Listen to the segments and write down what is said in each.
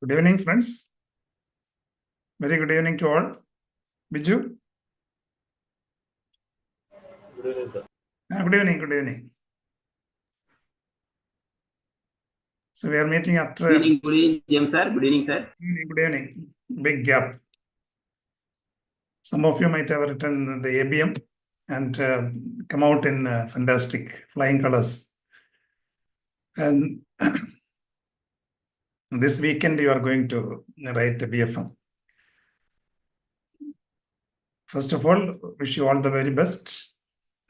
Good evening, friends. Very good evening to all. Biju? Good evening, sir. Good evening, good evening. So we are meeting after Good evening, James sir. Good evening, sir. good evening. Big gap. Some of you might have written the ABM and come out in fantastic flying colors. And this weekend you are going to write the BFM. First of all, wish you all the very best.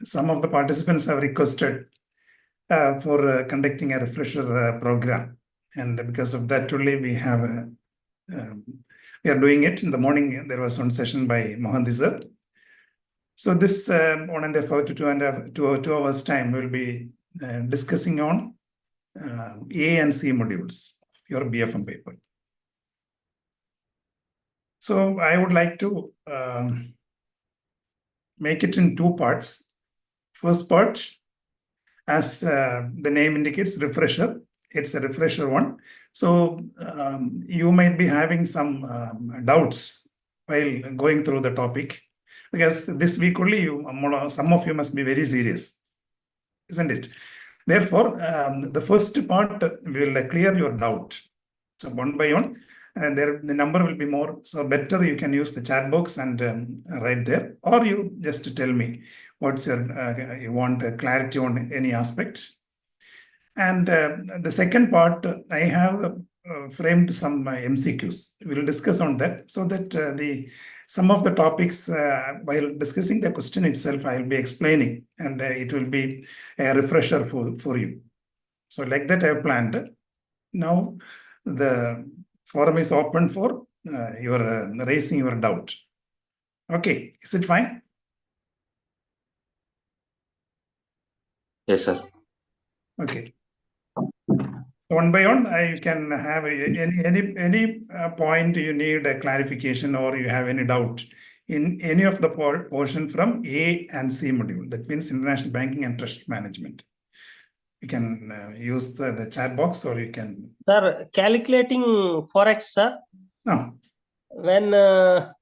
Some of the participants have requested for conducting a refresher program. And because of that only we have we are doing it in the morning. There was one session by Mohanty sir. So this 1.5 to 2 hours time will be discussing on A and C modules of your BFM paper. So I would like to make it in two parts. First part, as the name indicates, refresher. It's a refresher one. So you might be having some doubts while going through the topic, because this week only some of you must be very serious, isn't it? Therefore, the first part will clear your doubt. So one by one, and the number will be more. So better you can use the chat box and write there, or you just tell me what's your you want clarity on any aspect. And the second part, I have framed some MCQs. We'll discuss on that, so that some of the topics, while discussing the question itself, I'll be explaining, and it will be a refresher for you. So like that I've planned. Now the forum is open for your raising your doubt. Okay, is it fine? Yes, sir. Okay. One by one, you can have any point you need a clarification, or you have any doubt in any of the portion from A and C module. That means International Banking and Trust Management. You can use the chat box, or you can. Sir, calculating Forex, sir. No. When a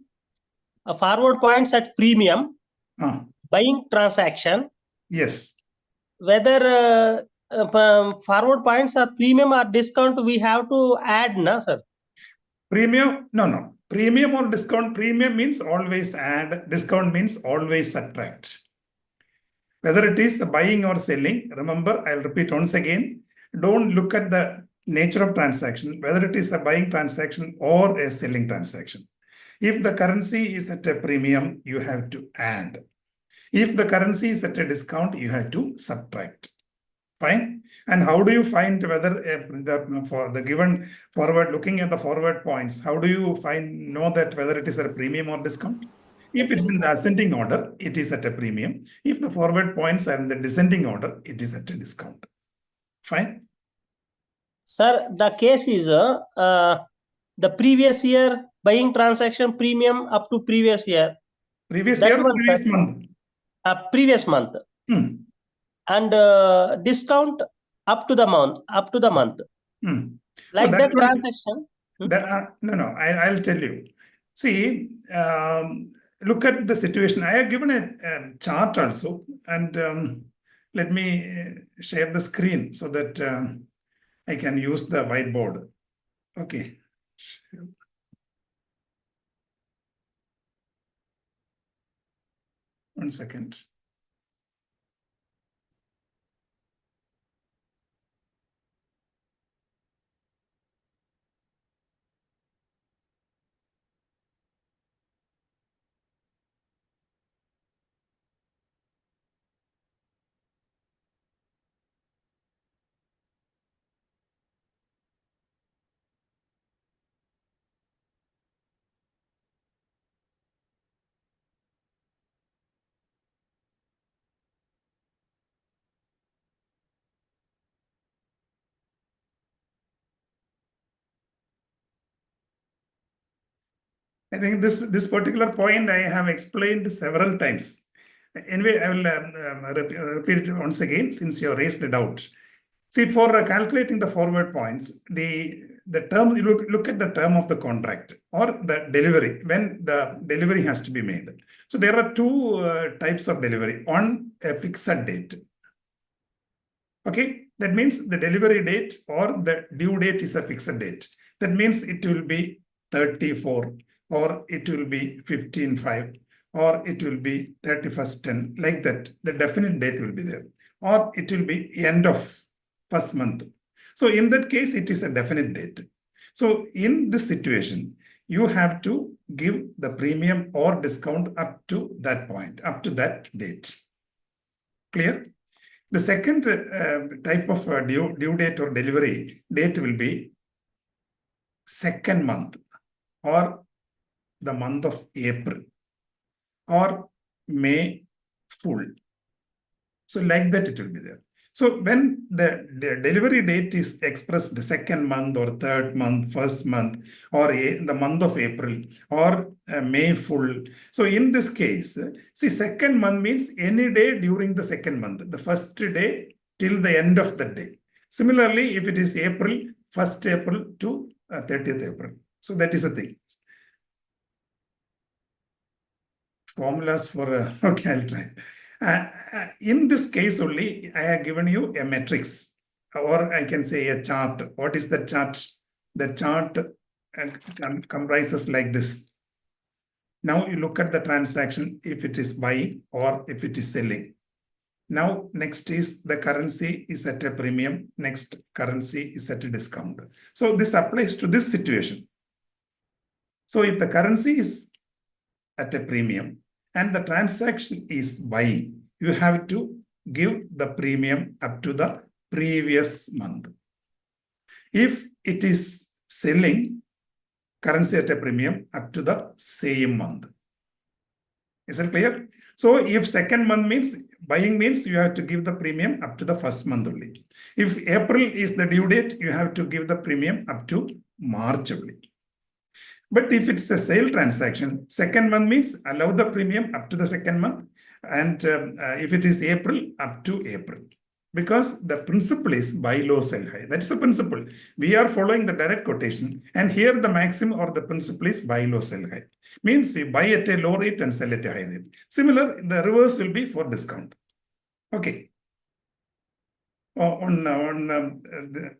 forward points at premium, buying transaction. Yes. Whether forward points are premium or discount, we have to add, no, sir? Premium? No. Premium or discount? Premium means always add. Discount means always subtract. Whether it is buying or selling, remember, I'll repeat once again, don't look at the nature of transaction, whether it is a buying transaction or a selling transaction. If the currency is at a premium, you have to add. If the currency is at a discount, you have to subtract. Fine. And how do you find whether for the given forward, looking at the forward points, how do you know that whether it is at a premium or discount? If it's in the ascending order, it is at a premium. If the forward points are in the descending order, it is at a discount. Fine. Sir, the case is the previous year buying transaction premium up to previous year. Previous year or previous month? Previous month. And discount up to the month. Like that transaction. No. I'll tell you. See, look at the situation. I have given a chart also, and let me share the screen so that I can use the whiteboard. Okay. One second. I think this particular point I have explained several times. Anyway, I will repeat it once again since you have raised a doubt. See, for calculating the forward points, the the term, look at the term of the contract or the delivery, when the delivery has to be made. So there are two types of delivery on a fixed date. Okay, that means the delivery date or the due date is a fixed date. That means it will be 34 or it will be 15/5 or it will be 31st/10, like that. The definite date will be there, or it will be end of first month. So in that case, it is a definite date. So in this situation, you have to give the premium or discount up to that point, up to that date. Clear? The second type of due date or delivery date will be second month or the month of April or May full. So like that it will be there. So when the delivery date is expressed the second month or third month, first month, or the month of April or May full. So in this case, see, second month means any day during the second month, the first day till the end of the day. Similarly, if it is April, 1st April to 30th April. So that is the thing. Formulas for, okay, I'll try. In this case only, I have given you a matrix, or I can say a chart. What is the chart? The chart comprises like this. Now you look at the transaction, if it is buying or if it is selling. Now, next is the currency is at a premium. Next, currency is at a discount. So this applies to this situation. So if the currency is at a premium and the transaction is buying, you have to give the premium up to the previous month. If it is selling, currency at a premium up to the same month. Is it clear? So if second month means buying, means you have to give the premium up to the first month only. If April is the due date, you have to give the premium up to March only. But if it's a sale transaction, second month means allow the premium up to the second month. And if it is April, up to April. Because the principle is buy low, sell high. That's the principle. We are following the direct quotation. And here the maxim or the principle is buy low, sell high. Means we buy at a low rate and sell at a high rate. Similar, the reverse will be for discount. Okay. The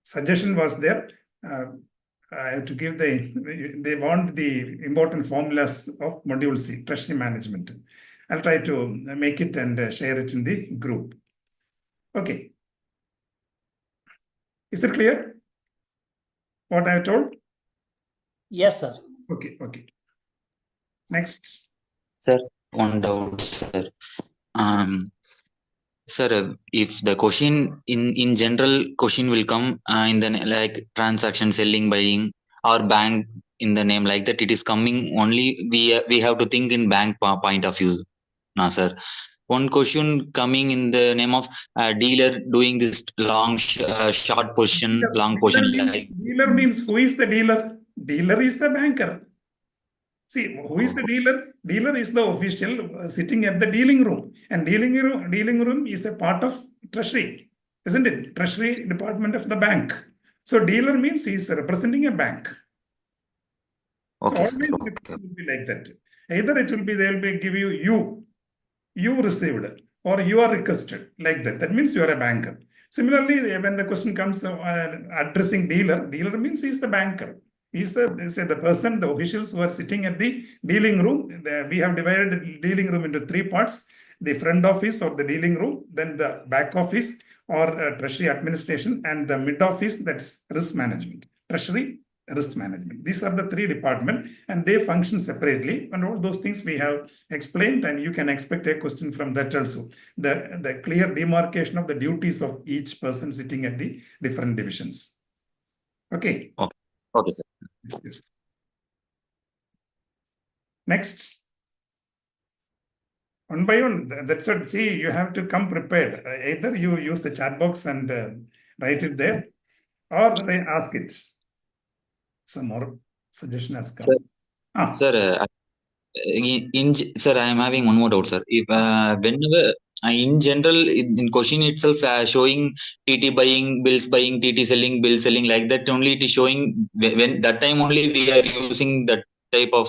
suggestion was there. I have to give they want the important formulas of module C, treasury management. I'll try to make it and share it in the group. Okay. Is it clear what I have told? Yes, sir. Okay, okay. Next. Sir, one doubt, sir. Sir, if the question in general question will come in the like transaction, selling, buying, or bank in the name like that, it is coming only we have to think in bank point of view. No, sir. One question coming in the name of dealer doing this long short position, long position. Dealer means who is the dealer? Dealer is the banker. See, who is the dealer? Dealer is the official sitting at the dealing room. And dealing room is a part of treasury, isn't it? Treasury department of the bank. So dealer means he is representing a bank. Okay, so always it will be like that. Either it will be, they will give you received or you are requested, like that. That means you are a banker. Similarly, when the question comes addressing dealer means he is the banker. Is the person, the officials who are sitting at the dealing room. We have divided the dealing room into three parts: the front office or the dealing room, then the back office or treasury administration, and the mid office, that is risk management, treasury, risk management. These are the three departments and they function separately, and all those things we have explained, and you can expect a question from that also. The clear demarcation of the duties of each person sitting at the different divisions. Okay. Okay, sir. Yes. Next. One by one, that's what, see, you have to come prepared. Either you use the chat box and write it there, or ask it. Some more suggestion has come. Sir, Sir, I am having one more doubt, sir. If whenever in general in question itself showing TT buying, bills buying, TT selling, bill selling, like that only it is showing when that time only we are using that type of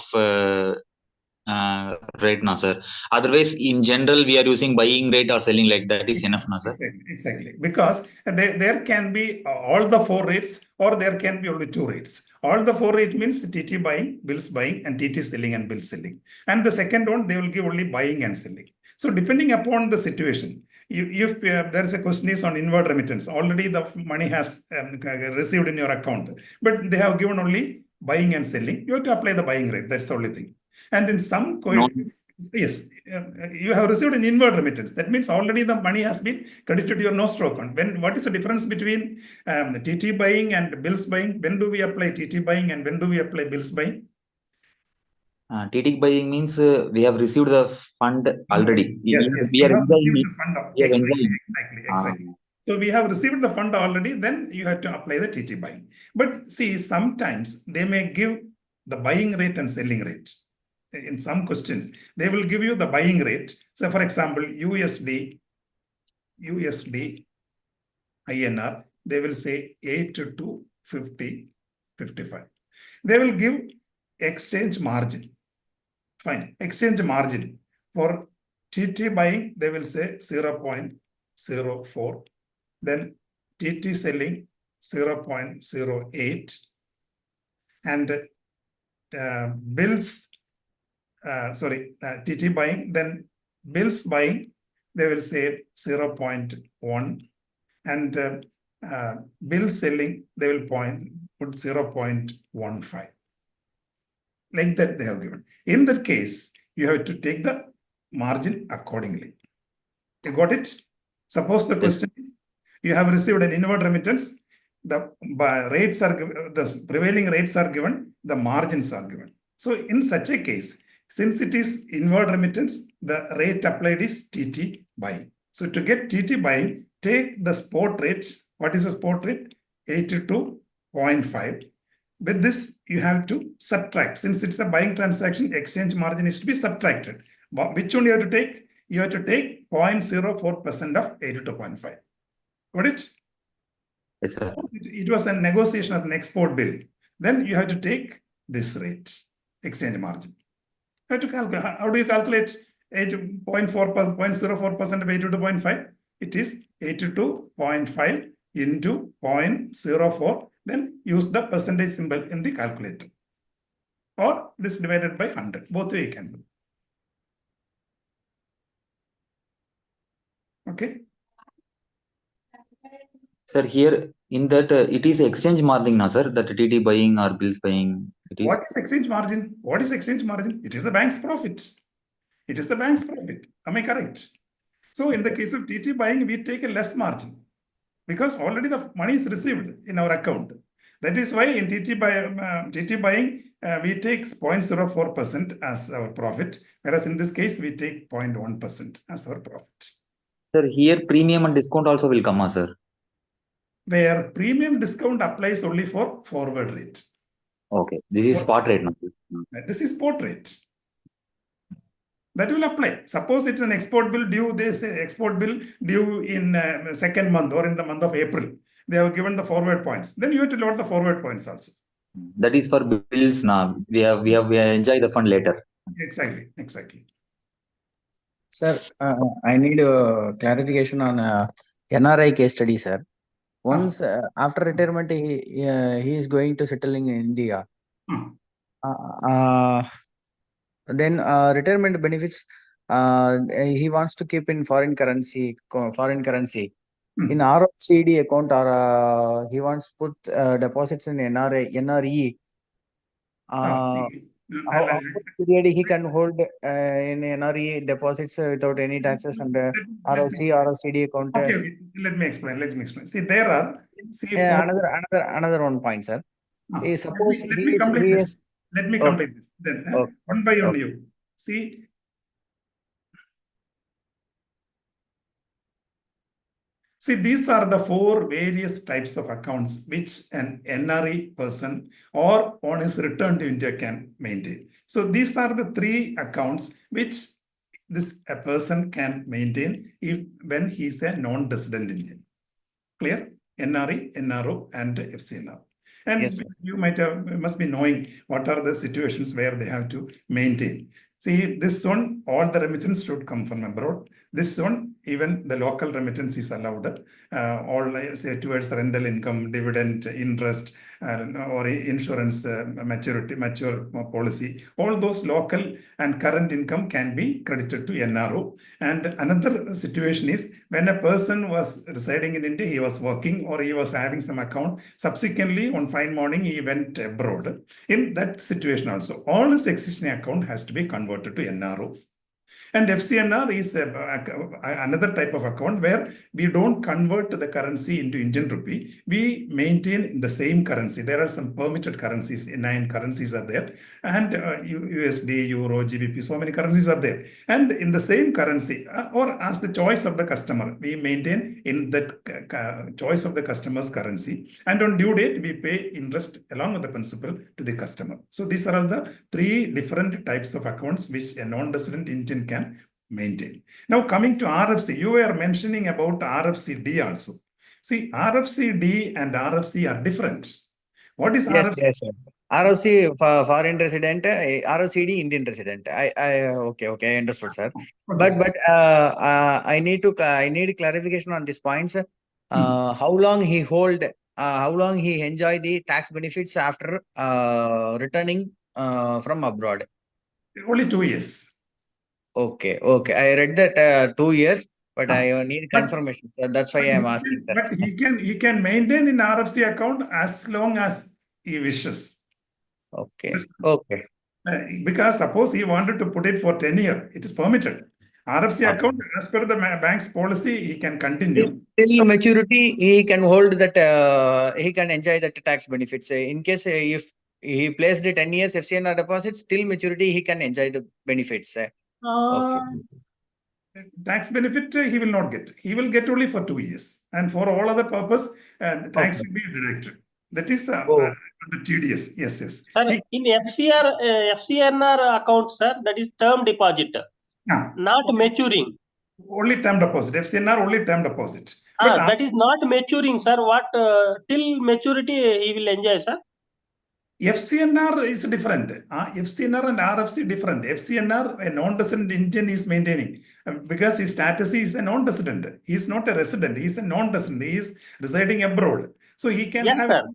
rate now, sir. Otherwise, in general, we are using buying rate or selling, like that is enough now, sir. Exactly. Because there can be all the four rates, or there can be only two rates. All the four rate means TT buying, bills buying, and TT selling and bill selling. And the second one, they will give only buying and selling. So depending upon the situation, if there's a question is on inward remittance, already the money has received in your account, but they have given only buying and selling, you have to apply the buying rate. That's the only thing. And in some cases, yes, you have received an inward remittance. That means already the money has been credited to your nostro account. What is the difference between TT buying and bills buying? When do we apply TT buying and when do we apply bills buying? TT buying means we have received the fund already. Yes, We are have received enjoying the fund. We are Exactly. enjoying. So we have received the fund already, then you have to apply the TT buying. But see, sometimes they may give the buying rate and selling rate. In some questions, they will give you the buying rate. So for example, USD, INR, they will say 8 to 50, 55. They will give exchange margin. Fine, exchange margin. For TT buying, they will say 0.04. Then TT selling 0.08. And bills, TT buying, then bills buying, they will say 0.1. And bill selling, they will put 0.15. Like that they have given. In that case, you have to take the margin accordingly. You got it? Suppose the question is, you have received an inward remittance, the rates are given, the prevailing rates are given, the margins are given. So in such a case, since it is inward remittance, the rate applied is TT buying. So to get TT buying, take the spot rate. What is the spot rate? 82.5. With this, you have to subtract. Since it's a buying transaction, exchange margin is to be subtracted. Which one you have to take? You have to take 0.04% of 82.5. Got it? Yes, sir. It was a negotiation of an export bill. Then you have to take this rate, exchange margin. You have to calculate. How do you calculate 0.04% of 82.5? It is 82.5 into 0.04. Then use the percentage symbol in the calculator. Or this divided by 100. Both way you can do. Okay. Sir, here in that it is exchange margin now, sir, that TT buying or bills buying. What is exchange margin? What is exchange margin? It is the bank's profit. It is the bank's profit. Am I correct? So in the case of TT buying, we take a less margin because already the money is received in our account. That is why in TT buying, we take 0.04% as our profit, whereas in this case, we take 0.1% as our profit. Sir, here premium and discount also will come, sir. Where premium discount applies only for forward rate. Okay, this is spot rate now. This is spot rate. That will apply. Suppose it's an export bill due, they say export bill due in second month or in the month of April. They have given the forward points. Then you have to load the forward points also. That is for bills now. We enjoy the fund later. Exactly. Sir, I need a clarification on NRI case study, sir. Once after retirement, he is going to settle in India. Then retirement benefits he wants to keep in foreign currency. In ROCD account, or he wants to put deposits in NRE. How period he can hold in NRE deposits without any taxes and ROC or CD account? Okay. Let me explain. See, there are another one point, sir. Suppose let me complete this. Then one by one you see. See, these are the four various types of accounts which an NRE person or on his return to India can maintain. So these are the three accounts which a person can maintain when he is a non-resident Indian. Clear? NRE, NRO, and FCNR. And Yes, sir. you must be knowing what are the situations where they have to maintain. See, this one, all the remittance should come from abroad. This one, even the local remittance is allowed. All, say, towards rental income, dividend, interest, or insurance, mature policy. All those local and current income can be credited to NRO. And another situation is when a person was residing in India, he was working or he was having some account. Subsequently, on fine morning, he went abroad. In that situation also, all his existing account has to be converted to NRO. And FCNR is another type of account where we don't convert the currency into Indian rupee. We maintain the same currency. There are some permitted currencies, 9 currencies are there, and USD, Euro, GBP, so many currencies are there. And in the same currency, or as the choice of the customer, we maintain in that choice of the customer's currency. And on due date, we pay interest along with the principal to the customer. So these are all the 3 different types of accounts which a non-resident Indian can maintain. Now coming to RFC, you were mentioning about RFCD also. See, RFCD and RFC are different. What is Yes, RFC? yes, sir. ROC for foreign resident, ROCD Indian resident. Okay, I understood, sir. Okay. But I need clarification on these points. How long he enjoy the tax benefits after returning from abroad? Only 2 years. Okay. I read that 2 years, but I need But- confirmation. So that's why I am asking, sir. But he can maintain in RFC account as long as he wishes. Okay. Because suppose he wanted to put it for 10 years, it is permitted. RFC account, as per the bank's policy, he can continue. Till maturity, he can hold that. He can enjoy that tax benefits. In case if he placed it 10 years FCNR deposits, till maturity, he can enjoy the benefits. Okay. Tax benefit he will not get. He will get only for 2 years. And for all other purpose, the tax will be deducted. That is under TDS. Yes. Sir, in FCNR account, sir, that is term deposit, not maturing. Only term deposit. FCNR only term deposit. But that is not maturing, sir. What till maturity he will enjoy, sir? FCNR is different. FCNR and RFC different. FCNR, a non-resident Indian is maintaining because his status is a non-resident. He is not a resident. He is a non-resident. He is residing abroad. So he can have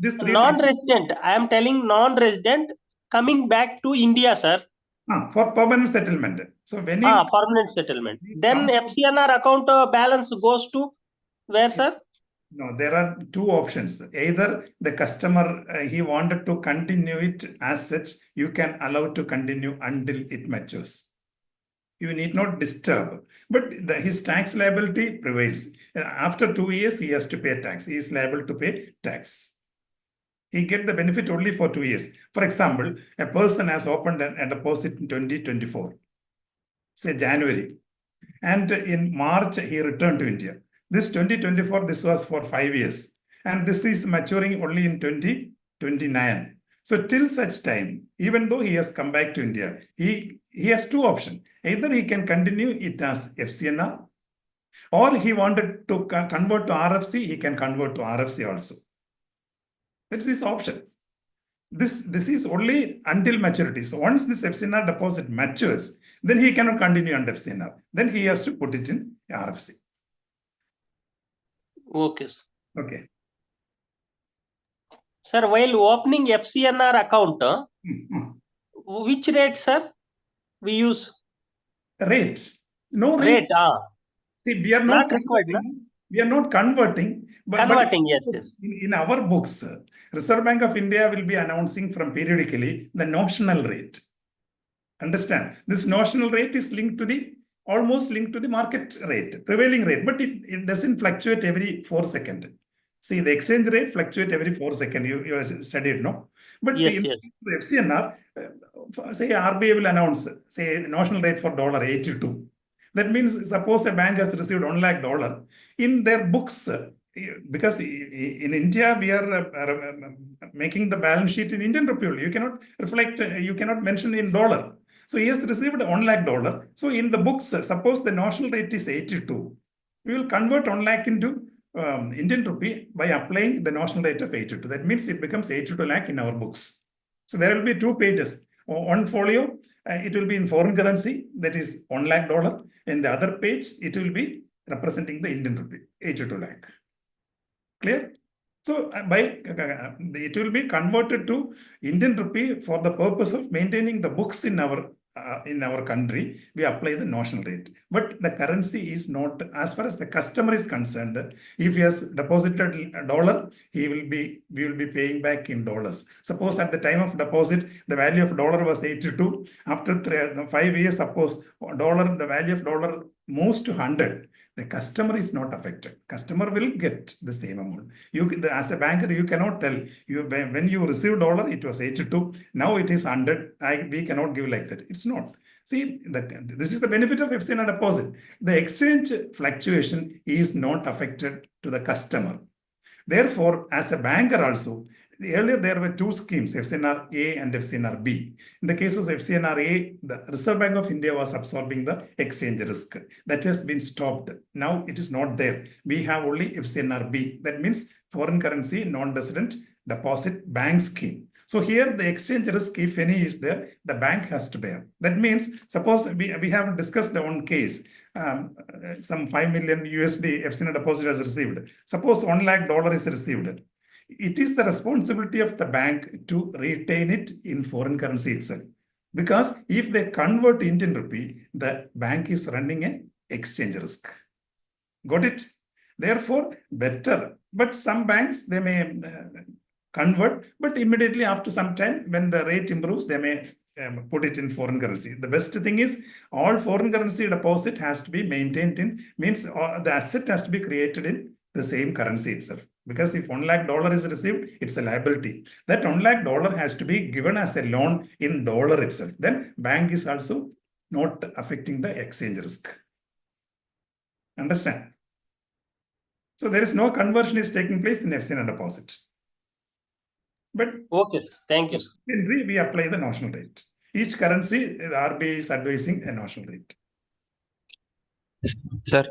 this 3 non-resident. I am telling non-resident coming back to India, sir. For permanent settlement. So when he permanent settlement. Then FCNR account balance goes to where, sir? No, there are 2 options. Either the customer, he wanted to continue it as such, you can allow to continue until it matures. You need not disturb. But his tax liability prevails. After 2 years, he has to pay tax. He is liable to pay tax. He gets the benefit only for 2 years. For example, a person has opened a deposit in 2024, say January, and in March, he returned to India. This 2024, this was for 5 years. And this is maturing only in 2029. So till such time, even though he has come back to India, he has 2 options. Either he can continue it as FCNR, or he wanted to convert to RFC, he can convert to RFC also. That's his option. This is only until maturity. So once this FCNR deposit matures, then he cannot continue under FCNR. Then he has to put it in RFC. Okay. Okay. Sir, while opening FCNR account, which rate, sir, we use? Rate. No rate. See, we are not converting. We are not converting. But yes. In our books, Reserve Bank of India will be announcing from periodically the notional rate. Understand? This notional rate is almost linked to the market rate, prevailing rate, but it doesn't fluctuate every 4 seconds. See, the exchange rate fluctuates every 4 seconds. You studied, no? But in the FCNR, say RBI will announce, say, notional rate for $82. That means suppose a bank has received $1 lakh in their books, because in India we are making the balance sheet in Indian rupee. You cannot reflect, you cannot mention in dollar. So he has received $1 lakh. So in the books, suppose the notional rate is 82. We will convert 1 lakh into Indian rupee by applying the notional rate of 82. That means it becomes 82 lakh in our books. So there will be 2 pages. One folio, it will be in foreign currency, that is $1 lakh. And the other page, it will be representing the Indian rupee, 82 lakh. Clear? So it will be converted to Indian rupee for the purpose of maintaining the books in our country. We apply the notional rate, but the currency is not, as far as the customer is concerned. If he has deposited $1, we will be paying back in dollars. Suppose at the time of deposit, the value of dollar was 82. After 5 years, suppose the value of dollar moves to 100. The customer is not affected. Customer will get the same amount. As a banker, you cannot tell. When you receive $, it was 82. Now it is 100. We cannot give like that. It's not. See, this is the benefit of FCNR deposit. The exchange fluctuation is not affected to the customer. Therefore, as a banker also, earlier there were 2 schemes, FCNR A and FCNR B. In the case of FCNR A, the Reserve Bank of India was absorbing the exchange risk. That has been stopped. Now it is not there. We have only FCNR B. That means foreign currency non-resident deposit bank scheme. So here the exchange risk, if any is there, the bank has to bear. That means, suppose we have discussed one case, some 5 million USD FCNR deposit has received. Suppose $1 lakh is received. It is the responsibility of the bank to retain it in foreign currency itself. Because if they convert Indian rupee, the bank is running an exchange risk. Got it? Therefore, better. But some banks, they may convert, but immediately after some time, when the rate improves, they may put it in foreign currency. The best thing is all foreign currency deposit has to be maintained in, means the asset has to be created in the same currency itself. Because if $1 lakh is received, it's a liability. That $1 lakh has to be given as a loan in dollar itself. Then bank is also not affecting the exchange risk. Understand? So there is no conversion is taking place in FCNR deposit. But Okay, thank you. we apply the notional rate. Each currency, the RBI is advising a notional rate. Sir,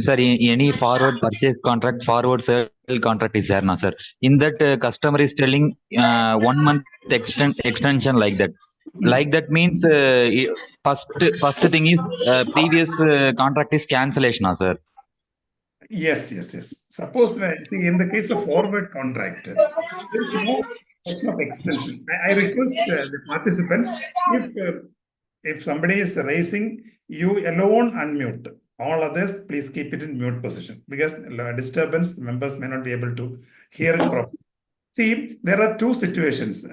sir, any forward purchase contract, forward sale contract is there now, sir. In that, customer is telling 1 month extension like that. Like that means first thing is previous contract is cancellation, now, sir. Yes. Suppose, see, in the case of forward contract, there is no question of extension. I request the participants, if somebody is raising, you alone unmute. All others, please keep it in mute position, because disturbance, members may not be able to hear it properly. See, there are 2 situations.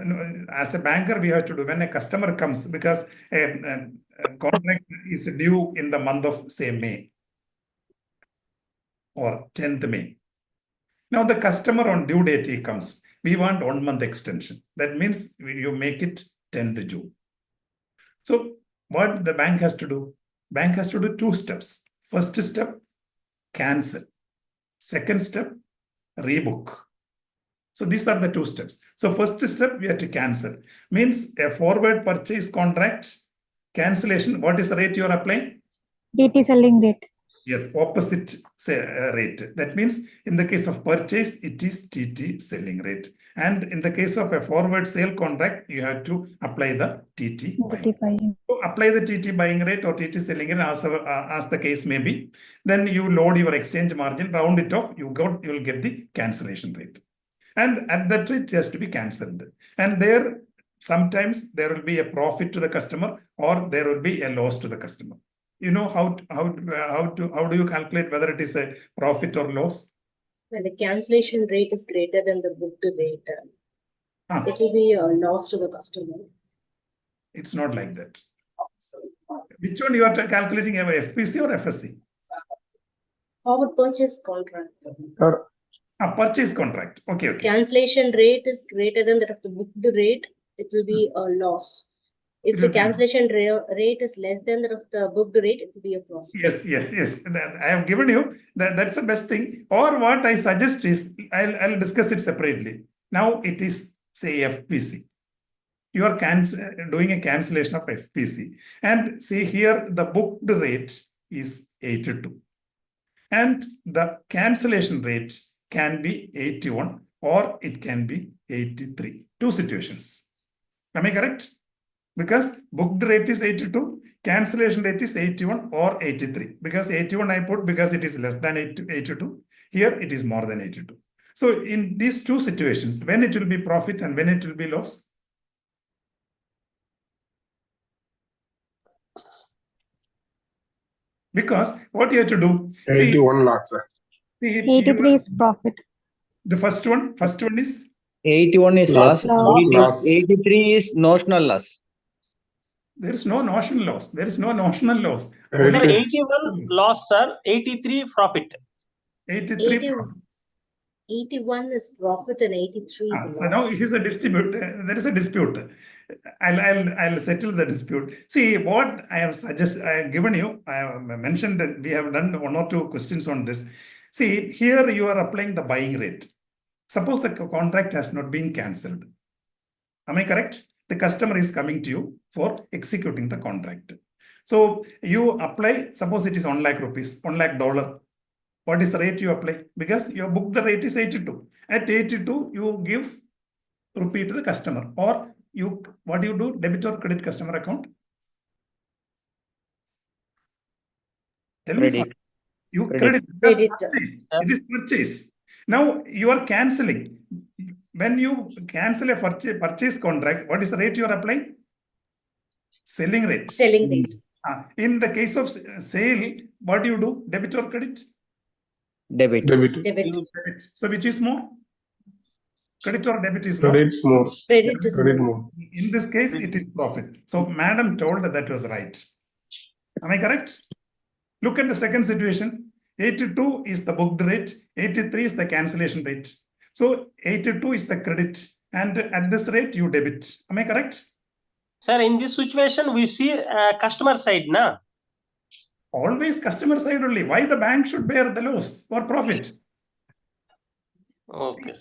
As a banker, we have to do when a customer comes, because a contract is due in the month of, say, May or 10th May. Now the customer on due date, he comes. We want 1 month extension. That means you make it 10th June. So what the bank has to do? Bank has to do 2 steps. First step, cancel. Second step, rebook. So these are the 2 steps. So first step, we have to cancel. Means a forward purchase contract, cancellation, what is the rate you are applying? TT selling rate. Yes, opposite rate. That means in the case of purchase, it is TT selling rate. And in the case of a forward sale contract, you have to apply the TT buying. So apply the TT buying rate or TT selling rate as the case may be. Then you load your exchange margin, round it off, you will get the cancellation rate. And at that rate, it has to be cancelled. And there, sometimes there will be a profit to the customer or there will be a loss to the customer. You know how do you calculate whether it is a profit or loss? When the cancellation rate is greater than the booked rate, it will be a loss to the customer. It's not like that. Which one you are calculating, FPC or FSC? Forward purchase contract. Purchase contract. Okay. Cancellation rate is greater than that of the booked rate, it will be a loss. If the cancellation rate is less than the booked rate, it will be a profit. Yes. I have given you that's the best thing. Or what I suggest is, I'll discuss it separately. Now it is, say, FPC. You are doing a cancellation of FPC. And see here, the booked rate is 82. And the cancellation rate can be 81 or it can be 83. Two situations. Am I correct? Because booked rate is 82, cancellation rate is 81 or 83. Because 81 I put because it is less than 82. Here it is more than 82. So in these two situations, when it will be profit and when it will be loss? Because what you have to do, 81 loss, sir. 83 is profit. The first one is 81 is loss. Loss. 83 is notional loss. there is no notional loss. There is no notional loss. Sir, Only 81 loss, sir. 83 profit. 83 profit. 81 is profit and 83 is loss. So now it is a dispute. There is a dispute. I'll settle the dispute. See, what I have given you, I have mentioned that we have done one or two questions on this. See, here you are applying the buying rate. Suppose the contract has not been cancelled. Am I correct? The customer is coming to you for executing the contract. So you apply, suppose it is 1 lakh rupees, $1 lakh. What is the rate you apply? Because your book the rate is 82. At 82, you give rupee to the customer. Or what do you do? Debit or credit customer account? Tell me. Credit. You Credit. credit. Purchase. It is purchase. Now you are cancelling. When you cancel a purchase contract, what is the rate you are applying? Selling rate. Selling rate. In the case of sale, what do you do? Debit or credit? Debit. Debit. So which is more? Credit or debit is more? Credit more. Credit is more. In this case, it is profit. So madam told that was right. Am I correct? Look at the second situation. 82 is the booked rate. 83 is the cancellation rate. So 82 is the credit. And at this rate, you debit. Am I correct? Sir, in this situation, we see customer side, na? Always customer side only. Why the bank should bear the loss or profit? Okay.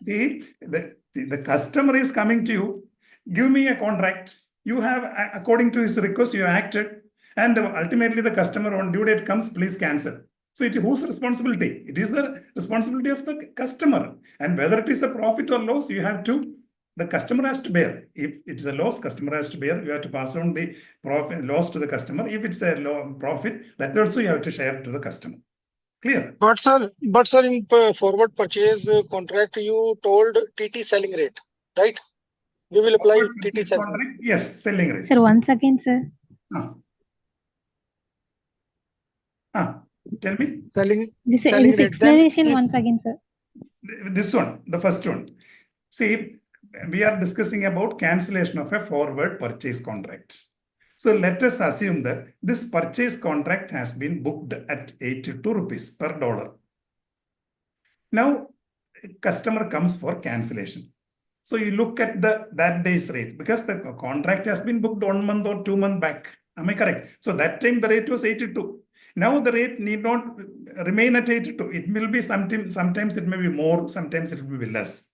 See, the customer is coming to you. Give me a contract. You have, according to his request, you acted. And ultimately, the customer on due date comes, please cancel. So it is whose responsibility? It is the responsibility of the customer. And whether it is a profit or loss, the customer has to bear. If it is a loss, customer has to bear. You have to pass on the profit loss to the customer. If it's a profit, that also you have to share to the customer. Clear? But sir, in forward purchase contract, you told TT selling rate, right? We will apply TT selling rate. Yes, selling rate. Sir, once again, sir. Tell me. This Selling rate, explanation once again, sir. This one, the first one. See, we are discussing about cancellation of a forward purchase contract. So let us assume that this purchase contract has been booked at 82 rupees per dollar. Now, customer comes for cancellation. So you look at that day's rate because the contract has been booked 1 month or 2 months back. Am I correct? So that time the rate was 82. Now the rate need not remain at 82. It will be sometimes it may be more, sometimes it will be less.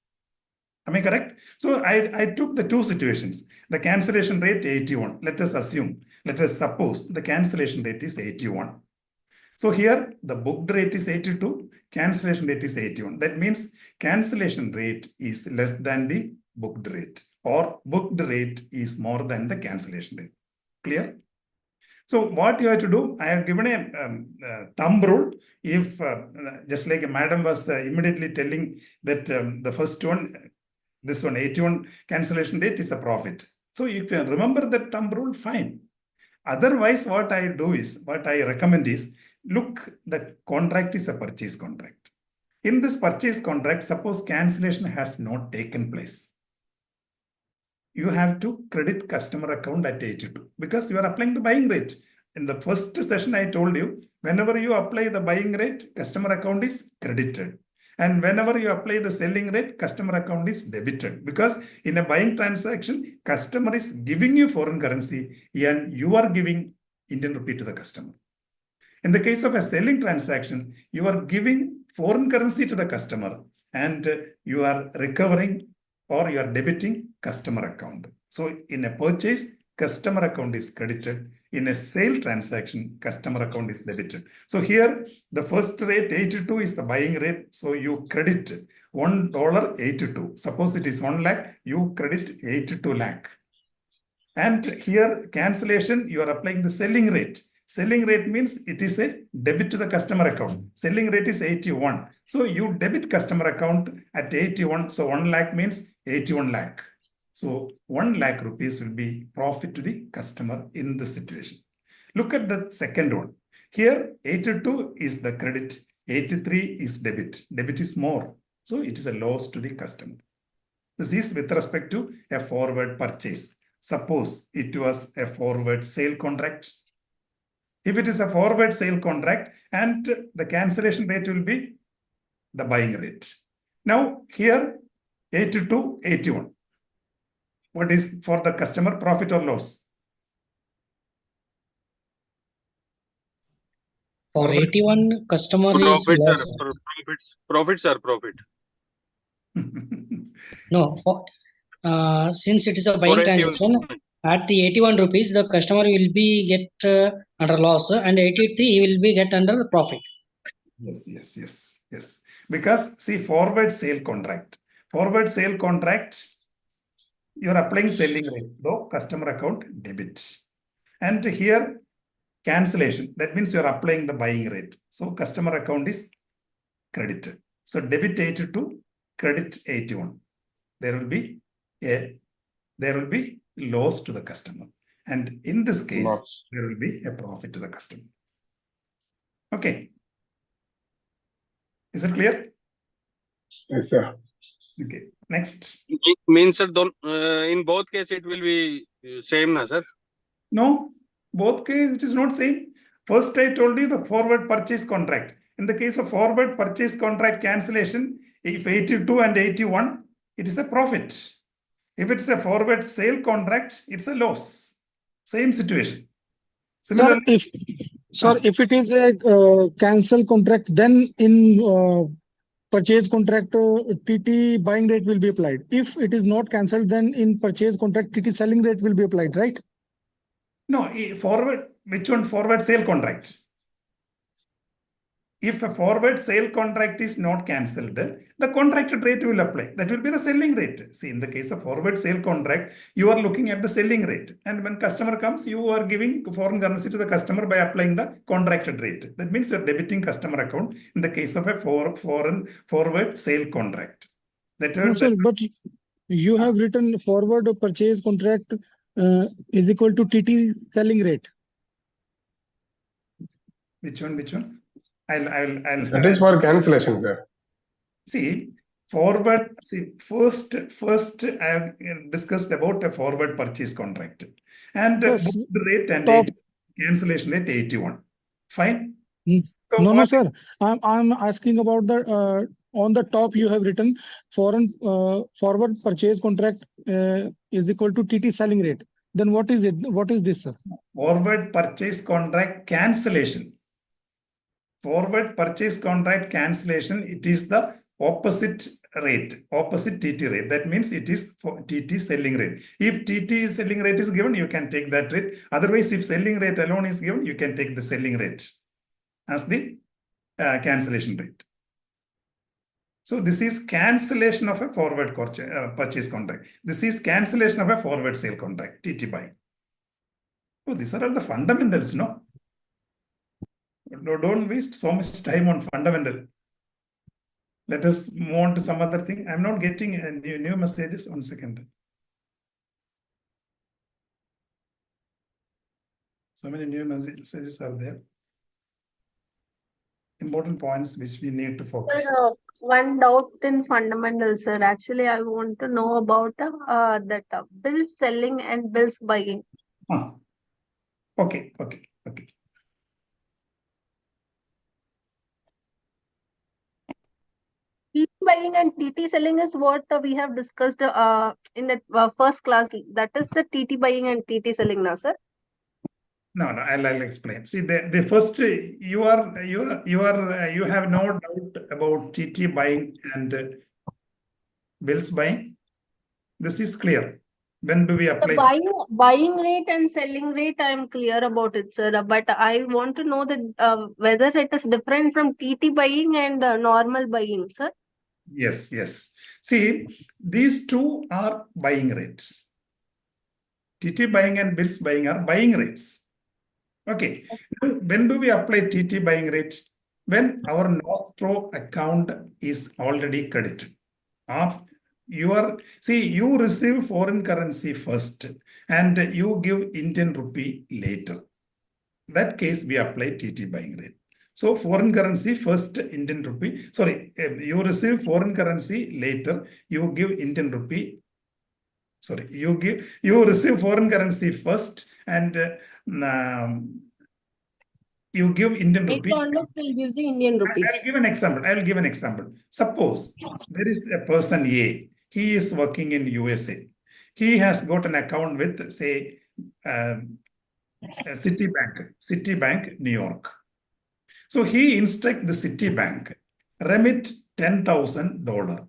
Am I correct? So I took the two situations. The cancellation rate 81. Let us suppose the cancellation rate is 81. So here the booked rate is 82, cancellation rate is 81. That means cancellation rate is less than the booked rate, or booked rate is more than the cancellation rate. Clear? So what you have to do, I have given a thumb rule. If just like a madam was immediately telling that the first one, this one 81 cancellation date is a profit. So you can remember that thumb rule, fine. Otherwise, what I recommend is, look, the contract is a purchase contract. In this purchase contract, suppose cancellation has not taken place. You have to credit customer account at 82 because you are applying the buying rate. In the first session, I told you, whenever you apply the buying rate, customer account is credited. And whenever you apply the selling rate, customer account is debited, because in a buying transaction, customer is giving you foreign currency and you are giving Indian rupee to the customer. In the case of a selling transaction, you are giving foreign currency to the customer and you are recovering or you are debiting customer account. So in a purchase, customer account is credited. In a sale transaction, customer account is debited. So here, the first rate 82 is the buying rate. So you credit $1.82. Suppose it is 1 lakh, you credit 82 lakh. And here, cancellation, you are applying the selling rate. Selling rate means it is a debit to the customer account. Selling rate is 81. So you debit customer account at 81. So 1 lakh means 81 lakh. So 1 lakh rupees will be profit to the customer in this situation. Look at the second one. Here, 82 is the credit, 83 is debit. Debit is more. So it is a loss to the customer. This is with respect to a forward purchase. Suppose it was a forward sale contract. If it is a forward sale contract, and the cancellation rate will be the buying rate. Now here 82, 81. What is for the customer, profit or loss? For Forward. 81, customer is Profit, loss. sir. Profits are profit. No, since it is a buying 481. transaction, at the 81 rupees, the customer will be get under loss, and 83 he will be get under the profit. Yes. Because see, forward sale contract, you are applying selling rate, though customer account debit. And here, cancellation, that means you are applying the buying rate. So customer account is credited. So debit 82, credit 81. There will be loss to the customer. And in this case, there will be a profit to the customer. Okay. Is it clear? Yes, sir. Okay. Next. Means that in both cases it will be same, na, sir? No, both cases it is not same. First, I told you the forward purchase contract. In the case of forward purchase contract cancellation, if 82 and 81, it is a profit. If it's a forward sale contract, it's a loss. Same situation. Similarly, if it is a cancel contract, then in purchase contract, TT buying rate will be applied. If it is not cancelled, then in purchase contract, TT selling rate will be applied, right? No, forward, which one? Forward sale contract. If a forward sale contract is not cancelled, the contracted rate will apply. That will be the selling rate. See, in the case of forward sale contract, you are looking at the selling rate. And when customer comes, you are giving foreign currency to the customer by applying the contracted rate. That means you are debiting customer account in the case of a forward sale contract. No, sir, but you have written forward purchase contract is equal to TT selling rate. Which one? I'll That is for cancellation, sir. See, forward, first I have discussed about a forward purchase contract. And book rate and cancellation rate 81. Fine? So no, sir. I'm asking about the on the top you have written forward purchase contract is equal to TT selling rate. Then what is it? What is this, sir? Forward purchase contract cancellation. Forward purchase contract cancellation, it is the opposite rate, opposite TT rate. That means it is for TT selling rate. If TT selling rate is given, you can take that rate. Otherwise, if selling rate alone is given, you can take the selling rate as the cancellation rate. So this is cancellation of a forward purchase contract. This is cancellation of a forward sale contract, TT buy. So these are all the fundamentals, no? No, don't waste so much time on fundamental. Let us move on to some other thing. I'm not getting new messages. 1 second. So many new messages are there. Important points which we need to focus. Sir, one doubt in fundamentals, sir. Actually, I want to know about that bills selling and bills buying. Okay. buying and TT selling is what we have discussed in the first class. That is the TT buying and TT selling, now, sir. No, I'll explain. See, the first you have no doubt about TT buying and bills buying. This is clear. When do we apply? The buying rate and selling rate, I am clear about it, sir. But I want to know that whether it is different from TT buying and normal buying, sir. Yes, yes. See, these two are buying rates. TT buying and bills buying are buying rates. Okay. When do we apply TT buying rate? When our Nostro account is already credited. You receive foreign currency first and you give Indian rupee later. That case, we apply TT buying rate. So foreign currency first, Indian rupee. Sorry, you receive foreign currency later. You give Indian rupee. Sorry, you receive foreign currency first and you give Indian rupee. Will give the Indian rupees. I'll give an example. Suppose there is a person A. He is working in USA. He has got an account with, say, Citibank, New York. So he instructs the Citibank, remit $10,000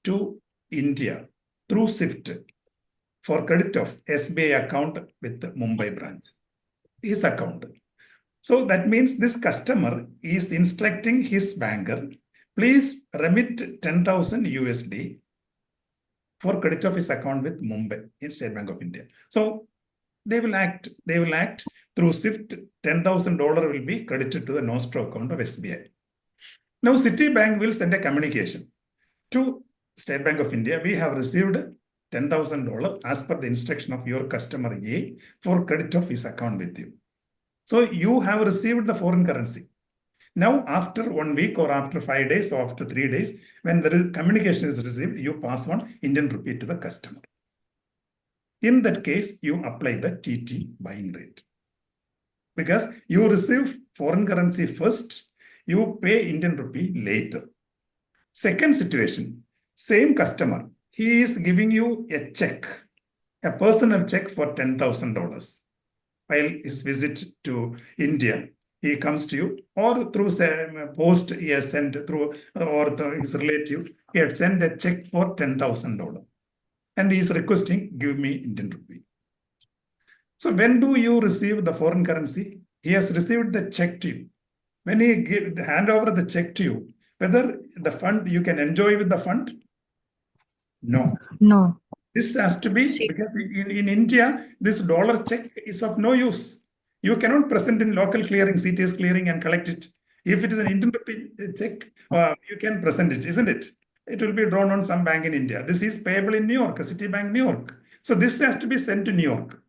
to India through SWIFT for credit of SBI account with the Mumbai branch. His account. So that means this customer is instructing his banker, please remit 10,000 USD for credit of his account with Mumbai in State Bank of India. So they will act through SWIFT. $10,000 will be credited to the Nostro account of SBI. Now Citibank will send a communication to State Bank of India. We have received $10,000 as per the instruction of your customer A for credit of his account with you. So you have received the foreign currency. Now, after 1 week or after 5 days or after 3 days, when the communication is received, you pass on Indian rupee to the customer. In that case, you apply the TT buying rate. Because you receive foreign currency first, you pay Indian rupee later. Second situation, same customer, he is giving you a check, a personal check for $10,000. While his visit to India, he comes to you, or through post he has sent through, or his relative, he had sent a check for $10,000. And he is requesting, give me Indian rupee. So when do you receive the foreign currency? He has received the check to you. When he hand over the check to you, whether the fund, you can enjoy with the fund? No. No. This has to be, because in India, this dollar check is of no use. You cannot present in local clearing, CTS clearing and collect it. If it is an Indian rupee check, you can present it, isn't it? It will be drawn on some bank in India. This is payable in New York, Citibank, New York. So this has to be sent to New York.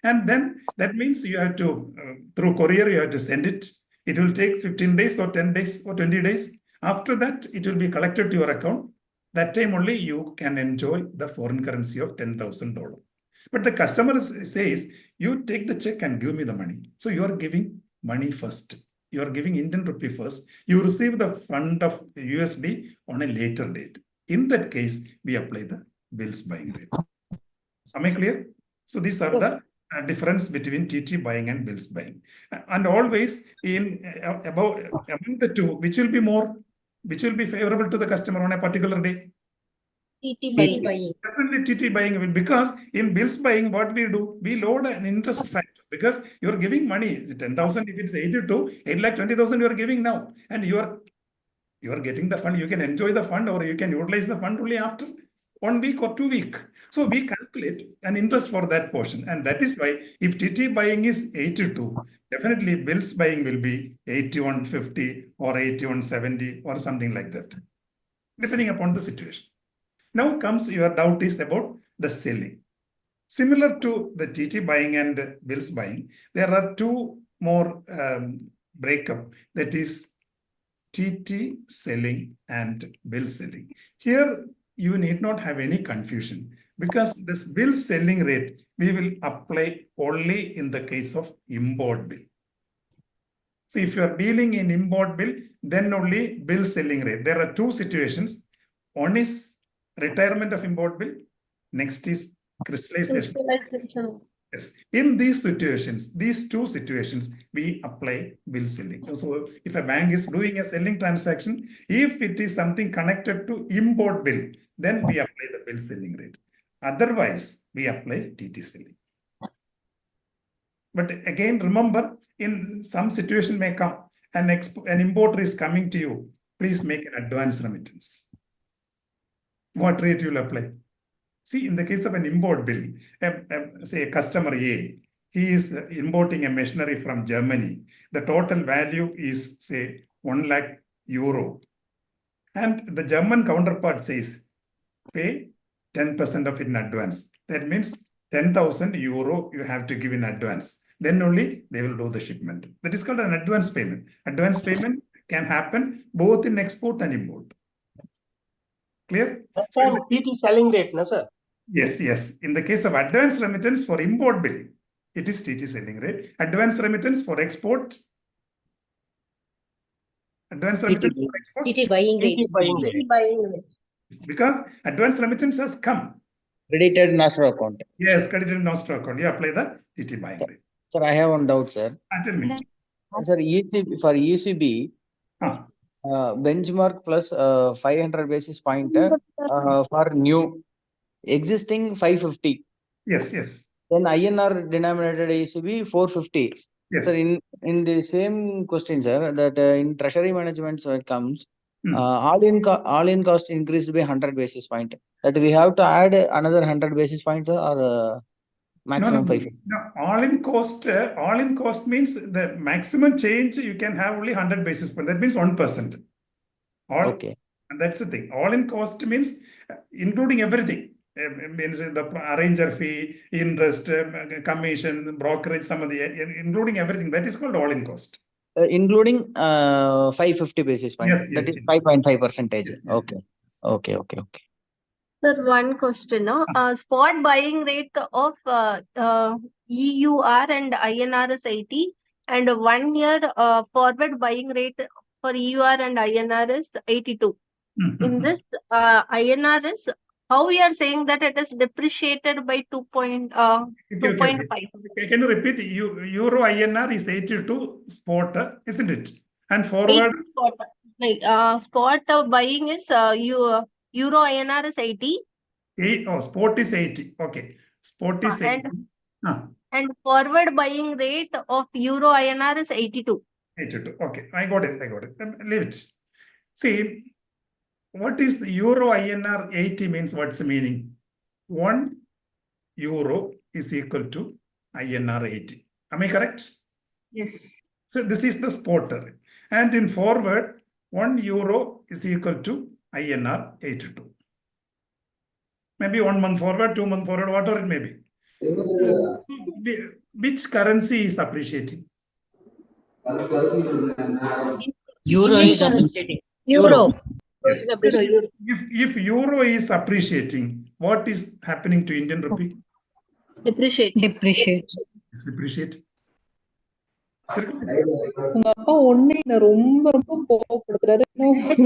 And then that means you have to, through courier, you have to send it. It will take 15 days or 10 days or 20 days. After that, it will be collected to your account. That time only you can enjoy the foreign currency of $10,000. But the customer says, you take the check and give me the money. So you are giving money first. You are giving Indian rupee first. You receive the fund of USD on a later date. In that case, we apply the bills buying rate. Am I clear? So these are the difference between TT buying and bills buying. And always among the two, which will be favorable to the customer on a particular day? TT buying. Definitely TT buying, because in bills buying, what we do, we load an interest factor, because you're giving money, 10,000, if it's 82, 8,20,000 you are giving now, and you are getting the fund. You can enjoy the fund or you can utilize the fund only after 1 week or 2 weeks. So we calculate an interest for that portion. And that is why if TT buying is 82, definitely bills buying will be 81.50 or 81.70 or something like that, depending upon the situation. Now comes your doubt is about the selling. Similar to the TT buying and bills buying, there are two more breakup, that is TT selling and bill selling. Here, you need not have any confusion, because this bill selling rate, we will apply only in the case of import bill. See, if you are dealing in import bill, then only bill selling rate. There are two situations. One is retirement of import bill. Next is crystallization. Yes. In these situations, these two situations, we apply bill selling. So if a bank is doing a selling transaction, if it is something connected to import bill, then we apply the bill selling rate. Otherwise, we apply TT selling. But again, remember, in some situation may come, an importer is coming to you, please make an advance remittance. What rate you will apply? See, in the case of an import bill, say a customer A, he is importing a machinery from Germany. The total value is, say, 1 lakh euro. And the German counterpart says, pay 10% of it in advance. That means 10,000 euro you have to give in advance. Then only they will do the shipment. That is called an advance payment. Advance payment can happen both in export and import. Clear? That's so TT selling rate, no, sir? Yes, yes. In the case of advance remittance for import bill, it is TT selling rate. Advance remittance for export. Advance remittance for export. TT buying rate. TT buying rate. TT buying rate. Because advance remittance has come. Credited nostro account. Yes, credited nostro account. You apply the TT buying rate. Sir, I have one doubt, sir. Tell me. Sir, ECB, for ECB, benchmark plus 500 basis point for new, existing 550. Yes, yes. Then INR denominated ECB 450. Yes. Sir, in the same question, sir, that in treasury management, so it comes, all-in cost increased by 100 basis point. That we have to add another 100 basis point or maximum 550. No, all-in cost means the maximum change you can have only 100 basis point. That means 1%. Okay. And that's the thing. All-in cost means including everything. Means the arranger fee, interest, commission, brokerage, some of the, including everything. That is called all-in cost. Including 550 basis point. Yes, that yes, is 5.5%. Yes. Okay. Okay. Sir, one question. Spot buying rate of EUR and INR is 80, and 1 year forward buying rate for EUR and INR is 82. In this INR is, how we are saying that it is depreciated by 2.5. Can you repeat? Euro INR is 82 spot, isn't it? And forward? Spot buying is Euro INR is 80. Spot is 80. Okay. Spot is 80. And forward buying rate of Euro INR is 82. 82. Okay. I got it. Leave it. See, what is the Euro INR 80 means? What's the meaning? 1 euro is equal to INR 80. Am I correct? Yes. So this is the spot rate. And in forward, 1 euro is equal to INR 82. Maybe 1 month forward, 2 month forward, whatever it may be. Which currency is appreciating? Euro is appreciating. Euro. Yes. If euro is appreciating, what is happening to Indian rupee? Depreciate. It's depreciate.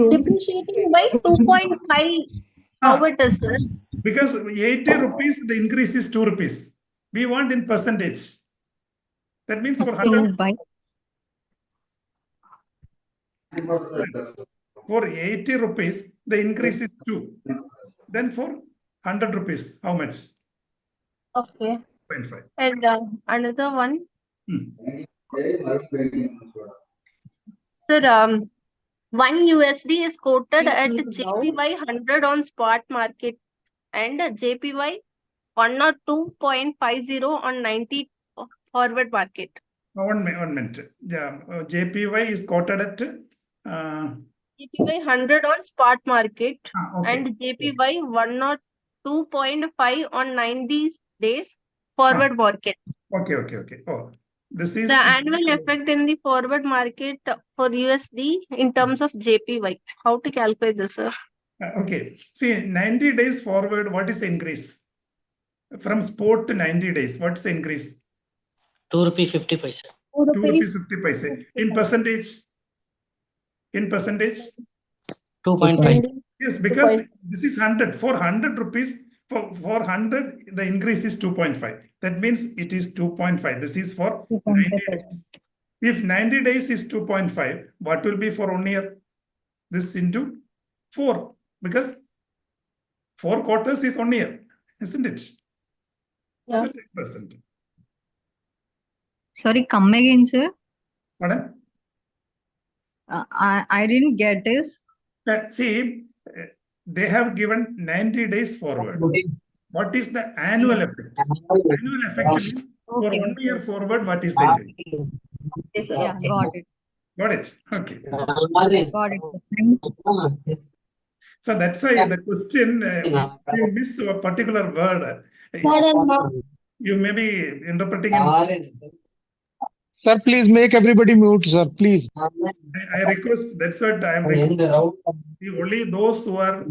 Depreciating by 2.5. How it is, sir? Because 80 rupees, the increase is 2 rupees. We want in percentage. That means for 100. For 80 rupees, the increase is 2. Then for 100 rupees, how much? Okay. 0.5. And another one. Sir, 1 USD is quoted at JPY 100 on spot market and JPY 102.50 on 90 forward market. 1 minute. Yeah, JPY is quoted at JPY 100 on spot market and JPY 102.5 on 90 days forward market. Okay. Oh, this is the annual effect in the forward market for USD in terms of JPY. How to calculate this, sir? Okay. See, 90 days forward, what is the increase? From spot to 90 days, what's the increase? ₹2.50. 2 rupees 50 paise. In percentage? 2.5. Yes, because this is 100. For 100 rupees, for 100, the increase is 2.5. That means it is 2.5. This is for 90 days. If 90 days is 2.5, what will be for 1 year? This into 4, because 4 quarters is 1 year, isn't it? Yeah. So 10%. Sorry, come again, sir. Pardon? I didn't get this. See, they have given 90 days forward. What is the annual effect? Annual effect means for 1 year forward, what is the increase? Yeah, got it. Got it? Okay. Got it. So that's why the question, you miss a particular word. You may be interpreting in. Sir, please make everybody mute, sir, please. I request, that's what I am requesting. Only those who are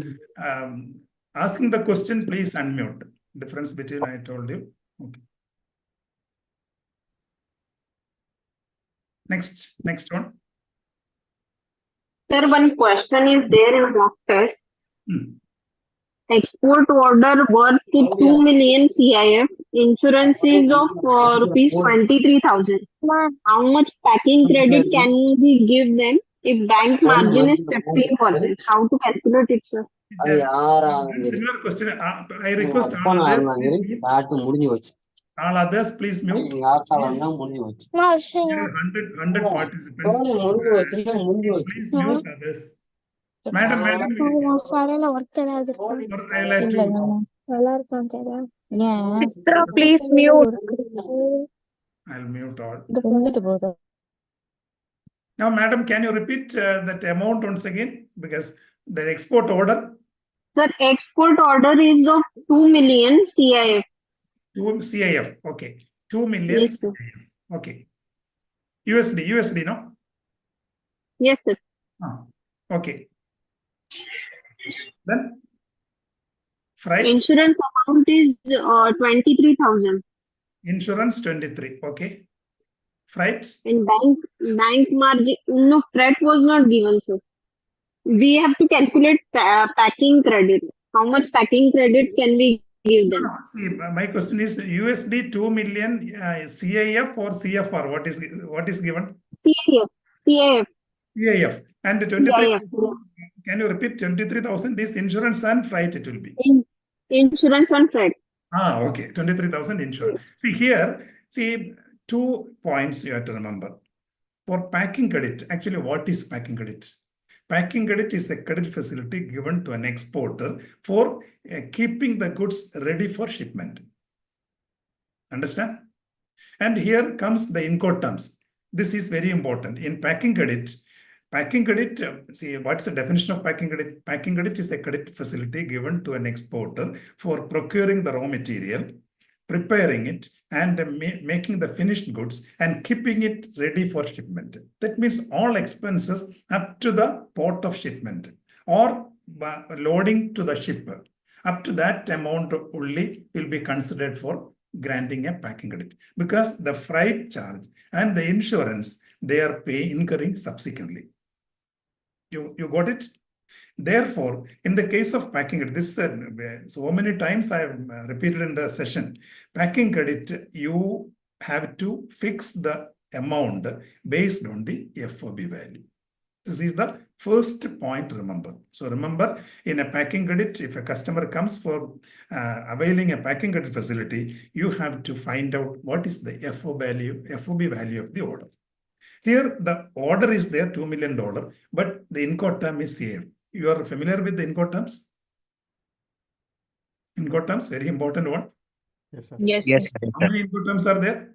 asking the question, please unmute. Difference between I told you. Okay. Next one. Sir, one question is there in mock test. Export order worth 2 million CIF, insurances of rupees 23,000. How much packing credit can we give them if bank margin is 15%? How to calculate it, sir? Similar question. I request all others, please mute. All others, please mute. There are 100 participants. Please mute others. Madam, Sir, please mute. I'll mute all. Now, madam, can you repeat that amount once again? Because the export order. The export order is of 2 million CIF. 2 CIF. Okay. 2 million Yes, sir. CIF. Okay. USD, no? Yes, sir. Okay. Then freight. Insurance amount is 23,000. Insurance 23. Okay. Freight. And bank margin, no, freight was not given, sir. We have to calculate packing credit. How much packing credit can we give them? See, my question is USD 2 million CIF or CFR? What is given? CIF. CIF. And 23,000. Can you repeat 23,000 is insurance and freight it will be? Insurance and freight. Okay. 23,000 insurance. See here, 2 points you have to remember. For packing credit, actually what is packing credit? Packing credit is a credit facility given to an exporter for keeping the goods ready for shipment. Understand? And here comes the Incoterms. This is very important. In packing credit, see, what's the definition of packing credit? Packing credit is a credit facility given to an exporter for procuring the raw material, preparing it, and making the finished goods and keeping it ready for shipment. That means all expenses up to the port of shipment or loading to the ship. Up to that amount only will be considered for granting a packing credit, because the freight charge and the insurance they are incurring subsequently. You got it? Therefore, in the case of packing credit, this so many times I have repeated in the session, packing credit, you have to fix the amount based on the FOB value. This is the first point to remember. So remember, in a packing credit, if a customer comes for availing a packing credit facility, you have to find out what is the FOB value of the order. Here, the order is there, $2 million, but the Incoterm is CIF. You are familiar with the Incoterms? Incoterms, very important one. Yes, sir. Yes, sir. How many Incoterms are there?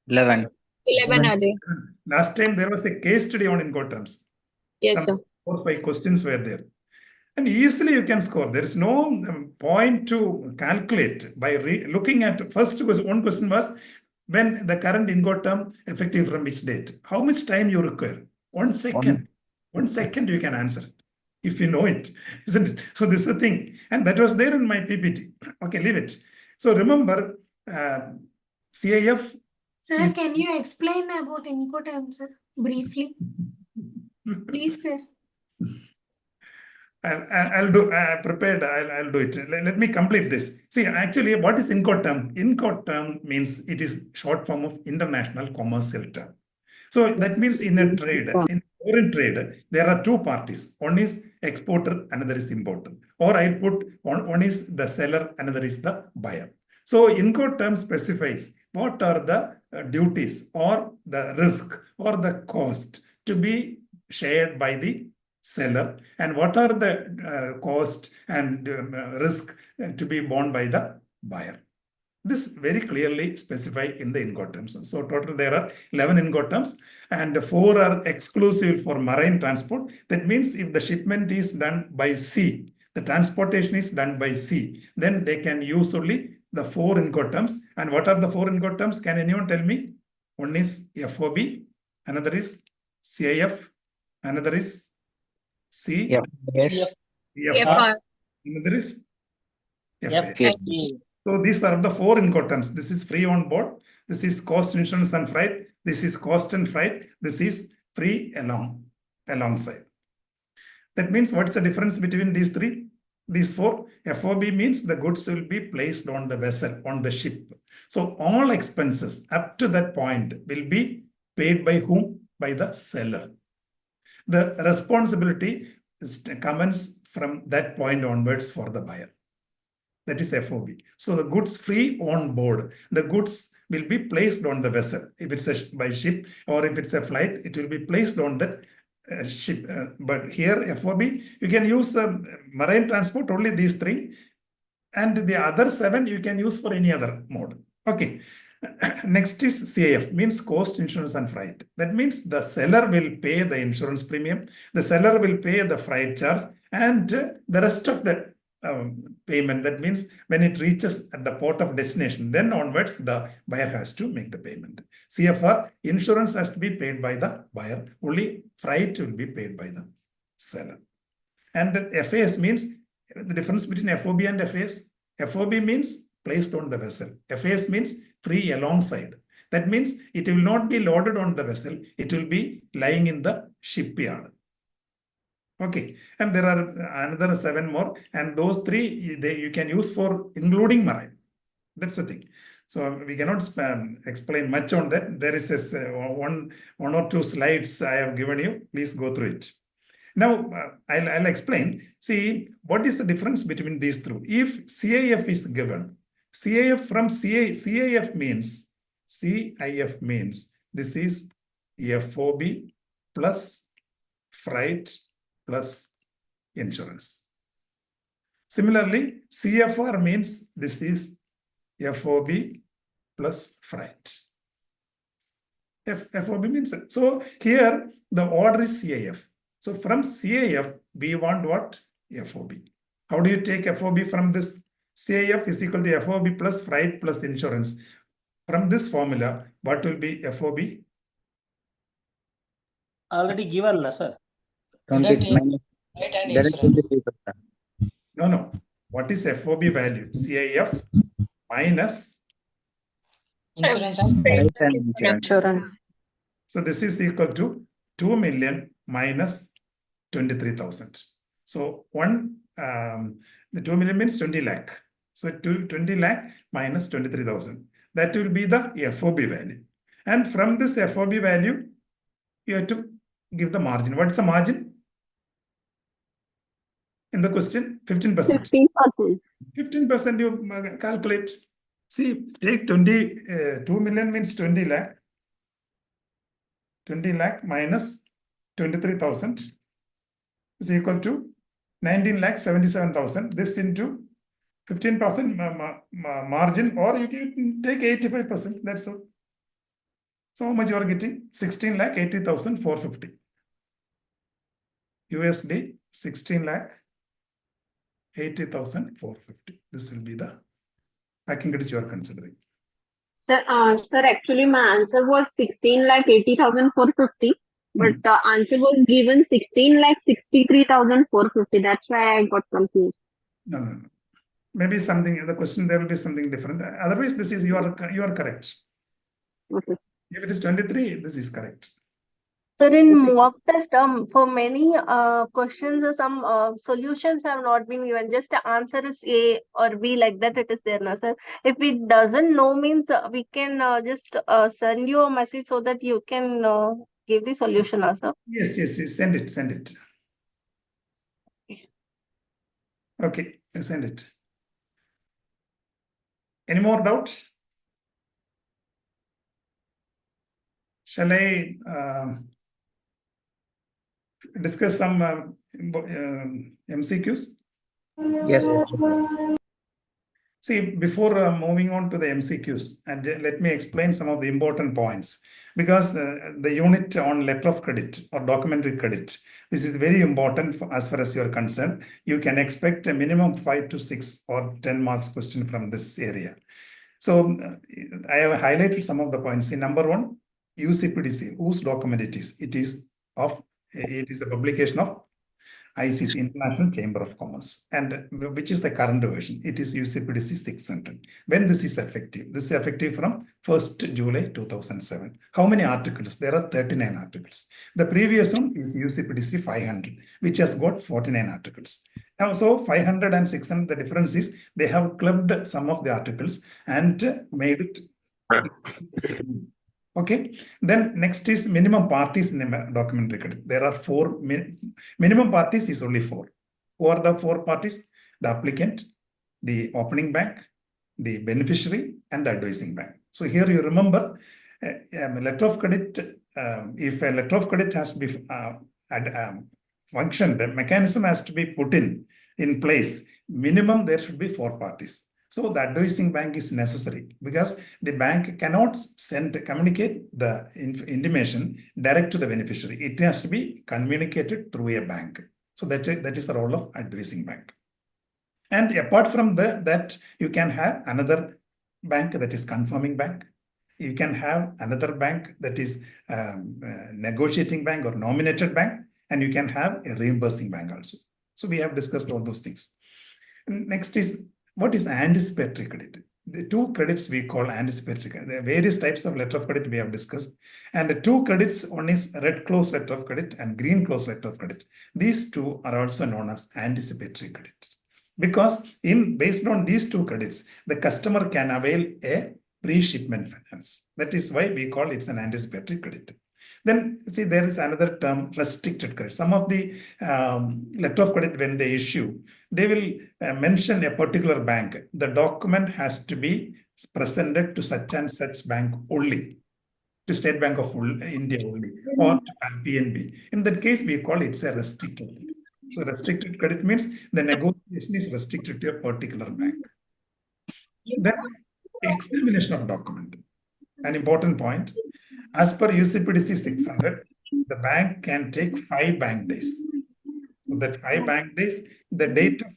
11. 11 are there. Last time there was a case study on Incoterms. Yes, sir. 4 or 5 questions were there. And easily you can score. There is no point to calculate by looking at first one question was, when the current Incoterm effective from which date? How much time you require? 1 second. 1 second you can answer it, if you know it, isn't it? So this is the thing. And that was there in my PPT. Okay, leave it. So remember, CIF. Sir, can you explain about Incoterms, sir, briefly? Please, sir. I'll do prepared. I'll do it. Let me complete this. See, actually, what is Incoterm? Incoterm means it is short form of international commercial term. So that means in a trade, in foreign trade, there are two parties. One is exporter, another is importer. Or I put one is the seller, another is the buyer. So Incoterm specifies what are the duties or the risk or the cost to be shared by the seller, and what are the cost and risk to be borne by the buyer. This very clearly specified in the Incoterms. So total there are 11 Incoterms, and 4 are exclusive for marine transport. That means if the shipment is done by sea, the transportation is done by sea, then they can use only the 4 Incoterms. And what are the 4 Incoterms? Can anyone tell me? One is FOB, another is CIF, another is Yes. FR, another is FA. So these are the 4 Incoterms. This is free on board. This is cost, insurance, and freight. This is cost and freight. This is free alongside. That means what's the difference between these 3? These 4. FOB means the goods will be placed on the vessel, on the ship. So all expenses up to that point will be paid by whom? By the seller. The responsibility commences from that point onwards for the buyer. That is FOB. So the goods free on board. The goods will be placed on the vessel. If it's by ship or if it's a flight, it will be placed on that ship. But here FOB, you can use marine transport, only these 3. And the other 7 you can use for any other mode. Okay. Next is CIF, means cost, insurance, and freight. That means the seller will pay the insurance premium, the seller will pay the freight charge, and the rest of the payment. That means when it reaches at the port of destination, then onwards the buyer has to make the payment. CFR, insurance has to be paid by the buyer, only freight will be paid by the seller. And FAS means the difference between FOB and FAS. FOB means placed on the vessel. FAS means free alongside. That means it will not be loaded on the vessel. It will be lying in the shipyard. Okay. And there are another 7 more. And those 3 you can use for including marine. That's the thing. So we cannot explain much on that. There is one or 2 slides I have given you. Please go through it. Now, I'll explain. See, what is the difference between these 2? If CIF is given, CIF from CIF means, CIF means this is FOB plus freight plus insurance. Similarly, CFR means this is FOB plus freight. FOB means, so here the order is CIF. So from CIF, we want what? FOB. How do you take FOB from this? CIF is equal to FOB plus freight plus insurance. From this formula, what will be FOB? Already given, sir. 20 minus. No. What is FOB value? CIF minus Insurance. So this is equal to 2 million minus 23,000. So the 2 million means 20 lakh. So 20 lakh minus 23,000. That will be the FOB value. And from this FOB value, you have to give the margin. What's the margin? In the question, 15%. 15%. 15% you calculate. See, take 2 million means 20 lakh. 20 lakh minus 23,000 is equal to 19 lakh 77,000. This into 15% margin, or you can take 85%. That's all. So how much you are getting? 16 lakh 80,450. USD 16 lakh 80,450. This will be the packing credit you are considering. Sir, actually my answer was 16 lakh 80,450, but the answer was given 16 lakh 63,450. That's why I got confused. No. Maybe something in the question there will be something different. Otherwise, this is you are correct. Okay. If it is 23, this is correct. Sir, in mock test, for many questions, some solutions have not been given. Just the answer is A or B, like that it is there now, sir. If it doesn't know means we can just send you a message so that you can give the solution also. Yes, send it. Okay, send it. Any more doubt? Shall I discuss some MCQs? Yes. See, before moving on to the MCQs, and let me explain some of the important points, because the unit on letter of credit or documentary credit, this is very important as far as you are concerned. You can expect a minimum 5 to 6 or 10 marks question from this area. So I have highlighted some of the points. See, number one, UCPDC, whose document it is? It is the publication of ICC, International Chamber of Commerce, and which is the current version. It is UCPDC 600. When this is effective? This is effective from 1st July 2007. How many articles? There are 39 articles. The previous one is UCPDC 500, which has got 49 articles. Now, so 500 and 600, the difference is they have clubbed some of the articles and made it. Okay, then next is minimum parties in a documentary credit. There are 4 minimum parties is only 4. Who are the 4 parties? The applicant, the opening bank, the beneficiary, and the advising bank. So here you remember letter of credit. If a letter of credit has to be functioned, the mechanism has to be put in place. Minimum there should be 4 parties. So the advising bank is necessary because the bank cannot communicate the information direct to the beneficiary. It has to be communicated through a bank. So that is the role of advising bank. And apart from that, you can have another bank, that is confirming bank. You can have another bank that is negotiating bank or nominated bank, and you can have a reimbursing bank also. So we have discussed all those things. Next is, what is anticipatory credit? The 2 credits we call anticipatory credit. There are various types of letter of credit we have discussed. And the 2 credits, one is red close letter of credit and green close letter of credit. These 2 are also known as anticipatory credits. Because based on these 2 credits, the customer can avail a pre-shipment finance. That is why we call it an anticipatory credit. Then see, there is another term, restricted credit. Some of the letter of credit, when they issue, they will mention a particular bank. The document has to be presented to such and such bank only, to State Bank of India only, or to PNB. In that case, we call it a restricted credit. So restricted credit means the negotiation is restricted to a particular bank. Then examination of document, an important point. As per UCPDC 600, the bank can take 5 bank days. So that 5 bank days, the date of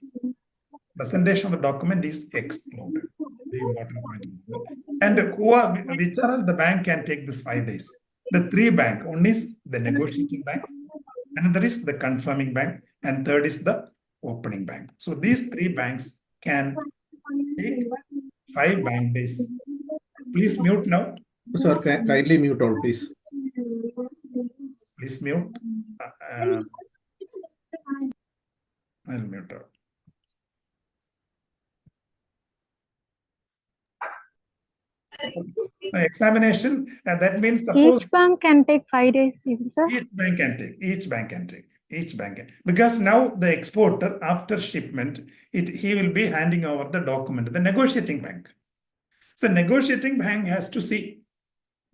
presentation of the document is excluded. Very important point. And which are the bank can take this 5 days? The 3 bank. One is the negotiating bank, another is the confirming bank, and third is the opening bank. So these 3 banks can take 5 bank days. Please mute now. Sir, kindly mute all, please. Please mute. I'll mute out. Examination, that means suppose Each bank can take 5 days, sir. Each bank can take. Because now the exporter, after shipment, he will be handing over the document to the negotiating bank. So negotiating bank has to see.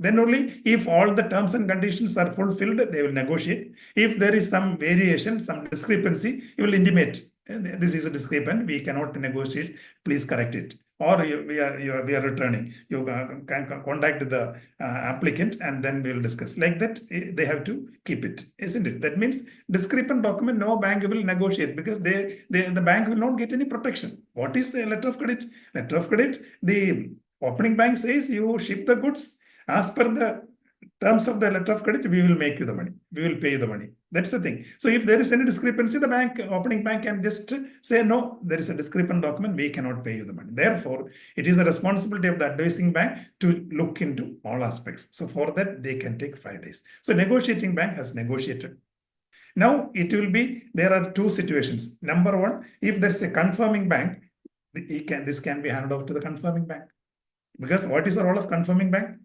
Then only if all the terms and conditions are fulfilled, they will negotiate. If there is some variation, some discrepancy, he will intimate. This is a discrepant, we cannot negotiate, please correct it. Or we are returning. You can contact the applicant and then we will discuss. Like that, they have to keep it, isn't it? That means discrepant document, no bank will negotiate because the bank will not get any protection. What is the letter of credit? Letter of credit, the opening bank says you ship the goods. As per the terms of the letter of credit, we will make you the money. We will pay you the money. That's the thing. So if there is any discrepancy, the opening bank can just say, no, there is a discrepant document, we cannot pay you the money. Therefore, it is the responsibility of the advising bank to look into all aspects. So for that, they can take 5 days. So negotiating bank has negotiated. Now it will be, there are two situations. Number one, if there's a confirming bank, this can be handed over to the confirming bank. Because what is the role of confirming bank?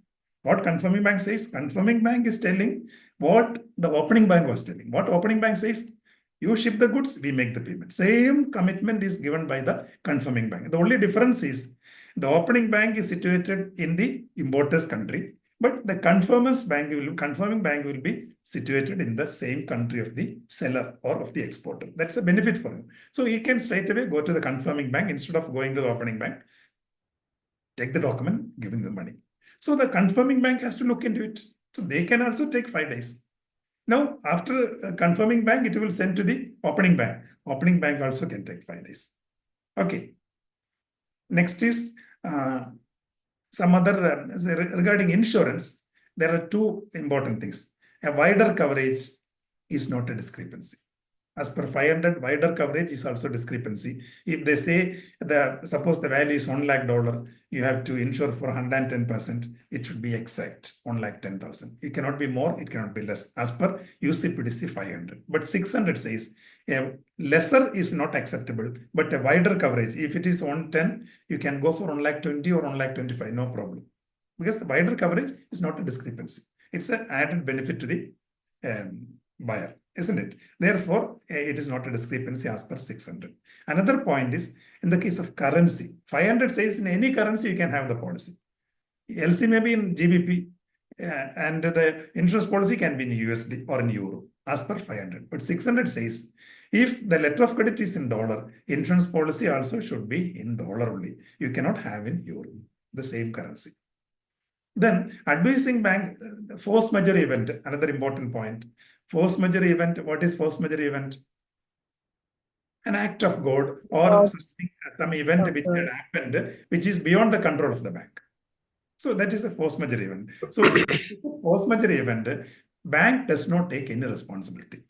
What confirming bank says? Confirming bank is telling what the opening bank was telling. What opening bank says? You ship the goods, we make the payment. Same commitment is given by the confirming bank. The only difference is the opening bank is situated in the importer's country, but the confirming bank will be situated in the same country of the seller or of the exporter. That's a benefit for him. So he can straight away go to the confirming bank instead of going to the opening bank, take the document, give him the money. So the confirming bank has to look into it. So they can also take 5 days. Now, after confirming bank, it will send to the opening bank. Opening bank also can take 5 days. Okay. Next is some other, regarding insurance, there are two important things. A wider coverage is not a discrepancy. As per 500, wider coverage is also discrepancy. If they say suppose the value is $1 lakh, you have to insure for 110%, it should be exact, 1,10,000. It cannot be more, it cannot be less, as per UCPDC 500. But 600 says a lesser is not acceptable, but a wider coverage, if it is 110, you can go for 1,20,000 or 1,25,000, no problem. Because the wider coverage is not a discrepancy. It's an added benefit to the buyer, isn't it? Therefore, it is not a discrepancy as per 600. Another point is, in the case of currency, 500 says in any currency you can have the policy. LC may be in GBP, and the insurance policy can be in USD or in Euro, as per 500. But 600 says, if the letter of credit is in dollar, insurance policy also should be in dollar only. You cannot have in Euro, the same currency. Then advising bank, force majeure event, another important point. Force majeure event, what is force majeure event? An act of God or some event which had happened, which is beyond the control of the bank. So that is a force majeure event. So if it is a force majeure event, bank does not take any responsibility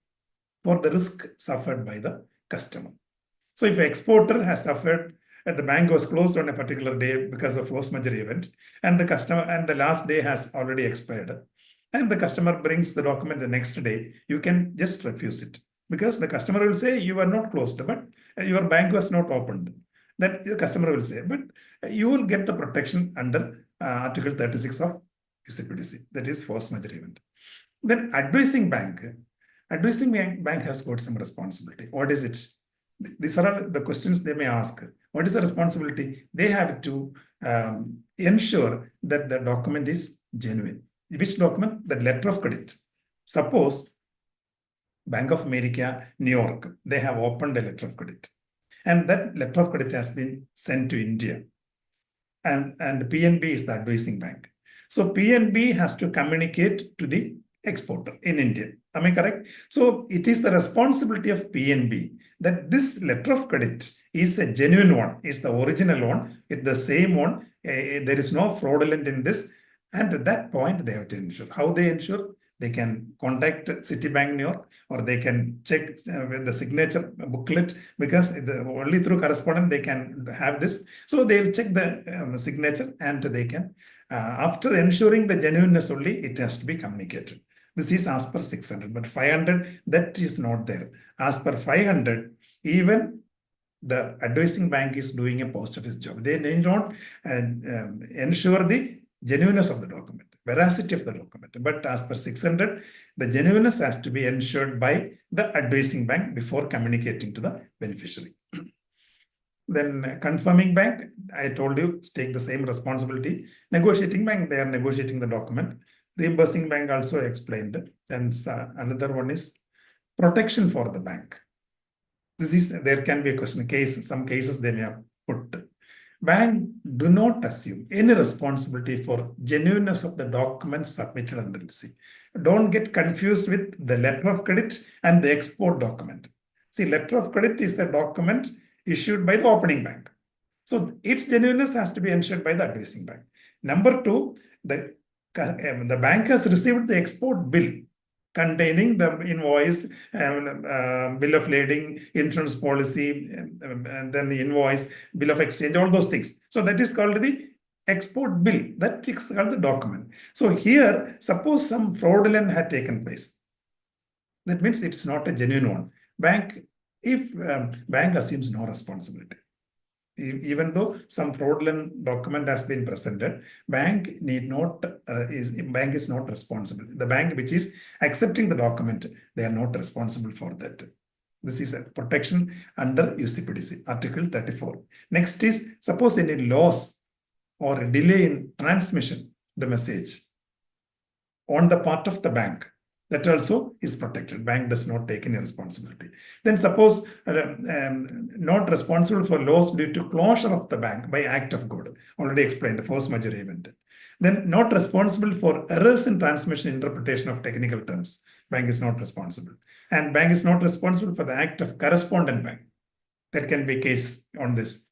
for the risk suffered by the customer. So if an exporter has suffered, the bank was closed on a particular day because of force majeure event, and the last day has already expired, and the customer brings the document the next day, you can just refuse it, because the customer will say you are not closed, but your bank was not opened. Then the customer will say, but you will get the protection under Article 36 of UCPDC, that is force majeure event. Then advising bank has got some responsibility. What is it? These are all the questions they may ask. What is the responsibility? They have to ensure that the document is genuine. Which document? The letter of credit. Suppose Bank of America, New York, they have opened a letter of credit, and that letter of credit has been sent to India, and PNB is the advising bank. So PNB has to communicate to the exporter in India. Am I correct? So it is the responsibility of PNB that this letter of credit is a genuine one, is the original one, it's the same one, there is no fraudulent in this. And at that point, they have to ensure. How they ensure? They can contact Citibank New York, or they can check with the signature booklet, because only through correspondence they can have this. So they'll check the signature, and they can, after ensuring the genuineness only, it has to be communicated. This is as per 600, but 500, that is not there. As per 500, even the advising bank is doing a post office job. They need not ensure the genuineness of the document, veracity of the document. But as per 600, the genuineness has to be ensured by the advising bank before communicating to the beneficiary. Then confirming bank, I told you, take the same responsibility. Negotiating bank, they are negotiating the document. Reimbursing bank also explained. And another one is protection for the bank. There can be a question, some cases they may have put. Bank do not assume any responsibility for genuineness of the documents submitted under LC. Don't get confused with the letter of credit and the export document. See, letter of credit is the document issued by the opening bank. So its genuineness has to be ensured by the advising bank. Number two, the bank has received the export bill. containing the invoice, bill of lading, insurance policy, and then the invoice, bill of exchange, all those things. So that is called the export bill. That is called the document. So here, suppose some fraudulent had taken place. That means it's not a genuine one. Bank assumes no responsibility. Even though some fraudulent document has been presented, bank is not responsible. The bank which is accepting the document, they are not responsible for that. This is a protection under UCPDC, Article 34. Next is, suppose any loss or delay in transmission the message on the part of the bank, that also is protected. Bank does not take any responsibility. Then suppose not responsible for loss due to closure of the bank by act of God. Already explained, the force majeure event. Then not responsible for errors in transmission interpretation of technical terms. Bank is not responsible. And bank is not responsible for the act of correspondent bank. There can be a case on this.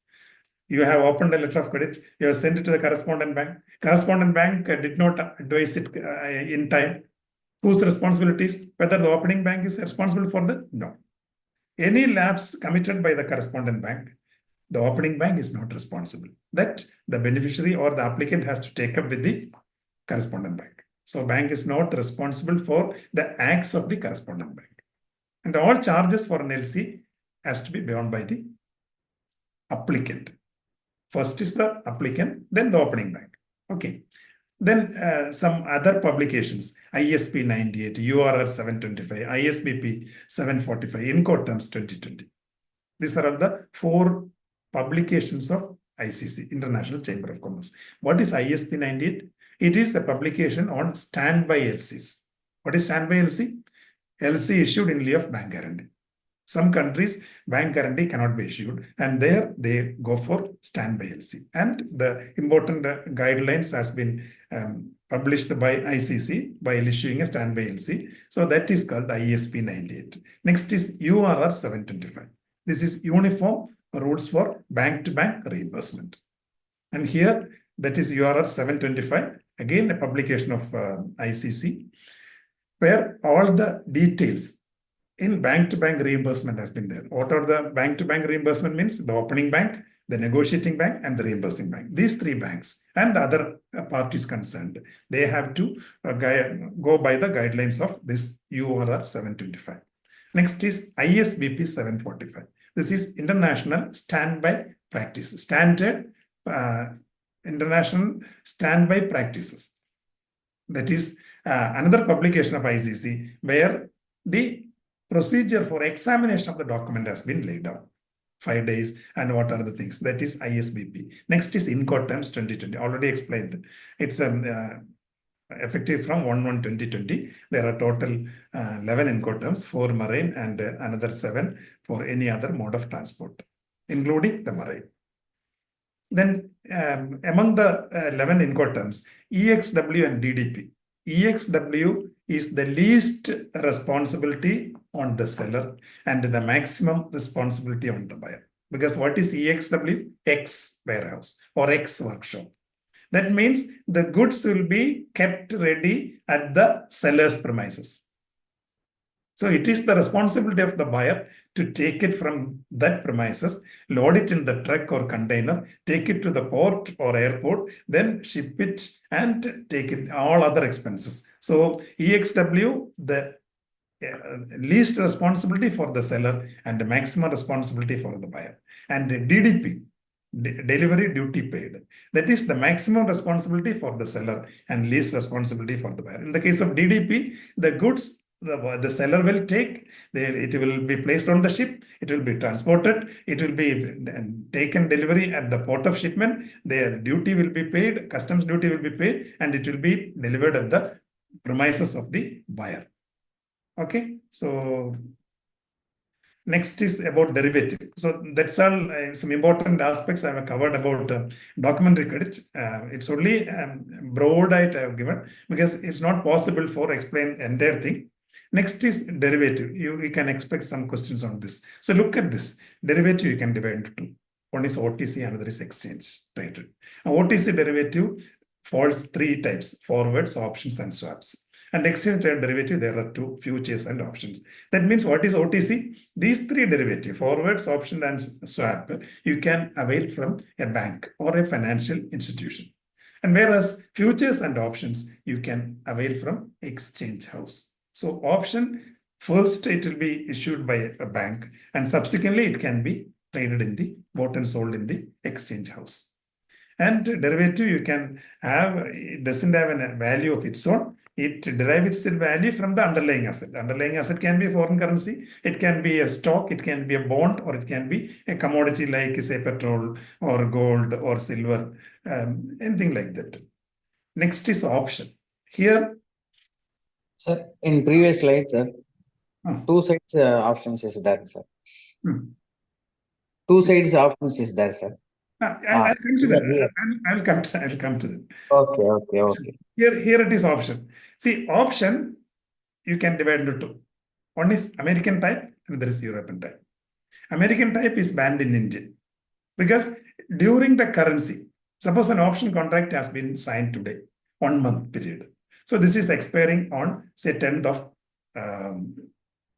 You have opened a letter of credit, you have sent it to the correspondent bank. Correspondent bank did not advise it in time. Whose responsibilities? Whether the opening bank is responsible for that? No. Any lapse committed by the correspondent bank, the opening bank is not responsible. That the beneficiary or the applicant has to take up with the correspondent bank. So bank is not responsible for the acts of the correspondent bank. And all charges for an LC has to be borne by the applicant. First is the applicant, then the opening bank. Okay. Then some other publications, ISP 98, URR 725, ISBP 745, Incoterms 2020. These are all the 4 publications of ICC, International Chamber of Commerce. What is ISP 98? It is a publication on standby LCs. What is standby LC? LC issued in lieu of bank guarantee. Some countries, bank guarantee cannot be issued, and there they go for standby LC. And the important guidelines has been published by ICC by issuing a standby LC. So that is called ISP 98. Next is URR 725. This is Uniform Rules for Bank-to-Bank Reimbursement. And here, that is URR 725, again a publication of ICC, where all the details in bank-to-bank reimbursement has been there. What are the bank-to-bank reimbursement means? The opening bank, the negotiating bank, and the reimbursing bank. These 3 banks and the other parties concerned, they have to go by the guidelines of this URR 725. Next is ISBP 745. This is International Standby Practice, Standard International Standby Practices. That is another publication of ICC where the procedure for examination of the document has been laid down. 5 days and what are the things. That is ISBP. Next is Incoterms 2020. Already explained. It's effective from 1/1/2020. There are total 11 Incoterms, 4 marine and another 7 for any other mode of transport, including the marine. Then among the 11 Incoterms, EXW and DDP. EXW is the least responsibility on the seller and the maximum responsibility on the buyer. Because what is EXW? X warehouse or X workshop. That means the goods will be kept ready at the seller's premises. So it is the responsibility of the buyer to take it from that premises, load it in the truck or container, take it to the port or airport, then ship it and take it all other expenses. So EXW, the least responsibility for the seller and the maximum responsibility for the buyer. And the DDP, delivery duty paid, that is the maximum responsibility for the seller and least responsibility for the buyer. In the case of DDP, the goods the seller will take, it will be placed on the ship, it will be transported, it will be taken delivery at the port of shipment, the duty will be paid, customs duty will be paid, and it will be delivered at the premises of the buyer. Okay, so next is about derivative. So that's all some important aspects I have covered about documentary credit. It's only broad I have given because it's not possible for explain the entire thing. Next is derivative. You can expect some questions on this. So look at this. Derivative you can divide into 2. One is OTC, another is exchange traded. OTC derivative falls 3 types: forwards, options, and swaps. And exchange rate derivative, there are two, futures and options. That means what is OTC? These three derivatives, forwards, option, and swap, you can avail from a bank or a financial institution. And whereas futures and options, you can avail from exchange house. So option, first it will be issued by a bank, and subsequently it can be traded in the, bought and sold in the exchange house. And derivative you can have, it doesn't have a value of its own. It derives its value from the underlying asset. Underlying asset can be foreign currency, it can be a stock, it can be a bond, or it can be a commodity like, say, petrol or gold or silver, anything like that. Next is option. Here, sir, in previous slide, sir, two sides options is there, sir. Two sides options is there, sir. I'll come to that. I'll come to that. Okay. Here it is option. See, option you can divide into two. One is American type and there is European type. American type is banned in India because during the currency, suppose an option contract has been signed today, 1 month period. So this is expiring on, say, 10th of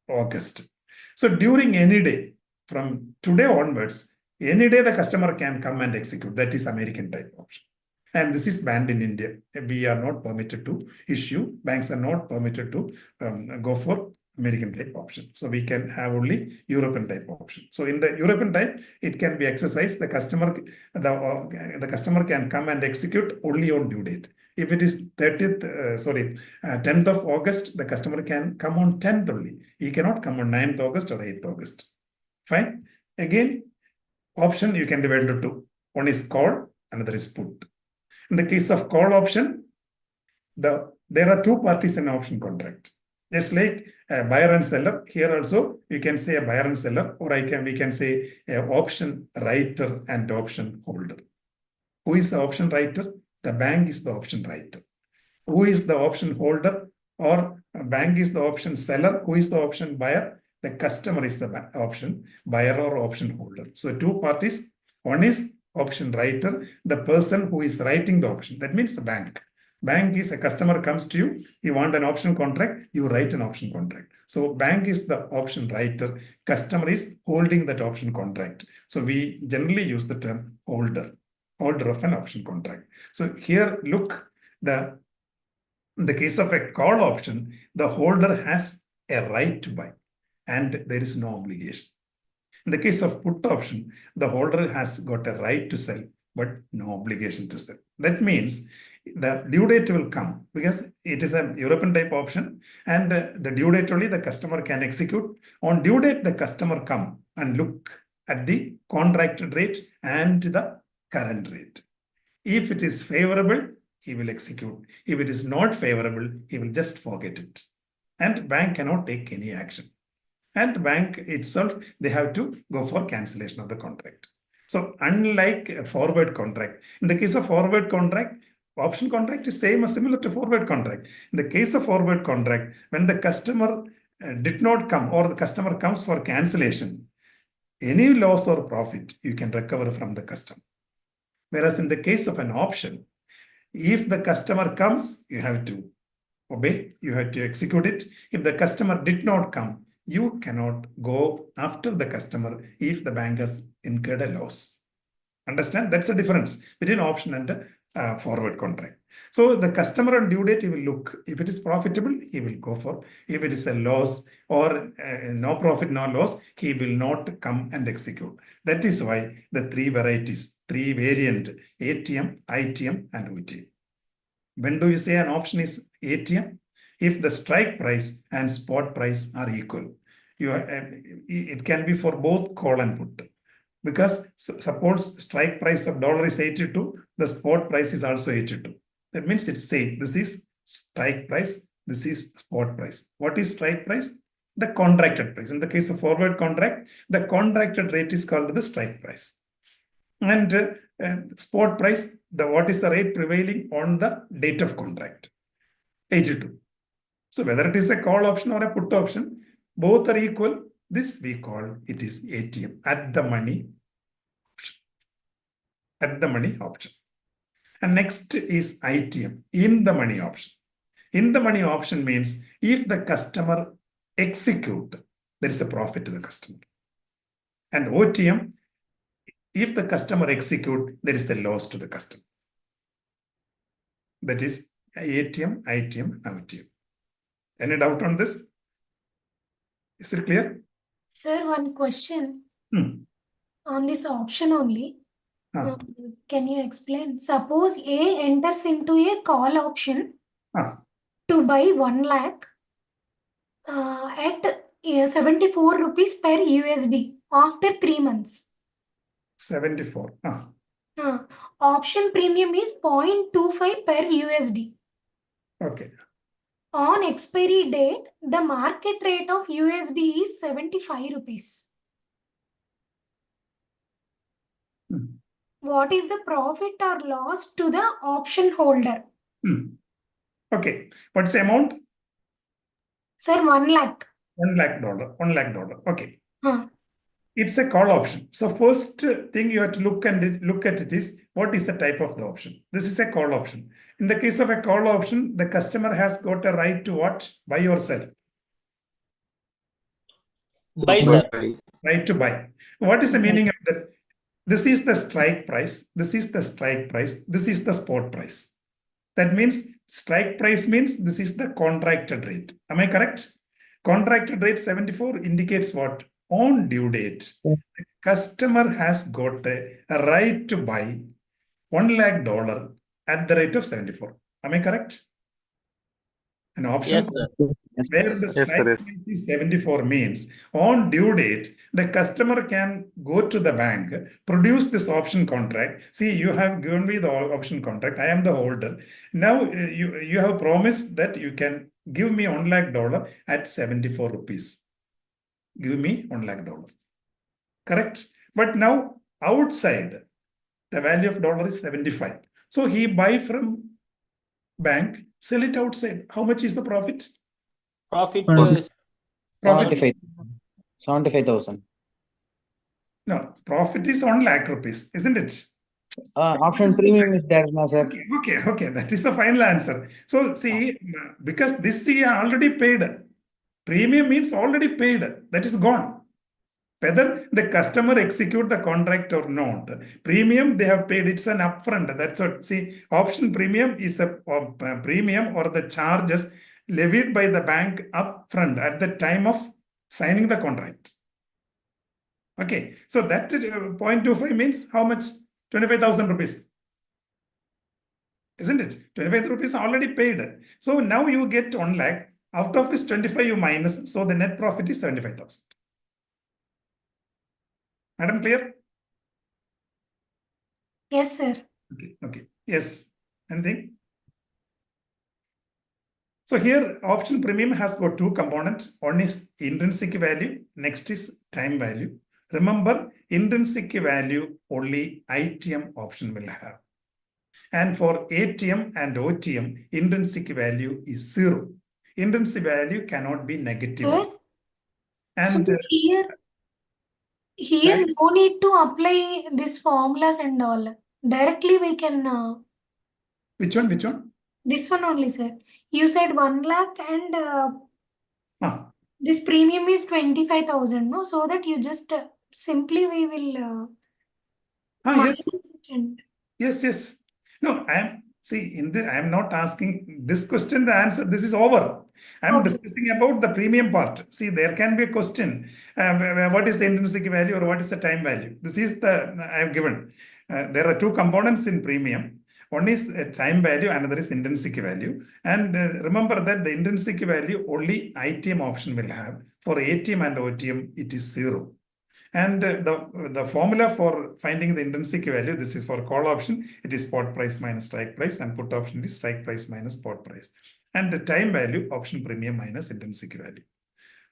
August. So during any day from today onwards, any day the customer can come and execute. That is American type option. And this is banned in India. We are not permitted to issue. Banks are not permitted to go for American type option. So we can have only European type option. So in the European type, it can be exercised. The customer can come and execute only on due date. If it is 10th of August, the customer can come on 10th only. He cannot come on 9th August or 8th August. Fine. Again, option you can divide into two. One is call, another is put. In the case of call option, there are two parties in option contract. Just like a buyer and seller, here also you can say a buyer and seller, or we can say an option writer and option holder. Who is the option writer? The bank is the option writer. Who is the option holder? Or bank is the option seller. Who is the option buyer? The customer is the option buyer or option holder. So two parties. One is option writer, the person who is writing the option. That means the bank. Bank is a customer comes to you, you want an option contract, you write an option contract. So bank is the option writer, customer is holding that option contract. So we generally use the term holder of an option contract. So here look, in the case of a call option, the holder has a right to buy and there is no obligation. In the case of put option, the holder has got a right to sell, but no obligation to sell. That means the due date will come because it is a European type option and the due date only the customer can execute. On due date, the customer come and look at the contracted rate and the current rate. If it is favorable, he will execute. If it is not favorable, he will just forget it. And bank cannot take any action. And bank itself, they have to go for cancellation of the contract. So unlike a forward contract, in the case of forward contract, option contract is similar to forward contract. In the case of forward contract, when the customer did not come or the customer comes for cancellation, any loss or profit you can recover from the customer. Whereas in the case of an option, if the customer comes, you have to obey, you have to execute it. If the customer did not come, you cannot go after the customer if the bank has incurred a loss. Understand? That's the difference between option and forward contract. So the customer on due date, he will look. If it is profitable, he will go for. If it is a loss or no profit, no loss, he will not come and execute. That is why the three variant, ATM, ITM, and OTM. When do you say an option is ATM? If the strike price and spot price are equal. It can be for both call and put. Because suppose strike price of dollar is 82, the spot price is also 82. That means it's same. This is strike price, this is spot price. What is strike price? The contracted price. In the case of forward contract, the contracted rate is called the strike price. And spot price, what is the rate prevailing on the date of contract? 82. So whether it is a call option or a put option, both are equal. This we call it is ATM, at the money option. And next is ITM, in the money option. In the money option means if the customer execute, there is a profit to the customer. And OTM, if the customer execute, there is a loss to the customer. That is ATM, ITM, OTM. Any doubt on this? Is it clear? Sir, one question on this option only. Ah. Can you explain? Suppose A enters into a call option to buy 1 lakh at 74 rupees per USD after 3 months. 74. Option premium is 0.25 per USD. Okay. On expiry date, the market rate of USD is 75 rupees. What is the profit or loss to the option holder? Okay. What's the amount? Sir, 1 lakh. $1 lakh. $1 lakh. Okay. It's a call option. So first thing you have to look at it is what is the type of the option. This is a call option. In the case of a call option, the customer has got a right to what? Buy or sell. Buy, sir. Right to buy. What is the meaning of that? This is the strike price. This is the strike price. This is the spot price. That means strike price means this is the contracted rate. Am I correct? Contracted rate 74 indicates what? On due date, the customer has got a right to buy $1 lakh at the rate of 74. Am I correct? An option where the strike price is 74 means on due date, the customer can go to the bank, produce this option contract. See, you have given me the option contract. I am the holder. Now you have promised that you can give me $1 lakh at 74 rupees. Give me $1 lakh. Correct? But now outside, the value of dollar is 75. So he buy from bank, sell it outside. How much is the profit? Profit 75,000. No, profit is 1 lakh rupees, isn't it? Option premium is there, no, sir. Okay. That is the final answer. So see, because this year already paid. Premium means already paid. That is gone. Whether the customer execute the contract or not, premium they have paid. It's an upfront. That's what. See, option premium is a premium or the charges levied by the bank upfront at the time of signing the contract. Okay, so that 0.25 means how much? 25,000 rupees. Isn't it? 25 rupees already paid. So now you get 1 lakh. Out of this 25 you minus. So the net profit is 75,000. Madam, clear? Yes, sir. Okay. Yes. Anything? So here option premium has got two components. One is intrinsic value. Next is time value. Remember, intrinsic value only ITM option will have. And for ATM and OTM, intrinsic value is 0. Intrinsic value cannot be negative. Sir? And so here no need to apply these formulas and all. Directly we can. Which one? This one only, sir. You said 1 lakh and this premium is 25,000, no? So that you just simply we will. Yes. No, I am not asking this question, the answer, this is over. I am discussing about the premium part. See, there can be a question. What is the intrinsic value or what is the time value? This is I have given. There are two components in premium. One is time value, another is intrinsic value. And remember that the intrinsic value only ITM option will have. For ATM and OTM, it is 0. And the formula for finding the intrinsic value, this is for call option, it is spot price minus strike price, and put option is strike price minus spot price. And the time value, option premium minus intrinsic value.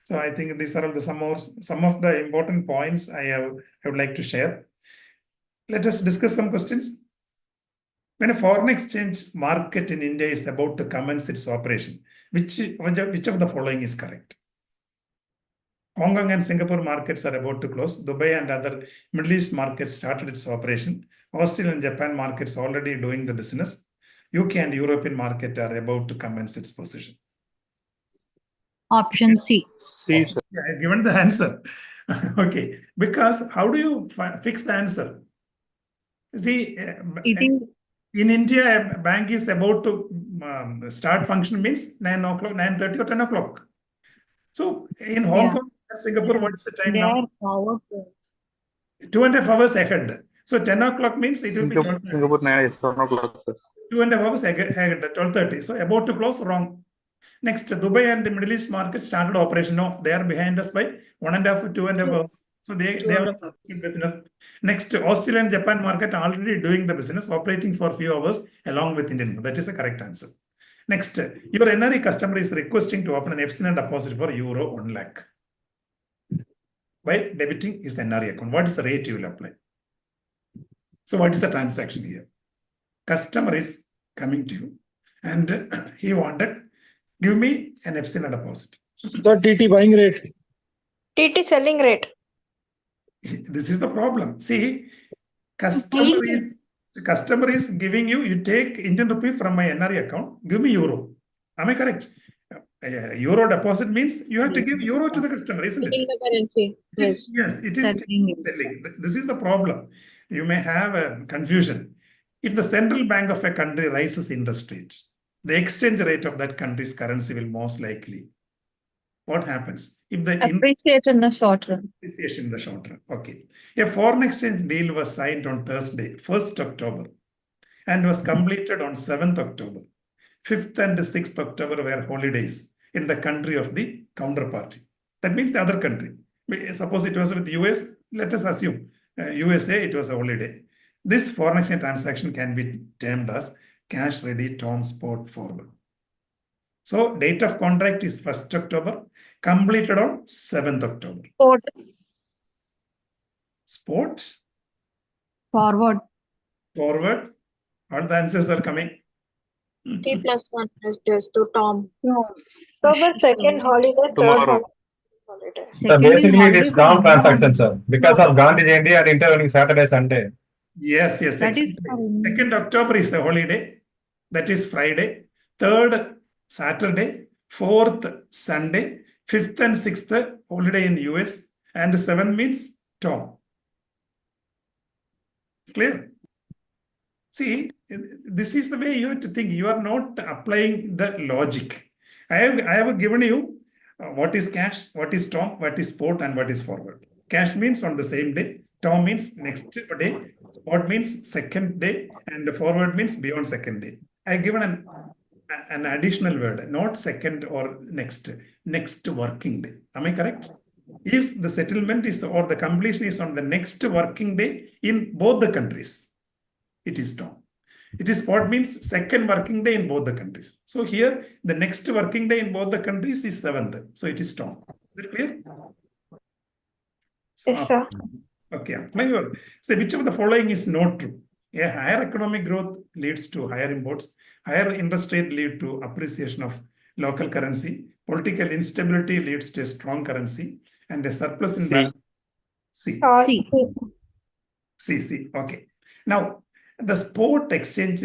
So I think these are some of the important points I would like to share. Let us discuss some questions. When a foreign exchange market in India is about to commence its operation, which of the following is correct? Hong Kong and Singapore markets are about to close. Dubai and other Middle East markets started its operation. Australia and Japan markets already doing the business. UK and European market are about to commence its position? Option C. C, sir. Yeah, I've given the answer. Okay, because how do you fix the answer? See, in India, a bank is about to start function means 9 o'clock, 9:30 or 10 o'clock. So in Hong Kong, Singapore, what's the time They now? are forward. 2.5 hours ahead. So 10 o'clock means it will be 12:30. Singapore 9 is 7 o'clock, sir. 2.5 hours ahead, 12:30. So about to close, wrong. Next, Dubai and the Middle East market started operation. No, they are behind us by 1.5 to 2.5 hours. So they have business. Next, Australia and Japan market are already doing the business, operating for a few hours along with Indian. That is the correct answer. Next, your NRE customer is requesting to open an FCNR deposit for euro 1 lakh. By debiting his NRE account, what is the rate you will apply? So what is the transaction here? Customer is coming to you and he wanted, give me an FCNR deposit. The TT buying rate. TT selling rate. This is the problem. See, customer is giving you, you take Indian rupee from my NRE account, give me euro. Am I correct? Euro deposit means you have to give euro to the customer, isn't it? The currency. Yes, it is selling. This is the problem. You may have a confusion. If the central bank of a country raises interest rate, the exchange rate of that country's currency will most likely. What happens? If the Appreciate in the short run. Appreciation in the short run. Okay. A foreign exchange deal was signed on Thursday, 1st October, and was completed on 7th October. 5th and 6th October were holidays in the country of the counterparty. That means the other country. Suppose it was with US, let us assume USA, it was a holiday. This foreign exchange transaction can be termed as cash ready term spot forward. So date of contract is 1st October, completed on 7th October. Spot? Forward. Forward. All the answers are coming. T plus 1 is just to Tom. October 2nd holiday, 3rd holiday. So basically it is down transaction, sir. Because of Gandhi Jayanti and intervening Saturday, Sunday. Yes. That is 2nd October is the holiday. That is Friday. 3rd Saturday. 4th Sunday. 5th and 6th holiday in US. And 7th means Tom. Clear? See, this is the way you have to think. You are not applying the logic. I have given you what is cash, what is Tom, what is spot, and what is forward. Cash means on the same day. Tom means next day. Spot means second day. And the forward means beyond second day. I have given an additional word, not second or next working day. Am I correct? If the settlement is or the completion is on the next working day in both the countries, it is Tom. It is spot means second working day in both the countries. So here, the next working day in both the countries is 7th. So it is Tom. Is that clear? So, Yes, sir. Okay. So which of the following is not true? A higher economic growth leads to higher imports. Higher interest rate lead to appreciation of local currency. Political instability leads to a strong currency. And a surplus in balance. C. Okay. Now, the spot exchange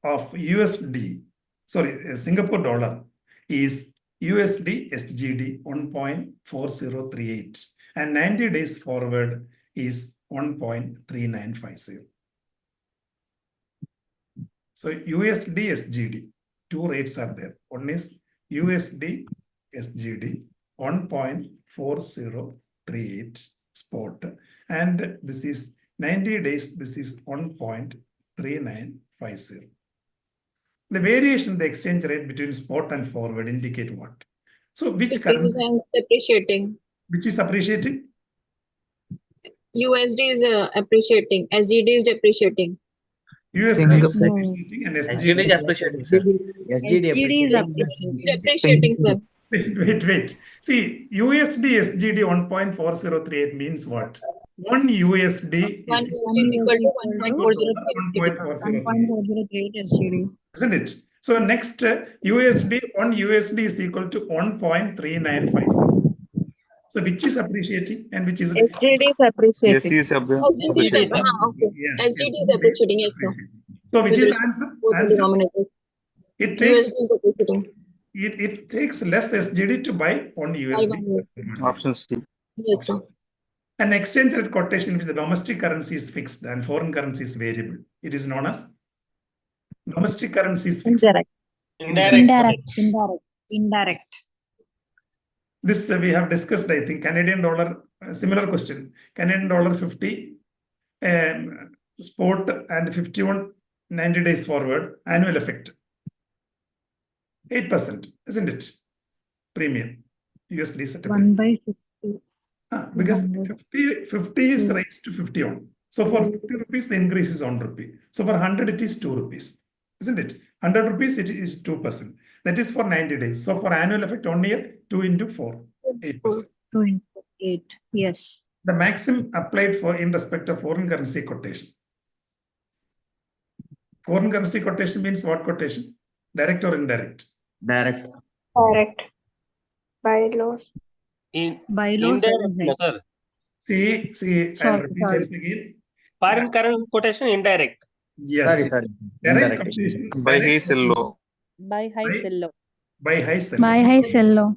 of Singapore dollar is USD SGD 1.4038 and 90 days forward is 1.3950. So USD SGD, two rates are there. One is USD SGD 1.4038 spot, and this is 90 days, this is 1.3950. The variation in the exchange rate between spot and forward indicate what? So which currency? Appreciating. Which is appreciating? USD is appreciating. SGD is depreciating. USD is appreciating and SGD is appreciating, sir. SGD is appreciating, sir. Wait. See, USD SGD 1.4038 means what? 1 USD is equal to 1.403 SGD. Isn't it? So next USD, 1 USD is equal to 1.3950. So which is appreciating and which is SGD is appreciating. SC is appreciating. SGD is appreciating, yes, sir. So which With is the respect answer? to both the Answer. denominators. It takes USD is depreciating. it takes less SGD to buy on USD. Option C. Yes, sir. An exchange rate quotation in which the domestic currency is fixed and foreign currency is variable. It is known as domestic currency is fixed. Indirect. This we have discussed, I think. Canadian dollar, similar question. Canadian dollar 50 spot and 51 90 days forward, annual effect 8%, isn't it? Premium USD set a 1 by 50. because 200. 50 is raised to 51. So for 50 rupees, the increase is 1 rupee. So for 100, it is 2 rupees, isn't it? 100 rupees, it is 2%. That is for 90 days. So for annual effect, 1 year, 2 into 4, 8%. 2 into 8. Yes. The maximum applied for in respect of foreign currency quotation. Foreign currency quotation means what quotation? Direct or indirect? Direct. Correct. By laws. By laws, Indirect. See, I'll repeat this again. Foreign currency quotation indirect. Yes. Sorry. Direct Indirect. quotation. By high sell low. By high sell low. By high sell. By high sell low.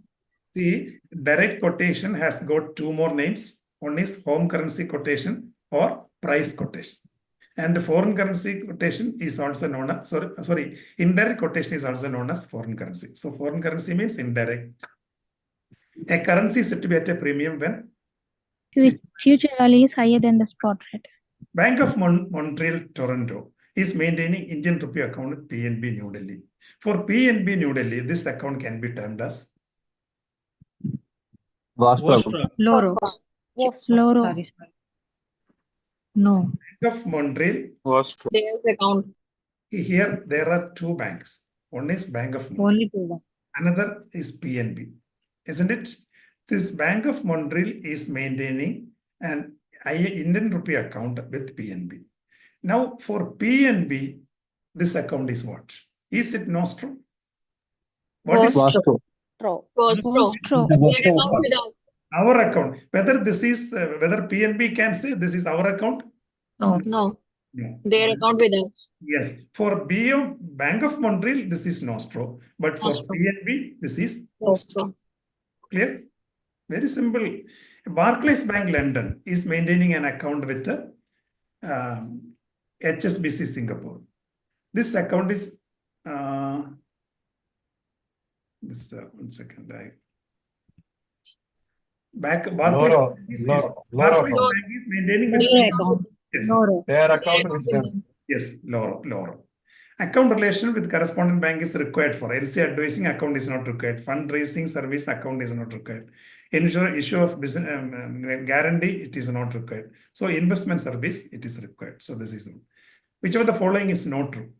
See, direct quotation has got 2 more names. One is home currency quotation or price quotation. And foreign currency quotation is also known as, indirect quotation is also known as foreign currency. So foreign currency means indirect. A currency is said to be at a premium when Future value is higher than the spot rate. Bank of Montreal, Toronto is maintaining Indian rupee account with PNB New Delhi. For PNB New Delhi, this account can be termed as Loro. Loro. Sorry. No. Bank of Montreal. There's account. Here there are 2 banks. One is Bank of Montreal. Only 2 banks. Another is PNB, isn't it? This Bank of Montreal is maintaining an Indian rupee account with PNB. Now for PNB, this account is what? Is it nostro? What is Vostro. our account? Whether this is whether PNB can say this is our account? No. Their account with us. Yes. For Bank of Montreal, this is nostro. But for PNB, this is Vostro. Clear? Very simple. Barclays Bank London is maintaining an account with the HSBC Singapore. This account is one second. Barclays Bank is maintaining with Their account. Yes. Their account with them. Yes, Loro. Account relation with correspondent bank is required for LC advising account is not required. Fundraising service account is not required. Issue of business guarantee, it is not required. So investment service, it is required. So this is which of the following is not true?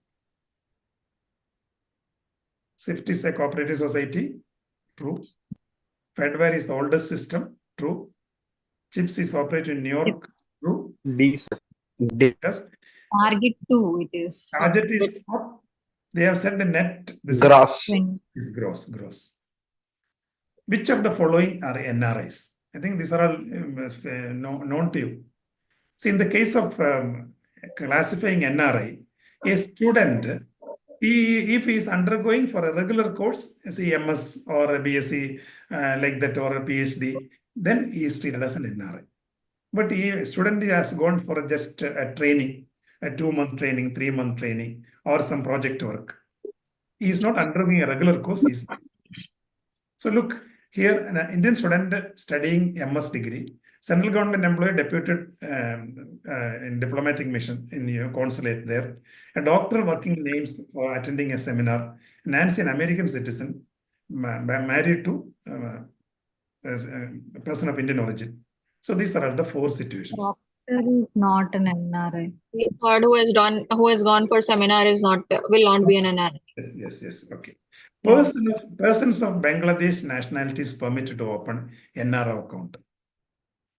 SIFT is a cooperative society, true. Fedware is the oldest system, true. CHIPS is operated in New York, true. D, sir. Yes. Target 2 it is. Target is what? They have said the net. This Gross. is gross. Which of the following are NRIs? I think these are all known to you. See, in the case of classifying NRI, a student, if he is undergoing for a regular course, say MS or a BSc like that or a PhD, then he is treated as an NRI. But a student has gone for just a training, a 2-month training, 3-month training, or some project work. He is not undergoing a regular course. So look, here an Indian student studying MS degree, central government employee deputed in diplomatic mission in consulate there, a doctor working names for attending a seminar, Nancy, an American citizen, married to a person of Indian origin. So these are the 4 situations. Doctor is not an NRI. Third who has gone for seminar will not be an NRI. Yes. Okay. Persons of Bangladesh nationality is permitted to open NRO account.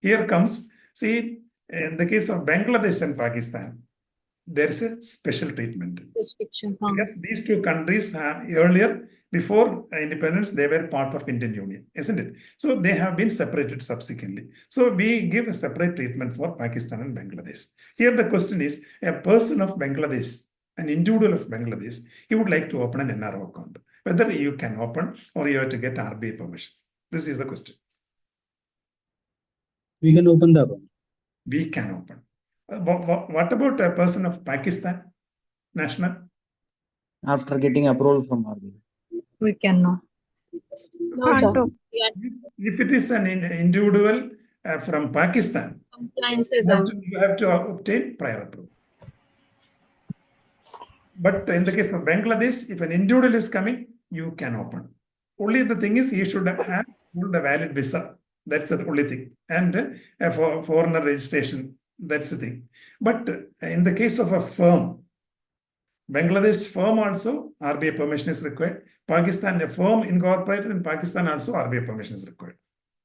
Here comes, see, in the case of Bangladesh and Pakistan, there is a special treatment. Restriction. Because these 2 countries earlier, before independence, they were part of Indian Union, isn't it? So they have been separated subsequently. So we give a separate treatment for Pakistan and Bangladesh. Here the question is, a person of Bangladesh an individual of Bangladesh, he would like to open an NRO account. Whether you can open or you have to get RBI permission. This is the question. We can open the account. We can open. What about a person of Pakistan national? After getting approval from RBI. We cannot. No, sir. If it is an individual from Pakistan, Compliance is you have to obtain prior approval. But in the case of Bangladesh, if an individual is coming, you can open. Only the thing is, he should have the valid visa. That's the only thing. And for foreigner registration, that's the thing. But in the case of a firm, Bangladesh firm also, RBI permission is required. Pakistan, a firm incorporated in Pakistan also, RBI permission is required.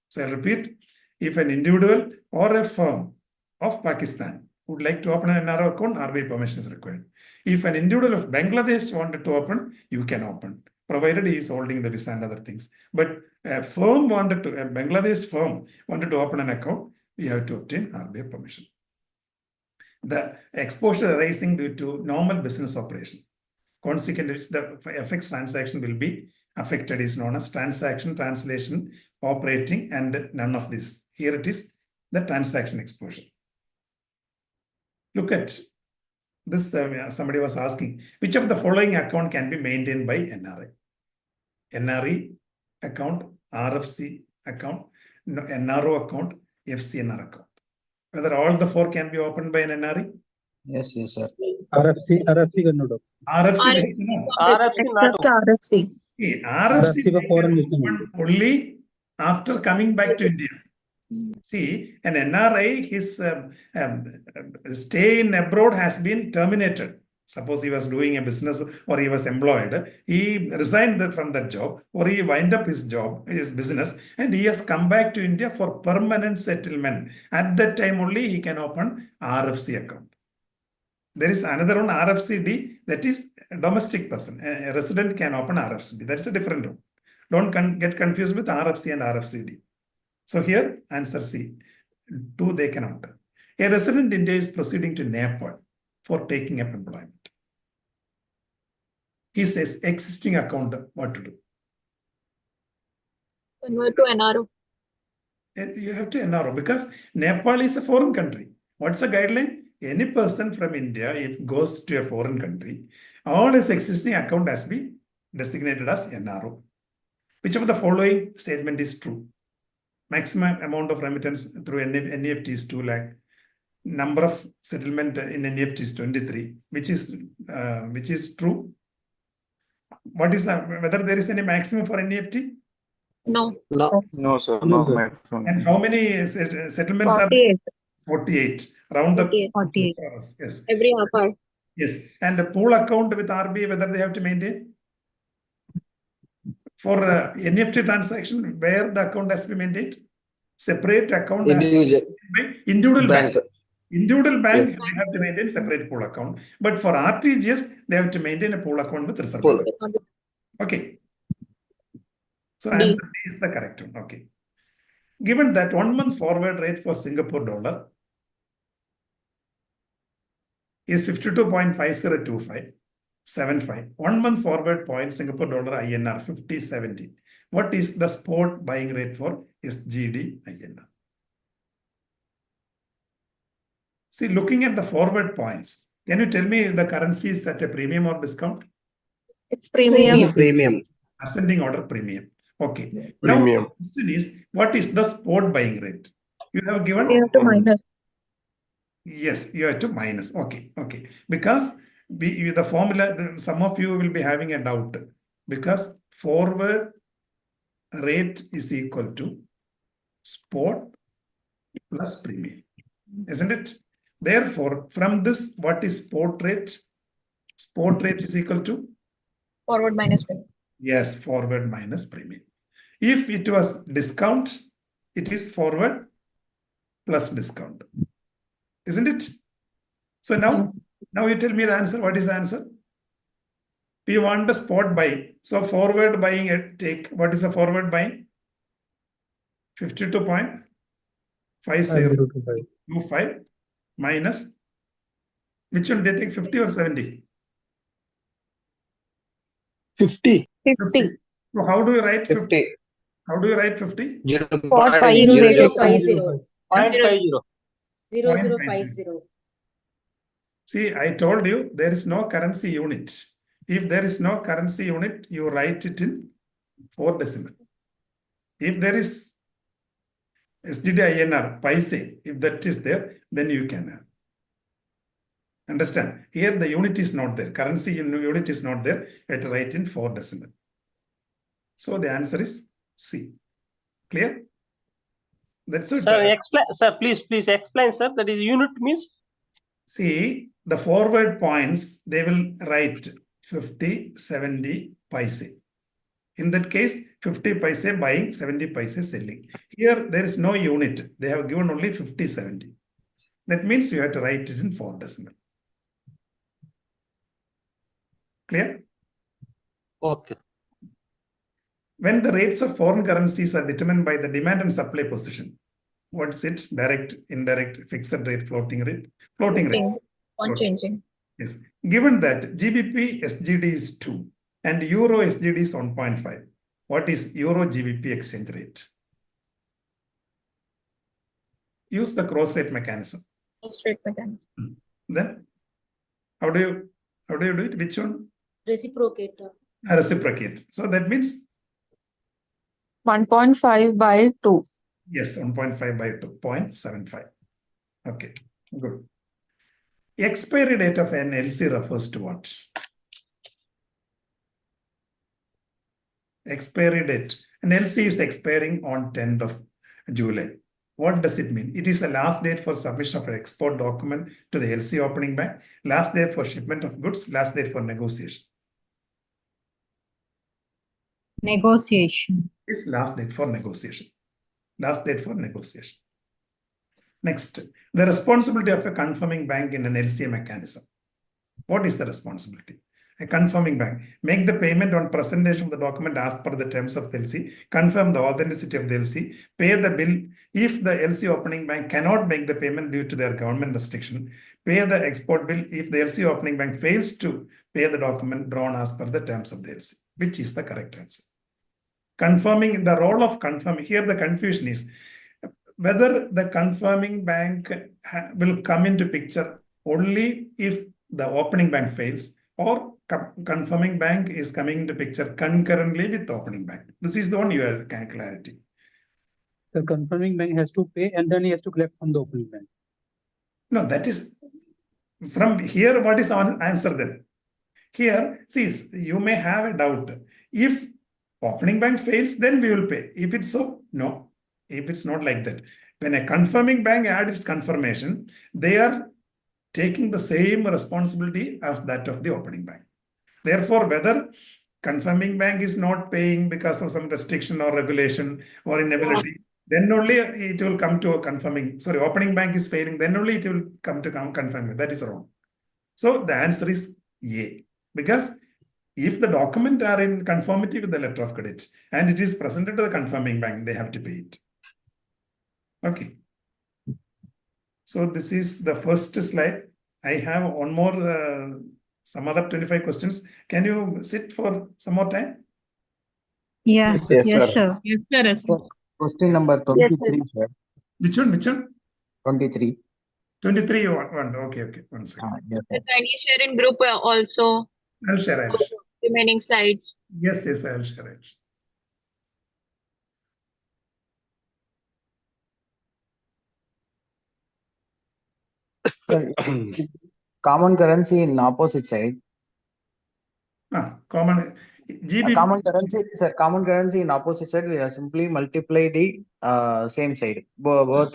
So I repeat, if an individual or a firm of Pakistan would like to open an NRO account, RBI permission is required. If an individual of Bangladesh wanted to open, you can open, provided he is holding the visa and other things. But a Bangladesh firm wanted to open an account, you have to obtain RBI permission. The exposure arising due to normal business operation. Consequently, the FX transaction will be affected is known as transaction, translation, operating, and none of this. Here it is the transaction exposure. Look at this. Somebody was asking, which of the following account can be maintained by NRI? NRE account, RFC account, NRO account, FCNR account. Whether all the four can be opened by an NRE? Yes, sir. RFC cannot open. RFC Except RFC. RFC can open only after coming back to India. See, an NRI, his stay in abroad has been terminated. Suppose he was doing a business or he was employed, he resigned from that job or he wind up his job, his business, and he has come back to India for permanent settlement. At that time only he can open RFC account. There is another one, RFCD, that is a domestic person. A resident can open RFCD. That's a different one. Don't get confused with RFC and RFCD. So here, answer C. 2 they cannot. A resident in India is proceeding to Nepal for taking up employment. He says existing account, what to do? Convert to NRO. You have to NRO because Nepal is a foreign country. What's the guideline? Any person from India, if goes to a foreign country, all his existing account has to be designated as NRO. Which of the following statement is true? Maximum amount of remittance through NEFT is 2 lakh. Number of settlement in NEFT is 23, which is true. What is whether there is any maximum for NEFT? No. No, sir. No maximum. And how many settlements 48. are? 48. Round the 48. Yes. Every hour. Yes. And the pool account with RBI, whether they have to maintain? For NEFT transaction, where the account has to be maintained? Separate account has to be maintained by individual bank. Individual bank, yes, they have to maintain separate pool account. But for RTGS, they have to maintain a pool account with reserve bank. Okay. So answer D is the correct one. Okay. Given that 1 month forward rate for Singapore dollar is 52.502575. 1 month forward point Singapore dollar INR 50.70. What is the spot buying rate for SGD INR? See, looking at the forward points, can you tell me if the currency is at a premium or discount? It's premium. Premium. Ascending order premium. Okay. Premium. Now, the question is, what is the spot buying rate? You have given? You have to minus. Yes, you have to minus. Okay. Okay. Because the formula, some of you will be having a doubt. Because forward rate is equal to spot plus premium. Isn't it? Therefore, from this, what is spot rate? Spot rate is equal to? Forward minus premium. Yes, forward minus premium. If it was discount, it is forward plus discount. Isn't it? So now you tell me the answer. What is the answer? We want the spot buy. So forward buying what is the forward buying? 52.5025 minus, which one they take, 50 or 70? 50. 50. So how do you write 50? 50. How do you write 50? Spot buying rate is 0050. 0.50. 0050. See, I told you there is no currency unit. If there is no currency unit, you write it in 4 decimal. If there is SGD INR, paise, if that is there, then you can understand. Here the unit is not there. Currency unit is not there. You have to write in 4 decimal. So the answer is C. Clear? That's it. Sir, explain. Sir, please explain, sir. That is unit means. See, the forward points, they will write 50, 70, paise. In that case, 50 paise buying, 70 paise selling. Here, there is no unit. They have given only 50, 70. That means you have to write it in 4 decimal. Clear? Okay. When the rates of foreign currencies are determined by the demand and supply position, what's it? Direct, indirect, fixed rate, floating rate? Floating rate. On changing. Yes. Given that GBP SGD is 2 and Euro SGD is 1.5, what is Euro GBP exchange rate? Use the cross rate mechanism. Cross rate mechanism. Then how do you do it? Which one? Reciprocate. Reciprocate. So that means 1.5 by 2. yes, 1.5 by 2, 0.75. Okay, good. Expiry date of an LC refers to what? Expiry date. An LC is expiring on 10th of July. What does it mean? It is the last date for submission of an export document to the LC opening bank, last date for shipment of goods, last date for negotiation. Negotiation. Is last date for negotiation. Last date for negotiation. Next, the responsibility of a confirming bank in an LCA mechanism. What is the responsibility? A confirming bank. Make the payment on presentation of the document as per the terms of the LC. Confirm the authenticity of the LC. Pay the bill. If the LC opening bank cannot make the payment due to their government restriction, pay the export bill if the LC opening bank fails to pay the document drawn as per the terms of the LC. Which is the correct answer? Confirming, the role of confirming, here the confusion is whether the confirming bank will come into picture only if the opening bank fails, or confirming bank is coming into picture concurrently with the opening bank. This is the one you have clarity. The confirming bank has to pay and then he has to collect from the opening bank. No, that is from here. What is our answer then? Here, see, you may have a doubt. If opening bank fails, then we will pay. If it's so, no. If it's not like that. When a confirming bank adds its confirmation, they are taking the same responsibility as that of the opening bank. Therefore, whether confirming bank is not paying because of some restriction or regulation or inability, then only it will come to a confirming. Sorry, opening bank is failing, then only it will come to confirming. That is wrong. So the answer is A. Because if the document are in conformity with the letter of credit and it is presented to the confirming bank, they have to pay it. Okay. So this is the first slide. I have one more, some other 25 questions. Can you sit for some more time? Yeah. Yes, sir. Yes, sir. Question number 23, sir. Which one? 23. 23, one. Okay. One second. Yes, sir. Kindly share in group also. I'll share. Remaining slides. Yes, I'll share. Sir, common currency in opposite side. Common GBP. Common currency in opposite side, we have simply multiply the same side. Both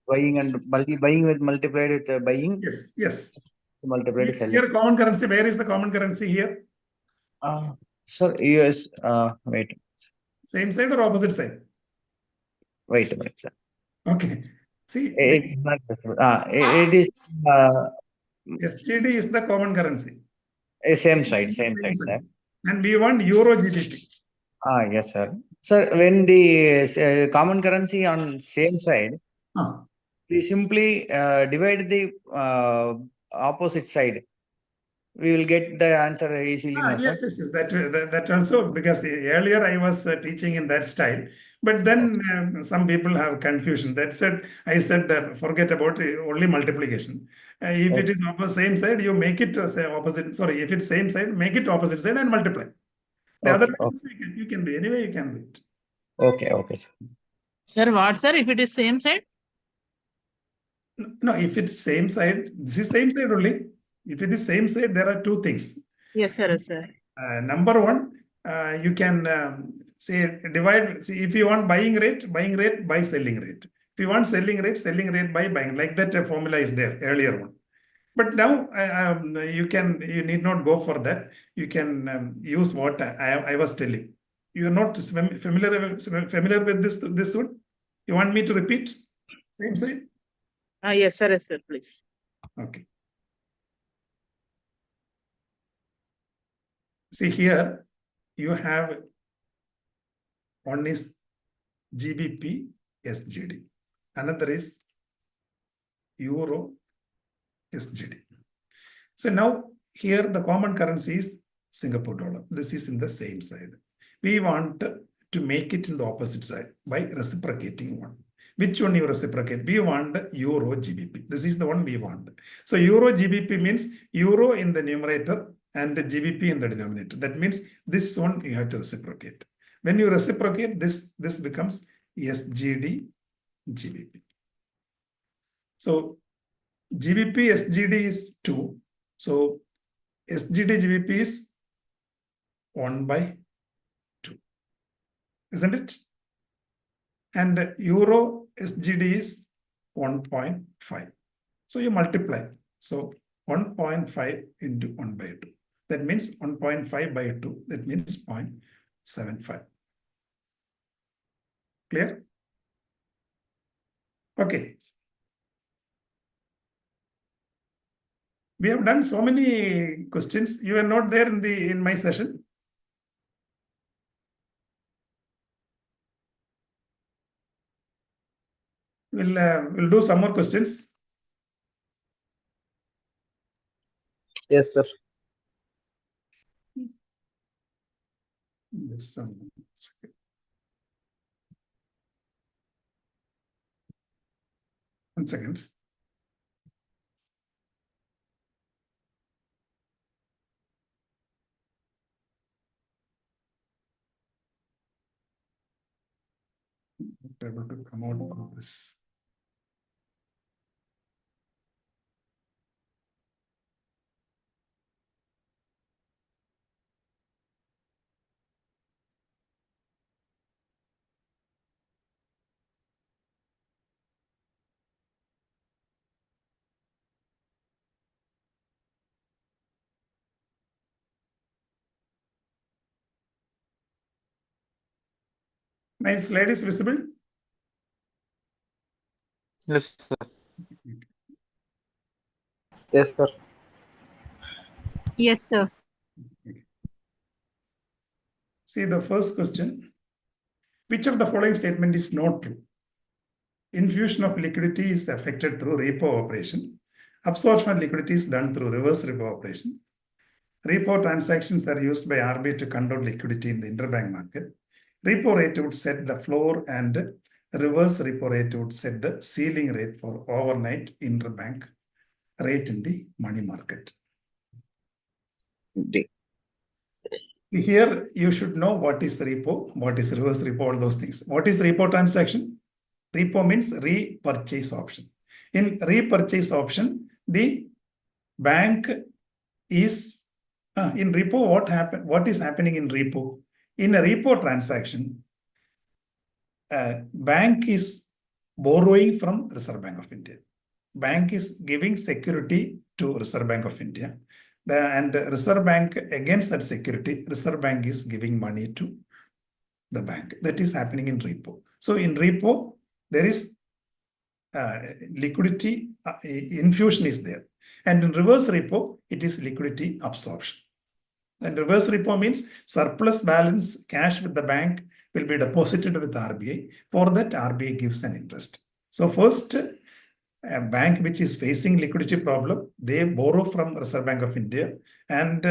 buying and buying with multiplied with buying. Yes. Multiplied selling. Here common currency. Where is the common currency here? Sir, US. Wait. Same side or opposite side? Wait, sir. Okay. See, it is. SGD is the common currency. Same side, sir. And we want Euro GBP. Yes, sir. Sir, when the common currency on same side, we simply divide the opposite side. we will get the answer easily, no, sir? Yes. That also, because earlier I was teaching in that style, but then some people have confusion. I said forget about only multiplication. If it is same side, you make it say opposite. Sorry, if it's same side, make it opposite side and multiply. The other ones you can do anyway. You can do it. Okay, sir. Sir, what, sir? If it is same side? No, if it's same side, this is same side only. If it is same side, there are two things. Yes, sir. Yes, sir. Number one, you can say divide. See, if you want buying rate by selling rate. If you want selling rate by buying. Like that formula is there, earlier one. But now you need not go for that. You can use what I was telling. You are not familiar with this one? You want me to repeat? Same side? Yes, sir. Yes, sir. Please. Okay. See here, you have one is GBP SGD. Another is Euro SGD. So now here the common currency is Singapore dollar. This is in the same side. We want to make it in the opposite side by reciprocating one. Which one you reciprocate? We want Euro GBP. This is the one we want. So Euro GBP means Euro in the numerator and the GBP in the denominator. That means this one you have to reciprocate. When you reciprocate, this becomes SGD GBP. So GBP SGD is 2. So SGD GBP is 1/2. Isn't it? And Euro SGD is 1.5. So you multiply. So 1.5 into 1/2. That means 1.5 by 2. That means 0.75. Clear? Okay. We have done so many questions. You are not there in my session. We'll do some more questions. Yes, sir. One second. Not able to come out of this. My slide is visible? Yes, sir. Yes, sir. Yes, sir. See the first question. Which of the following statement is not true? Infusion of liquidity is affected through repo operation. Absorption of liquidity is done through reverse repo operation. Repo transactions are used by RBI to control liquidity in the interbank market. Repo rate would set the floor and reverse repo rate would set the ceiling rate for overnight interbank rate in the money market. Here you should know what is repo, what is reverse repo, all those things. What is repo transaction? Repo means repurchase option. In repurchase option, the bank is in repo. What is happening in repo? In a repo transaction, bank is borrowing from Reserve Bank of India. Bank is giving security to Reserve Bank of India. And Reserve Bank, against that security, Reserve Bank is giving money to the bank. That is happening in repo. So in repo, there is liquidity infusion is there. And in reverse repo, it is liquidity absorption. And reverse repo means surplus balance cash with the bank will be deposited with RBI. For that, RBI gives an interest. So first, a bank which is facing liquidity problem, they borrow from Reserve Bank of India and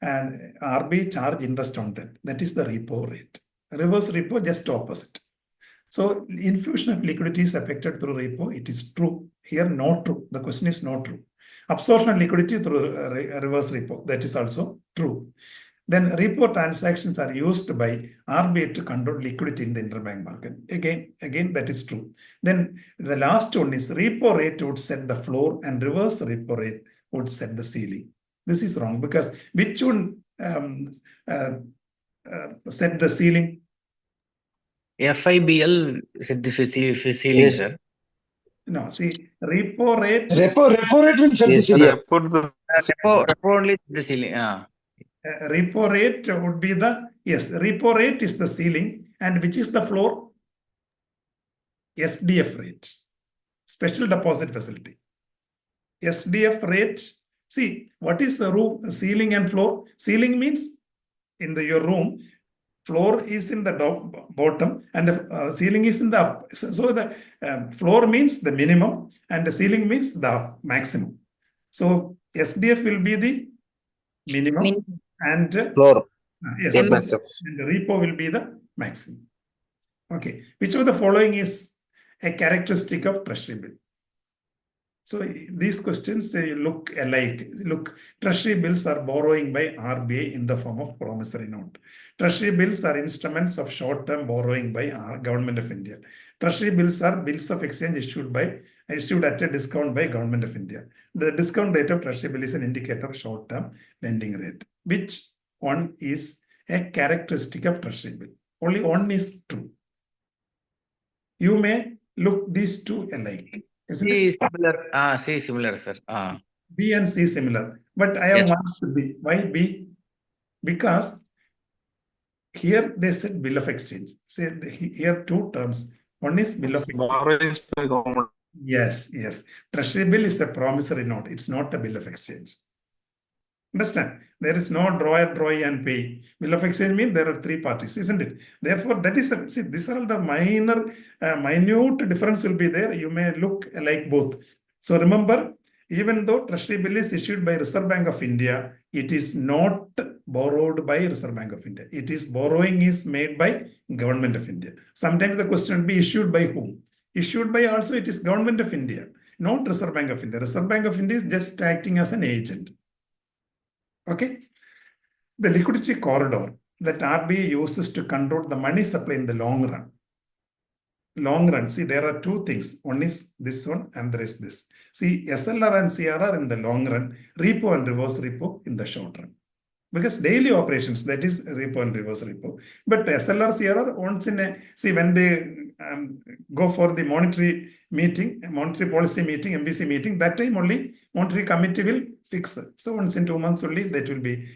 RBI charge interest on that. That is the repo rate. Reverse repo, just opposite. So infusion of liquidity is affected through repo. It is true. Here, not true. The question is not true. Absorption of liquidity through reverse repo. That is also true. Then repo transactions are used by RBI to control liquidity in the interbank market. Again, that is true. Then the last one is repo rate would set the floor and reverse repo rate would set the ceiling. This is wrong because which one set the ceiling? FIBL set the ceiling, sir. No, see, repo rate. Repo rate will set the ceiling. Repo only the ceiling. Repo rate would be the, yes, repo rate is the ceiling. And which is the floor? SDF rate, special deposit facility. SDF rate, see, what is the roof, ceiling and floor? Ceiling means in your room, floor is in the bottom and the ceiling is in the up. So the floor means the minimum and the ceiling means the maximum. So SDF will be the minimum and floor. Yes, and the repo will be the maximum. Okay, which of the following is a characteristic of treasury bill? So these questions look alike. Look, treasury bills are borrowing by RBI in the form of promissory note. Treasury bills are instruments of short-term borrowing by Government of India. Treasury bills are bills of exchange issued at a discount by Government of India. The discount rate of treasury bill is an indicator of short-term lending rate. Which one is a characteristic of treasury bill? Only one is true. You may look these two alike. C similar. C similar, sir. B and C similar. But I have marked B. Why B? Because here they said bill of exchange. Say here two terms. One is bill of exchange. Yes. Treasury bill is a promissory note. It's not a bill of exchange. Understand? There is no draw and pay. Bill of exchange means there are three parties, isn't it? Therefore, that is see, these are all the minute difference will be there. You may look like both. So remember, even though treasury bill is issued by Reserve Bank of India, it is not borrowed by Reserve Bank of India. It is borrowing is made by Government of India. Sometimes the question will be issued by whom? Issued by also it is Government of India, not Reserve Bank of India. Reserve Bank of India is just acting as an agent. Okay, the liquidity corridor that RBI uses to control the money supply in the long run. Long run, see, there are two things. One is this one and there is this. See, SLR and CRR in the long run, repo and reverse repo in the short run. Because daily operations, that is repo and reverse repo. But SLR, CRR, once in a, see, when they go for the monetary meeting, monetary policy meeting, MBC meeting, that time only monetary committee will fix it. So once in 2 months only, that will be,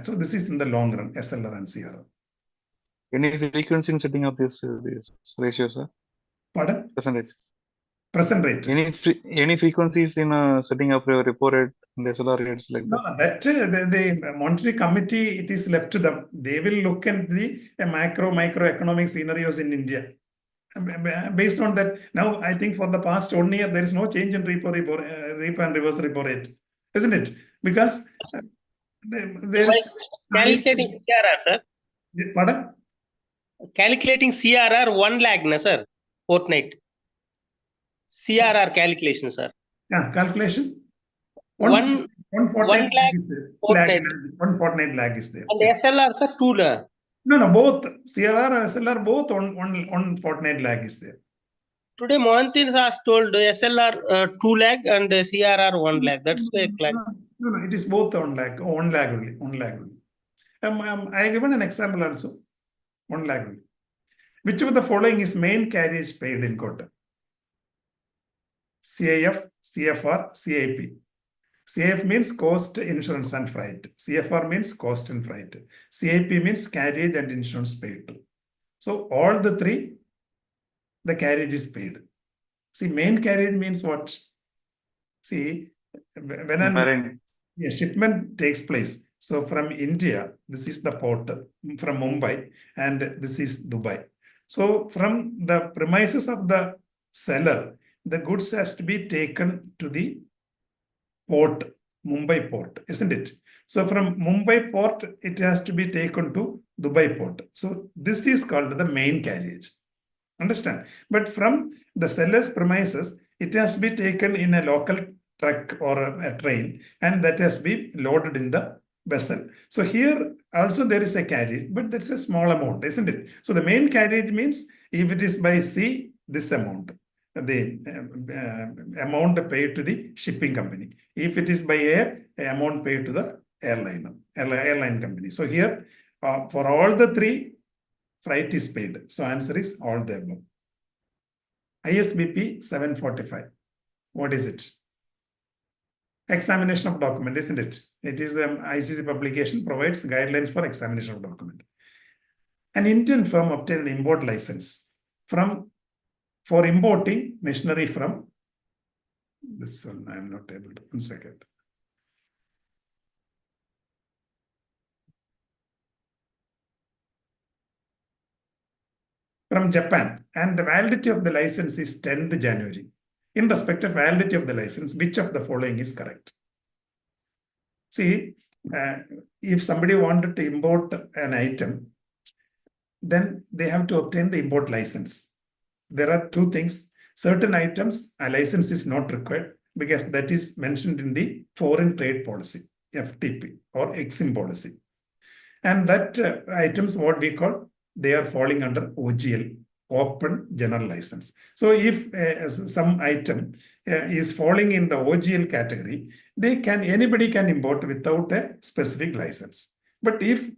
so this is in the long run, SLR and CRR. Any frequency in setting up this ratio, sir? Pardon? Percentage. Present rate. Any frequencies in setting up your repo rate and SLR rates like this? No, that the monetary committee, it is left to them. They will look at the microeconomic scenarios in India. Based on that, now I think for the past 1 year, there is no change in repo and reverse repo rate, isn't it? Because there is calculating CRR, sir. Pardon? Calculating CRR 1 lakh, na sir, fortnight. CRR calculation, sir. Yeah, calculation. One fortnight lakh is there. fortnight. 1 fortnight lag is there. And SLR, sir, 2 lakh. No, both CRR and SLR both on fortnight lag is there. Today, Mohantir has told SLR 2 lakh and CRR 1 lakh. That's the class. No, it is both on lag only. I have given an example also. 1 lakh only. Which of the following is main carriage paid in quota? CIF, CFR, CIP. CIF means cost, insurance and freight. CFR means cost and freight. CIP means carriage and insurance paid too. So all the three, the carriage is paid. See, main carriage means what? See, when a shipment takes place. So from India, this is the port from Mumbai and this is Dubai. So from the premises of the seller the goods has to be taken to the port, Mumbai port, isn't it? So from Mumbai port, it has to be taken to Dubai port. So this is called the main carriage. Understand? But from the seller's premises, it has to be taken in a local truck or a train, and that has to be loaded in the vessel. So here also there is a carriage, but that's a small amount, isn't it? So the main carriage means if it is by sea, this amount, the amount paid to the shipping company. If it is by air, amount paid to the airline company. So here for all the three, freight is paid. So answer is all the above. ISBP 745. What is it? Examination of document, isn't it? It is the ICC publication provides guidelines for examination of document. An Indian firm obtained an import license for importing machinery from this one. I am not able to. 1 second. From Japan, and the validity of the license is 10th January. In respect of validity of the license, which of the following is correct? See, if somebody wanted to import an item, then they have to obtain the import license. There are two things. Certain items, a license is not required because that is mentioned in the foreign trade policy, FTP or EXIM policy. And that items, what we call, they are falling under OGL, Open General License. So if some item is falling in the OGL category, anybody can import without a specific license. But if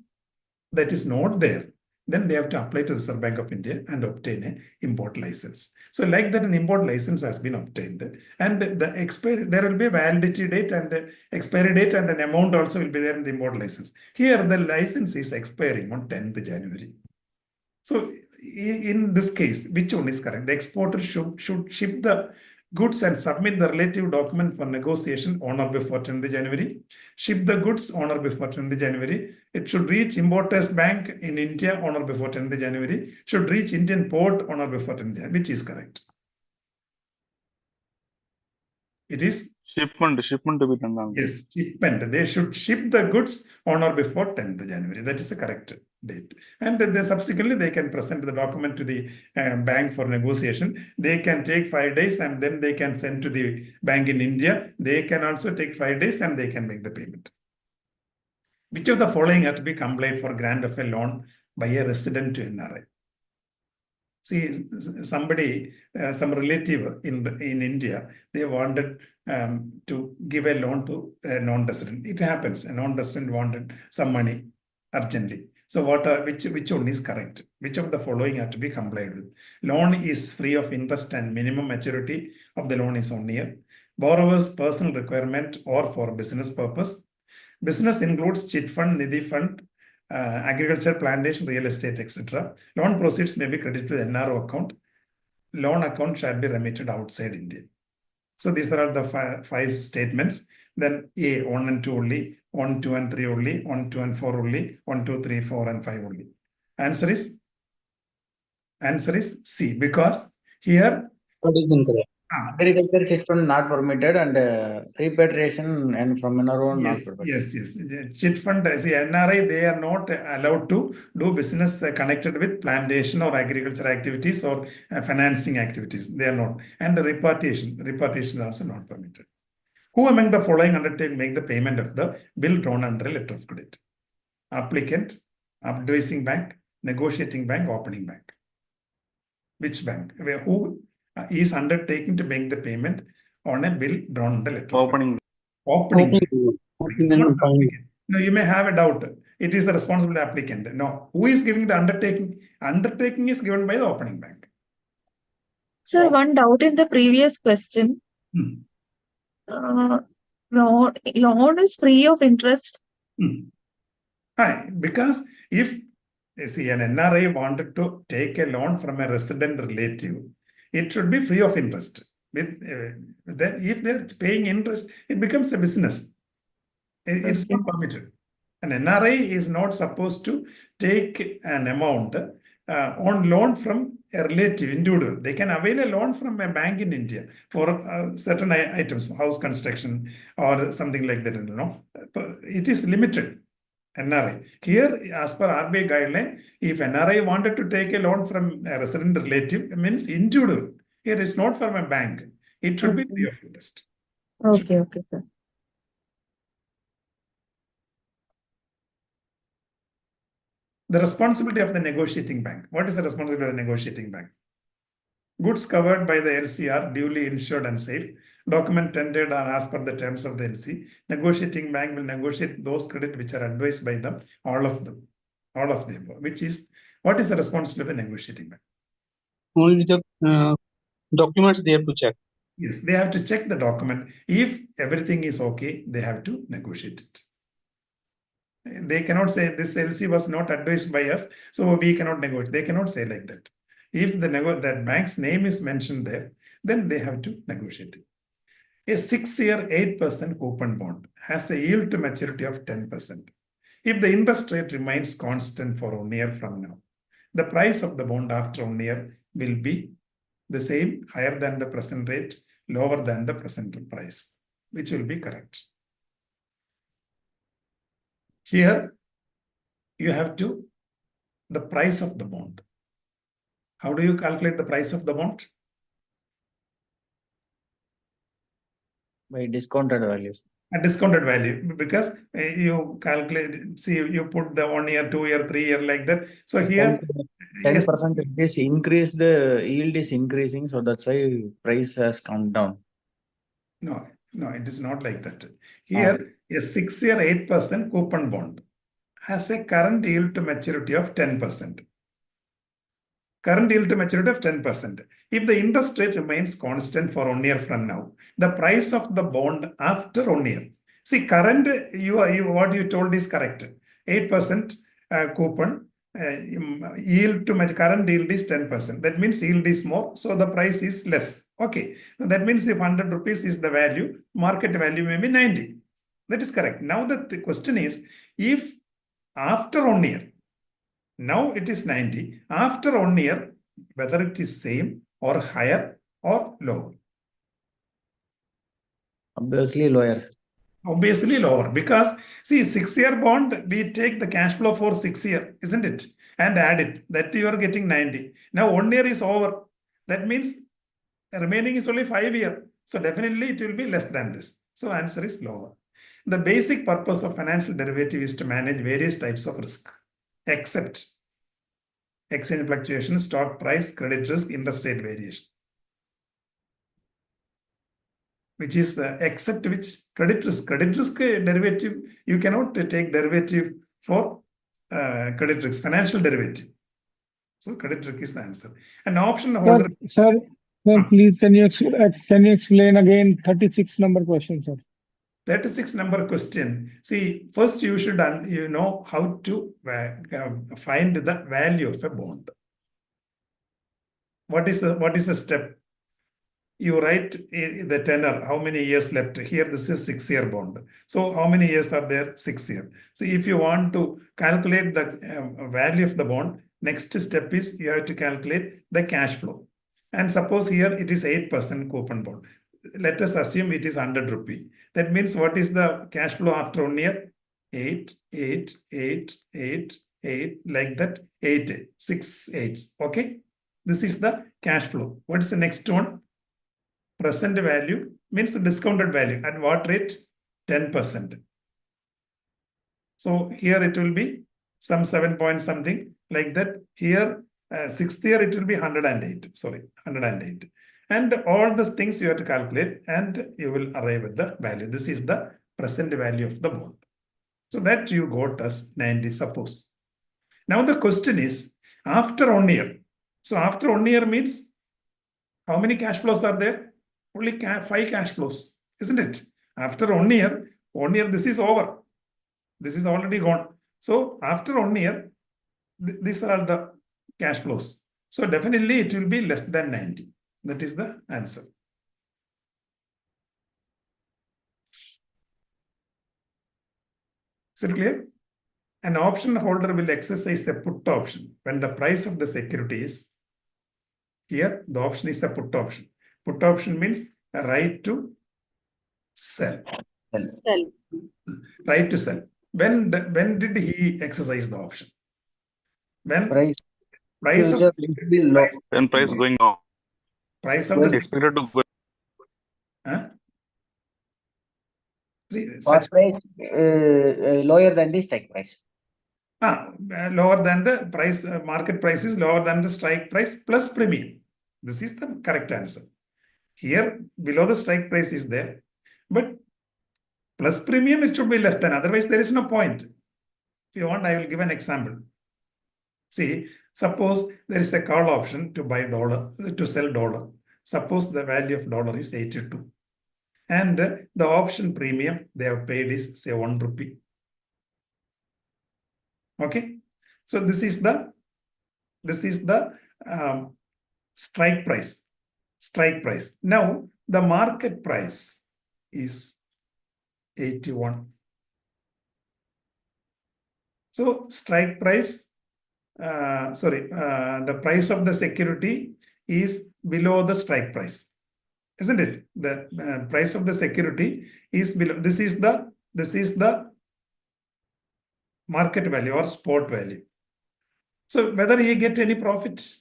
that is not there, then they have to apply to Reserve Bank of India and obtain an import license. So like that, an import license has been obtained, and there will be a validity date and expiry date, and an amount also will be there in the import license. Here, the license is expiring on 10th January. So in this case, which one is correct? The exporter should ship the goods and submit the relative document for negotiation on or before 10th January. Ship the goods on or before 10th January. It should reach Importers Bank in India on or before 10th January. Should reach Indian port on or before 10th January. Which is correct? It is shipment to be done on. Yes, shipment. They should ship the goods on or before 10th January. That is the correct date. And then subsequently, they can present the document to the bank for negotiation. They can take 5 days and then they can send to the bank in India. They can also take 5 days and they can make the payment. Which of the following have to be complied for grant of a loan by a resident to NRI? See, somebody, some relative in India, they wanted to give a loan to a non-resident. It happens. A non-resident wanted some money urgently. So which one is correct? Which of the following have to be complied with? Loan is free of interest and minimum maturity of the loan is 1 year. Borrower's personal requirement or for business purpose. Business includes chit fund, nidhi fund, agriculture, plantation, real estate, etc. Loan proceeds may be credited to the NRO account. Loan account shall be remitted outside India. So these are all the 5 statements. Then A, 1 and 2 only, 1, 2 and 3 only, 1, 2 and 4 only, 1, 2, 3, 4 and 5 only. Answer is C, because here. What is incorrect? Agriculture chit fund not permitted, and repatriation and from NRO not permitted. Yes. Chit fund, see, NRI, they are not allowed to do business connected with plantation or agriculture activities or financing activities. They are not. And the repatriation is also not permitted. Who among the following undertake make the payment of the bill drawn under a letter of credit? Applicant, advising bank, negotiating bank, opening bank. Which bank? Who is undertaking to make the payment on a bill drawn under letter of credit? Opening bank. No, you may have a doubt. It is the responsible applicant. No, who is giving the undertaking? Undertaking is given by the opening bank. Sir, one doubt in the previous question. Loan is free of interest. Because if see an NRI wanted to take a loan from a resident relative, it should be free of interest. Then if they're paying interest, it becomes a business. It's not permitted. An NRI is not supposed to take an amount on loan from a relative, individual. They can avail a loan from a bank in India for certain items, house construction or something like that. It is limited. NRI. Here, as per RBI guideline, if NRI wanted to take a loan from a resident relative, it means individual. Here is not from a bank. It should be free of interest. Okay, sir. The responsibility of the negotiating bank. What is the responsibility of the negotiating bank? Goods covered by the LC are duly insured and safe. Document tendered are as per the terms of the LC. Negotiating bank will negotiate those credit which are advised by them, all of them, which is, what is the responsibility of the negotiating bank? Only the documents they have to check. Yes, they have to check the document. If everything is okay, they have to negotiate it. They cannot say this LC was not advised by us, so we cannot negotiate. They cannot say like that. If that bank's name is mentioned there, then they have to negotiate it. A 6-year 8% coupon bond has a yield to maturity of 10%. If the interest rate remains constant for 1 year from now, the price of the bond after 1 year will be the same, higher than the present rate, lower than the present price, which will be correct. Here, you have the price of the bond. How do you calculate the price of the bond? By discounted values. A discounted value, because you calculate, see, you put the 1 year, 2 year, 3 year like that. So here 10% is increased, the yield is increasing, so that's why price has come down. No, it is not like that. Here, a 6-year 8% coupon bond has a current yield to maturity of 10%. Current yield to maturity of 10%. If the interest rate remains constant for 1 year from now, the price of the bond after 1 year. See, current, what you told is correct. 8% coupon, yield to current yield is 10%. That means yield is more, so the price is less. Okay, that means if 100 rupees is the value, market value may be 90. That is correct. Now the question is, if after 1 year, now it is 90. After 1 year, whether it is same or higher or lower? Obviously lower. Obviously lower, because see, 6-year bond, we take the cash flow for 6 years, isn't it? And add it, that you are getting 90. Now 1 year is over. That means the remaining is only 5 years. So definitely it will be less than this. So answer is lower. The basic purpose of financial derivative is to manage various types of risk, except exchange fluctuation, stock price, credit risk, interest rate variation. Which is except which? Credit risk. Credit risk derivative, you cannot take derivative for credit risk, financial derivative. So credit risk is the answer. An option holder. Sir, please can you explain again 36 number question, sir? 36 number question. See, first you should know how to find the value of a bond. What is the step? You write the tenor, how many years left. Here this is 6-year bond. So how many years are there? 6 years. So if you want to calculate the value of the bond, next step is you have to calculate the cash flow. And suppose here it is 8% coupon bond. Let us assume it is 100 rupee. That means what is the cash flow after 1 year? 8, 8, 8, 8, 8, like that, 8, 6 8s. Okay. This is the cash flow. What is the next one? Present value means the discounted value. At what rate? 10%. So here it will be some 7 point something like that. Here, 6th year, it will be 108. Sorry, 108. And all the things you have to calculate and you will arrive at the value. This is the present value of the bond. So that you got as 90, suppose. Now the question is, after 1 year. So after 1 year means how many cash flows are there? Only 5 cash flows, isn't it? After 1 year, this is over. This is already gone. So after 1 year, these are all the cash flows. So definitely it will be less than 90. That is the answer. Is it clear? an option holder will exercise a put option when the price of the security is, here the option is a put option. Put option means a right to sell. Right to sell. When did he exercise the option? When Price of future the will be low. When price going down. price of the Expected to go. see, For such price lower than the strike price. lower than the price, market price is lower than the strike price plus premium. This is the correct answer. Here below the strike price is there, but plus premium it should be less than, otherwise there is no point. If you want, I will give an example. See, suppose there is a call option to buy dollar, to sell dollar. Suppose the value of dollar is 82. And the option premium they have paid is say 1 rupee. Okay. So this is the strike price. Strike price. Now the market price is 81. So strike price, the price of the security is below the strike price, isn't it? The price of the security is below. This is the market value or spot value. So whether he get any profit?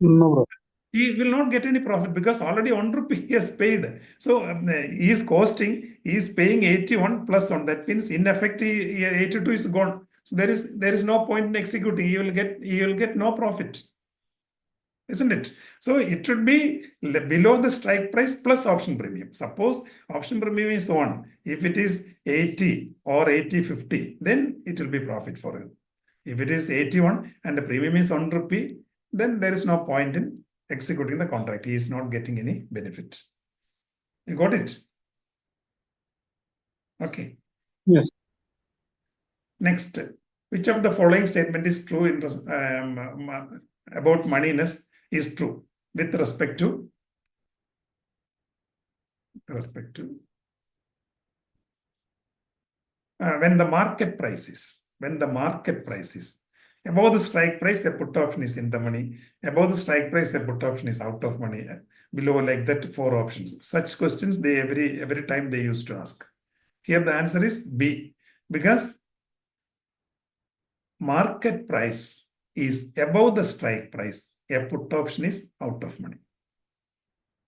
No. He will not get any profit because already 1 rupee he has paid. So he is paying 81 plus 1. That means in effect 82 is gone. So there is no point in executing. He will get no profit, isn't it? So it should be below the strike price plus option premium. Suppose option premium is 1. If it is 80 or 80-50, then it will be profit for him. If it is 81 and the premium is 1 rupee, then there is no point in executing the contract. He is not getting any benefit. You got it? Okay. Yes. Next, which of the following statement is true about moneyness is true with respect to when the market price is above the strike price, a put option is in the money. Above the strike price, a put option is out of money. Below, like that, 4 options. Such questions they every time they used to ask. Here the answer is B, because market price is above the strike price. A put option is out of money,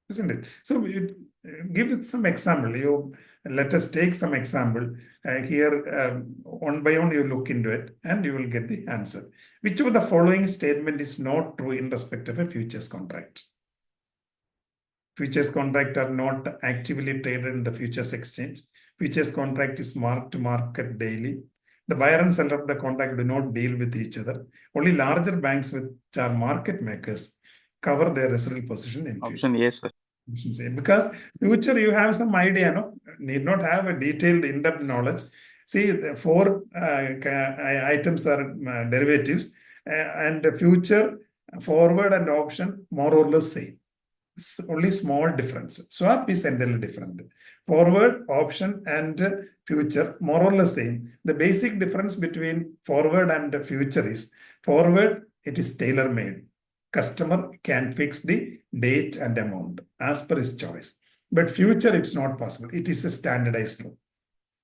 isn't it? So give it some example. Let us take some example. Here, one by one, you look into it and you will get the answer. Which of the following statement is not true in respect of a futures contract? Futures contract are not actively traded in the futures exchange. Futures contract is marked to market daily. The buyer and seller of the contract do not deal with each other. Only larger banks, which are market makers, cover their residual position in future. Option A, sir. Because future you have some idea, no? Need not have a detailed in-depth knowledge. See, the 4 items are derivatives, and the future, forward and option more or less same. Only small difference. Swap is entirely different. Forward, option and future more or less same. The basic difference between forward and future is forward, it is tailor-made. Customer can fix the date and amount as per his choice. But future, it's not possible. It is a standardized law.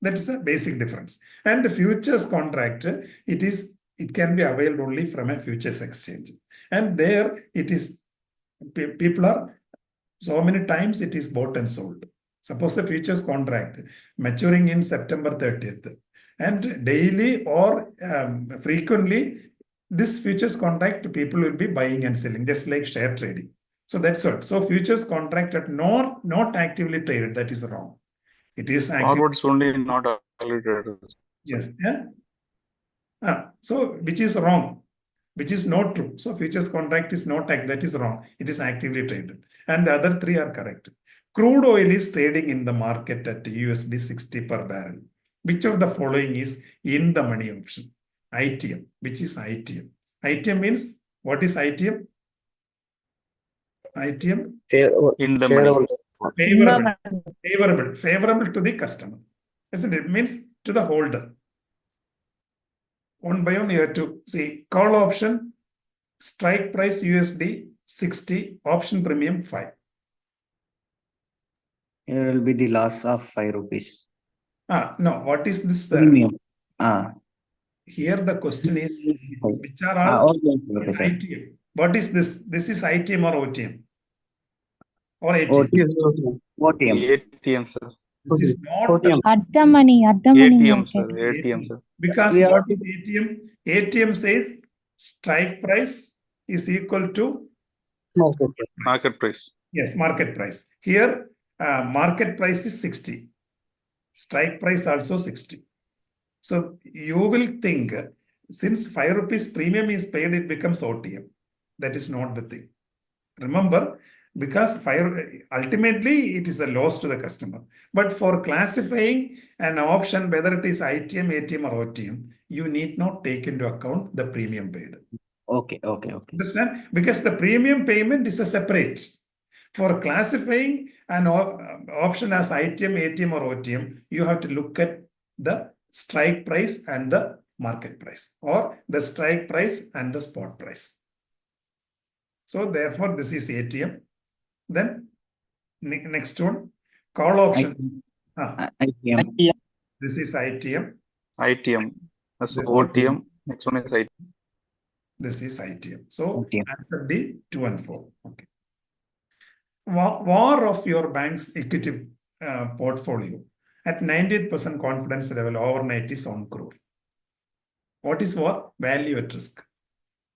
That is a basic difference. And the futures contract, it can be availed only from a futures exchange. And there it is, people are, so many times it is bought and sold. Suppose a futures contract maturing in September 30th, and daily or frequently, this futures contract people will be buying and selling, just like share trading. So that's what. So futures contract are not actively traded. That is wrong. It is active. Forwards only, not actively traded. Yes. Yeah. So which is wrong? Which is not true. So futures contract is not that is wrong. It is actively traded. And the other 3 are correct. Crude oil is trading in the market at USD 60 per barrel. Which of the following is in the money option? ITM. Which is ITM? ITM means, what is ITM? ITM? In the money. Favorable to the customer. Isn't it? It means to the holder. One by one, you have to see call option, strike price USD 60, option premium 5. Here will be the loss of 5 rupees. No, what is this? Premium. Here the question is, which are all ITM. What is this? This is ITM or OTM? Or ATM? ATM, sir. This is not Addamani. ATM, sir. ATM, sir. Because what is ATM? ATM says strike price is equal to market price. Yes, market price. Here, market price is 60. Strike price also 60. So you will think, since 5 rupees premium is paid, it becomes OTM. That is not the thing. Remember, because ultimately it is a loss to the customer. But for classifying an option, whether it is ITM, ATM or OTM, you need not take into account the premium paid. Okay. Understand? Because the premium payment is a separate. For classifying an option as ITM, ATM or OTM, you have to look at the strike price and the market price, or the strike price and the spot price. So therefore, this is ATM. Then next one, call option. ITM. This is ITM. ITM. That's OTM. Next one is ITM. This is ITM. So answer D, 2 and 4. Okay. VAR of your bank's equity portfolio at 98% confidence level overnight is 1 crore. What is VAR? Value at risk.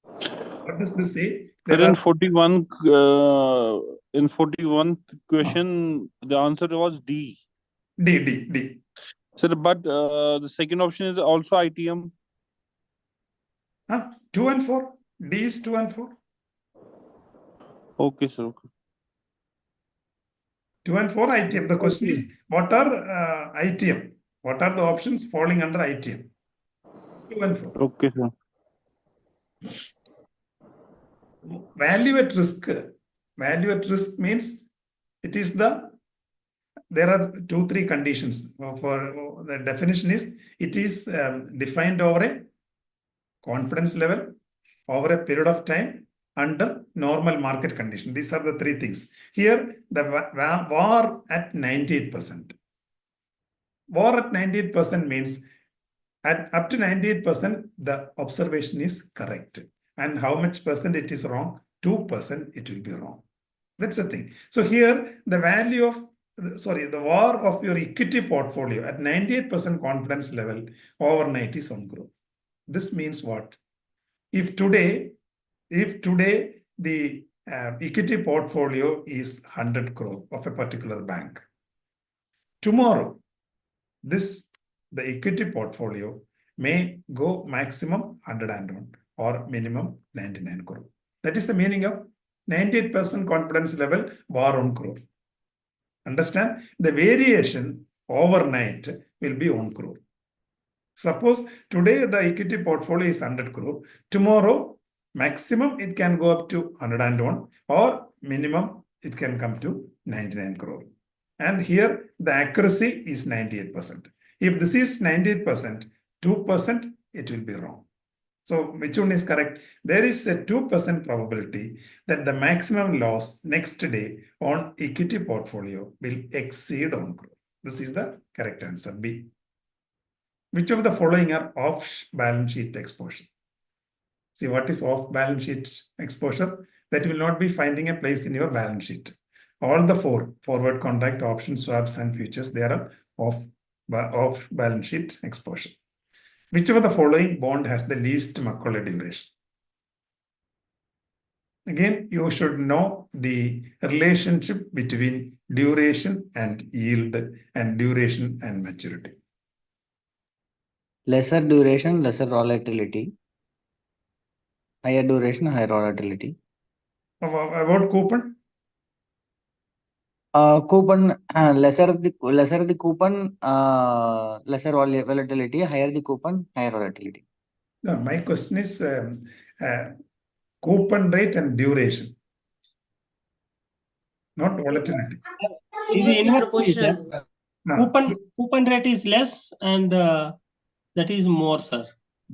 What does this say? In 41 question, the answer was D. D. Sir, but the second option is also ITM. 2 and 4. D is 2 and 4. Okay, sir. Okay. 2 and 4 ITM. The question is, what are ITM? What are the options falling under ITM? 2 and 4. Okay, sir. Value at risk. Value at risk means it is there are 2-3 conditions. For the definition is, it is defined over a confidence level, over a period of time, under normal market condition. These are the 3 things. Here, the VAR at 98%. VAR at 98% means at up to 98%, the observation is correct. And how much percent it is wrong? 2% it will be wrong. That's the thing. So here, the value of, the VAR of your equity portfolio at 98% confidence level overnight is 1 crore. This means what? If today the equity portfolio is 100 crore of a particular bank, tomorrow the equity portfolio may go maximum 101 or minimum 99 crore. That is the meaning of 98% confidence level VAR 1 crore. Understand? The variation overnight will be 1 crore. Suppose today the equity portfolio is 100 crore. Tomorrow, maximum it can go up to 101 or minimum it can come to 99 crore. And here the accuracy is 98%. If this is 98%, 2% it will be wrong. So which one is correct? There is a 2% probability that the maximum loss next day on equity portfolio will exceed 1 crore. This is the correct answer, B. Which of the following are off-balance sheet exposure? See, what is off-balance sheet exposure? That will not be finding a place in your balance sheet. All the 4, forward contract, options, swaps, and futures, they are off-balance sheet exposure. Which of the following bond has the least Macaulay duration? Again, you should know the relationship between duration and yield and duration and maturity. Lesser duration, lesser volatility. Higher duration, higher volatility. About coupon? Coupon, lesser the coupon, lesser volatility. Higher the coupon, higher volatility. No, my question is coupon rate and duration, not volatility. Is the inverse, sir. Coupon rate is less and that is more, sir.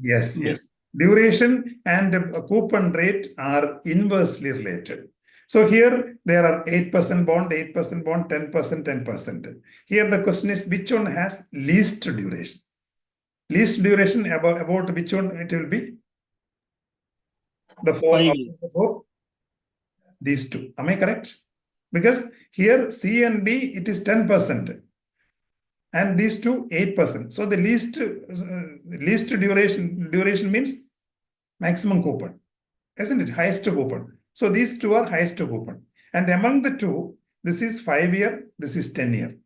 Yes, yes. Duration and coupon rate are inversely related. So here there are 8% bond, 8% bond, 10%, 10%. Here the question is which one has least duration? Least duration about which one it will be? The four, these two. Am I correct? Because here C and D it is 10%. And these two 8%. So the least duration means maximum coupon, isn't it? Highest coupon. So these two are highest coupon. And among the two, this is 5-year, this is 10-year.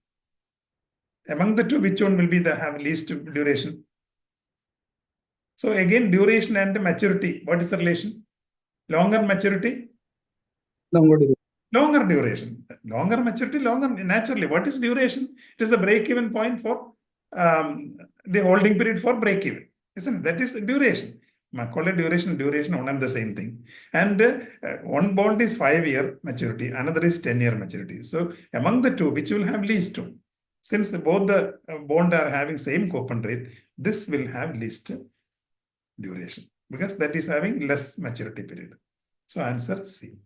Among the two, which one will be the have least duration? So again, duration and maturity. What is the relation? Longer maturity? Longer duration. Longer duration. Longer maturity, longer naturally. What is duration? It is the break-even point for the holding period for break-even. Isn't it? That is duration. Call it duration, one and the same thing. And one bond is 5-year maturity, another is 10-year maturity. So among the two, which will have least two? Since both the bond are having same coupon rate, this will have least duration because that is having less maturity period. So answer C.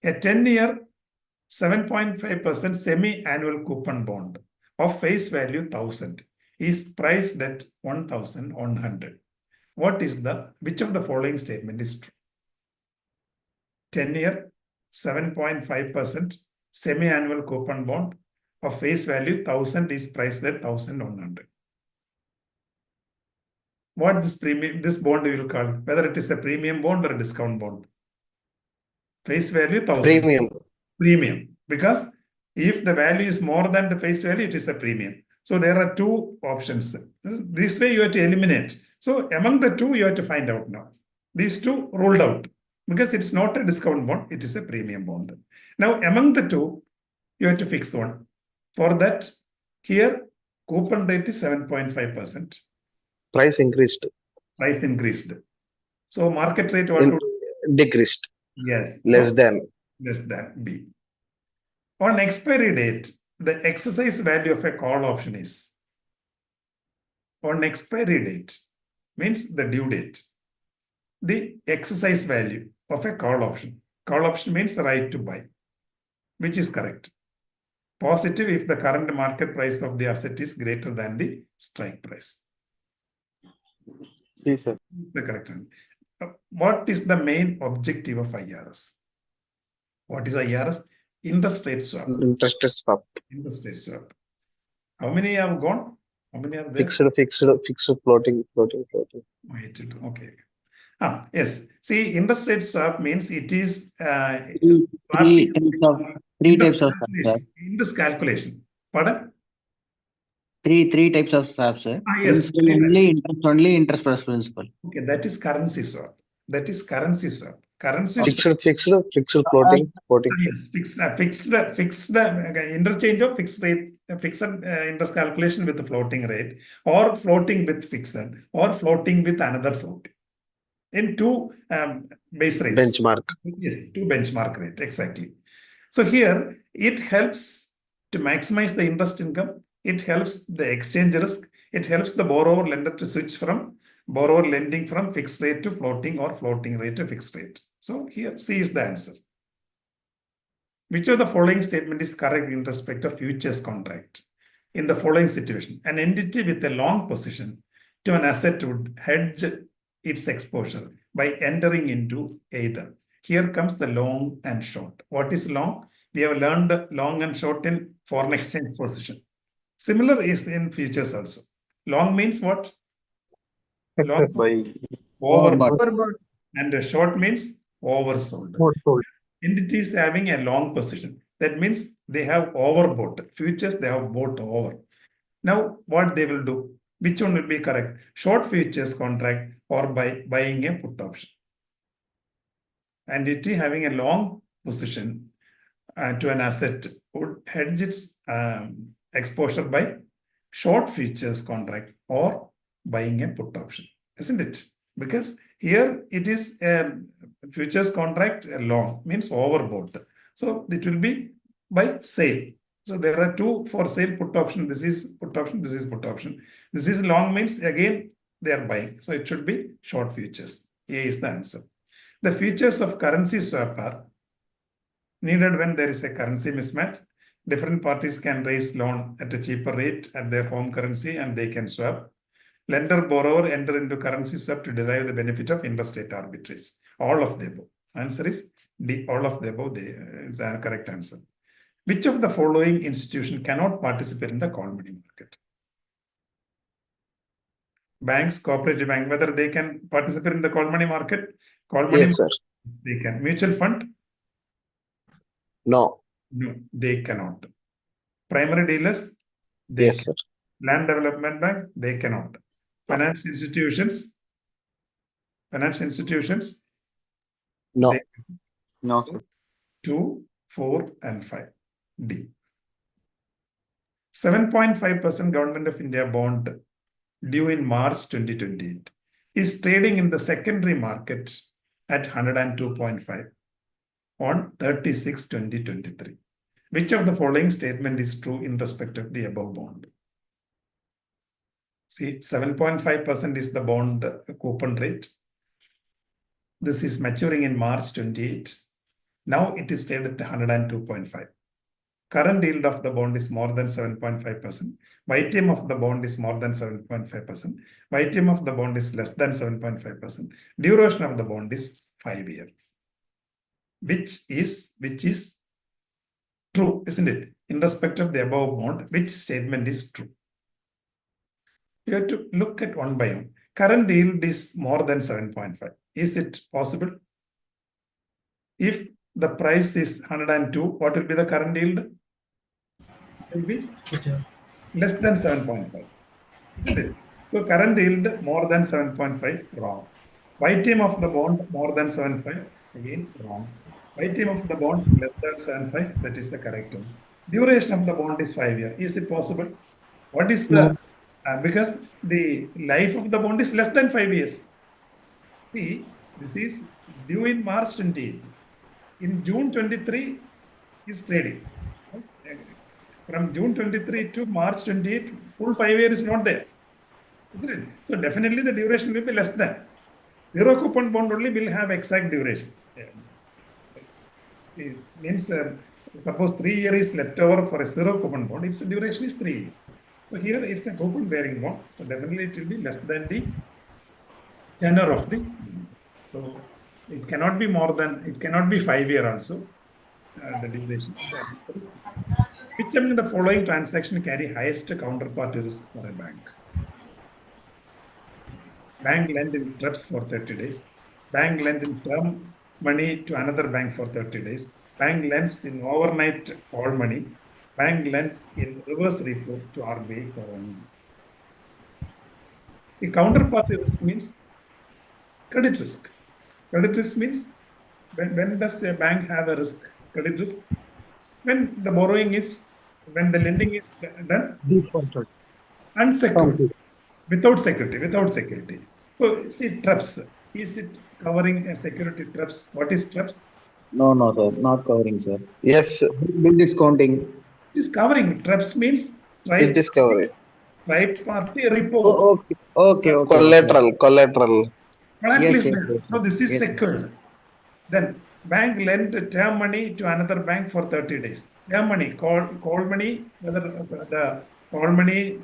A 10-year 7.5% semi-annual coupon bond of face value 1,000 is priced at 1,100. Which of the following statement is true? 10-year 7.5% semi-annual coupon bond of face value 1,000 is priced at 1,100. What this bond we will call, whether it is a premium bond or a discount bond? Face value 1,000. Premium. Because if the value is more than the face value, it is a premium. So there are two options. This way you have to eliminate. So among the two, you have to find out now. These two ruled out because it's not a discount bond, it is a premium bond. Now among the two, you have to fix one. For that, here coupon rate is 7.5%. Price increased. Price increased. So market rate what would decreased. Yes. Less so, than. Less than B. On expiry date, the exercise value of a call option is on expiry date means the due date. The exercise value of a call option. Call option means the right to buy, which is correct. Positive if the current market price of the asset is greater than the strike price. See, sir. The correct one. What is the main objective of IRS? What is IRS? Interest rate swap. Interest rate swap. Interest rate swap. How many have gone? How many are there? Fixed, floating. Okay. Yes. See, interest rate swap means it is three types of swaps. Interest calculation. Pardon? Three types of swaps, sir. Yes. Only interest plus principal. Okay, that is currency swap. Currency fixed, floating. Yes, fixed interchange of fixed rate, fixed interest calculation with the floating rate, or floating with fixed, or floating with another float. In two base rates. Benchmark. Yes, two benchmark rate, exactly. So here, it helps to maximize the interest income. It helps the exchange risk. It helps the borrower lender to switch from borrower lending from fixed rate to floating or floating rate to fixed rate. So here C is the answer. Which of the following statement is correct in respect of futures contract? In the following situation, an entity with a long position to an asset would hedge its exposure by entering into either. Here comes the long and short. What is long? We have learned long and short in foreign exchange position. Similar is in futures also. Long means what? Long overbought. And short means oversold. Entities having a long position. That means they have overbought. Futures they have bought over. Now what they will do? Which one will be correct? Short futures contract or by buying a put option. Entity having a long position to an asset would hedge its exposure by short futures contract or buying a put option, isn't it? Because here it is a futures contract long, means overbought. So it will be by sale. So there are two for sale put option. This is put option, this is put option. This is long means again they are buying. So it should be short futures. A is the answer. The futures of currency swap are needed when there is a currency mismatch. Different parties can raise loan at a cheaper rate at their home currency and they can swap. Lender, borrower enter into currency swap to derive the benefit of interest rate arbitrage. All of the above. Answer is D. All of the above is the correct answer. Which of the following institution cannot participate in the call money market? Banks, cooperative bank, whether they can participate in the call money market? Call money Yes, sir. they can. Mutual fund? No. No, they cannot. Primary dealers? They Yes, can. sir. Land development bank? They cannot. Financial institutions? Financial institutions? No. They, No, so sir. 2, 4, and 5. D. 7.5% Government of India bond due in March 2028 is trading in the secondary market at 102.5 on 36/2023. Which of the following statement is true in respect of the above bond? See, 7.5% is the bond coupon rate. This is maturing in March 28. Now it is traded at 102.5. Current yield of the bond is more than 7.5%. YTM of the bond is more than 7.5%. YTM of the bond is less than 7.5%. Duration of the bond is 5 years. Which is true, isn't it? In respect of the above bond, which statement is true? You have to look at one by one. Current yield is more than 7.5. Is it possible? If the price is 102, what will be the current yield? It will be less than 7.5. Isn't it? So current yield more than 7.5, wrong. YTM of the bond more than 7.5, again wrong. YTM of the bond less than 7.5, that is the correct one. Duration of the bond is 5 years. Is it possible? What is the, because the life of the bond is less than 5 years. See, this is due in March 28. In June 23 is trading. From June 23 to March 28, full 5 years is not there. Isn't it? So definitely the duration will be less than. Zero coupon bond only will have exact duration. It means suppose 3 years is left over for a zero coupon bond, its duration is 3 years. So here it's a coupon bearing bond. So definitely it will be less than the tenor of the bond. So it cannot be more than, it cannot be 5 years also. The duration. Which among the following transaction carry highest counterparty risk for a bank? Bank lend in TREPS for 30 days. Bank lend in term money to another bank for 30 days. Bank lends in overnight call money. Bank lends in reverse repo to RBI for 1 year. The counterparty risk means credit risk. Credit risk means when does a bank have a risk? Credit risk? When the borrowing is, when the lending is done? Defaulted. Unsecured. Without security. So see, TREPS, is it covering a security TREPS? What is TREPS? No, sir, not covering, sir. Yes. Bill discounting. It is covering. TREPS means It is covering. tri-party repo. Okay. Collateral. Collateral Yes, is yes, there. yes, So this is yes. secured. Then bank lent term money to another bank for 30 days. Term money, call money, whether the call money,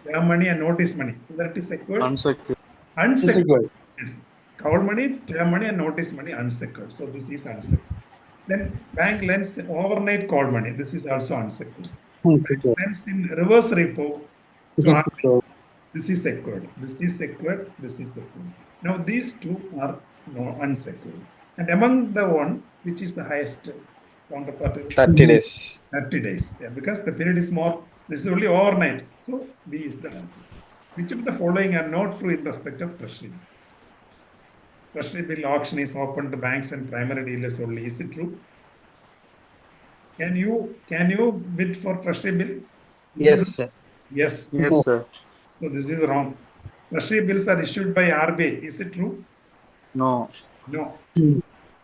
term money and notice money, whether it is secured? Unsecured. Yes. Call money, term money and notice money unsecured. So this is unsecured. Then bank lends overnight call money. This is also unsecured. Bank lends in reverse repo to RBI. This is secured. This is secured. This is secured. Now these two are unsecured. And among the one, which is the highest counterparty? 30 days. 30 days. Yeah, because the period is more, this is only overnight. So B is the answer. Which of the following are not true in respect of treasury? Treasury bill auction is open to banks and primary dealers only. Is it true? Can you bid for treasury bill? Yes. Yes. Yes, sir. So this is wrong. Treasury bills are issued by RBI. Is it true? No. No.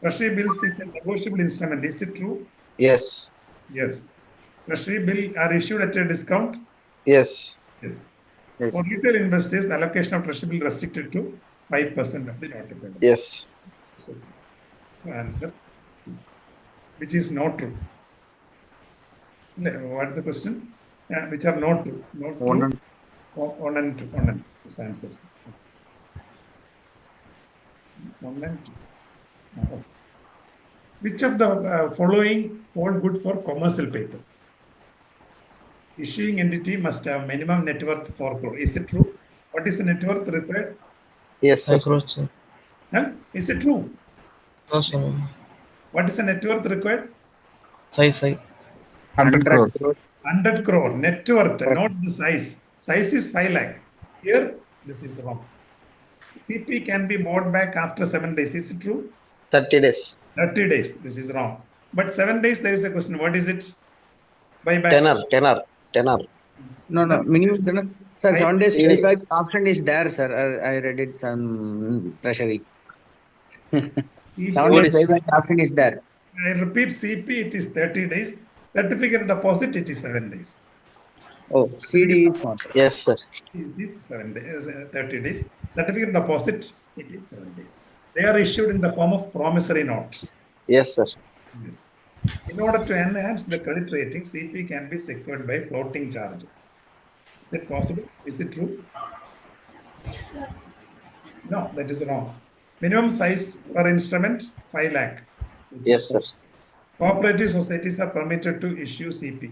Treasury bills is a negotiable instrument. Is it true? Yes. Yes. Treasury bill are issued at a discount? Yes. Yes. Yes. For retail investors, the allocation of treasury will restricted to 5% of the notified. Yes. So, answer, which is not true. What is the question? Which are not true. Not One true. and One and two. One and two answers. 1 and 2. Okay. Which of the following hold good for commercial paper? Issuing entity must have minimum net worth 4 crore. Is it true? What is the net worth required? Yes, sir. 5 crores, sir. Huh? Is it true? No, sir. What is the net worth required? 5. 100 crore. 100 crore net worth, not the size. Size is 5 lakh. Here, this is wrong. CP can be bought back after 7 days. Is it true? 30 days. 30 days. This is wrong. But 7 days, there is a question. What is it? Buyback. Tenor. No, minimum tenor. Sir, 7 days Yes. buyback option is there, sir. I read it some treasury. 7 days buyback option is there. I repeat, CP, it is 30 days. Certificate deposit, it is 7 days. Oh, CD is not. Yes, sir. It is 7 days, 30 days. Certificate deposit, it is 7 days. They are issued in the form of promissory note. Yes, sir. Yes. In order to enhance the credit rating, CP can be secured by floating charge. Is it possible? Is it true? No, that is wrong. Minimum size per instrument, 5 lakh. Yes, sir. Cooperative societies are permitted to issue CP.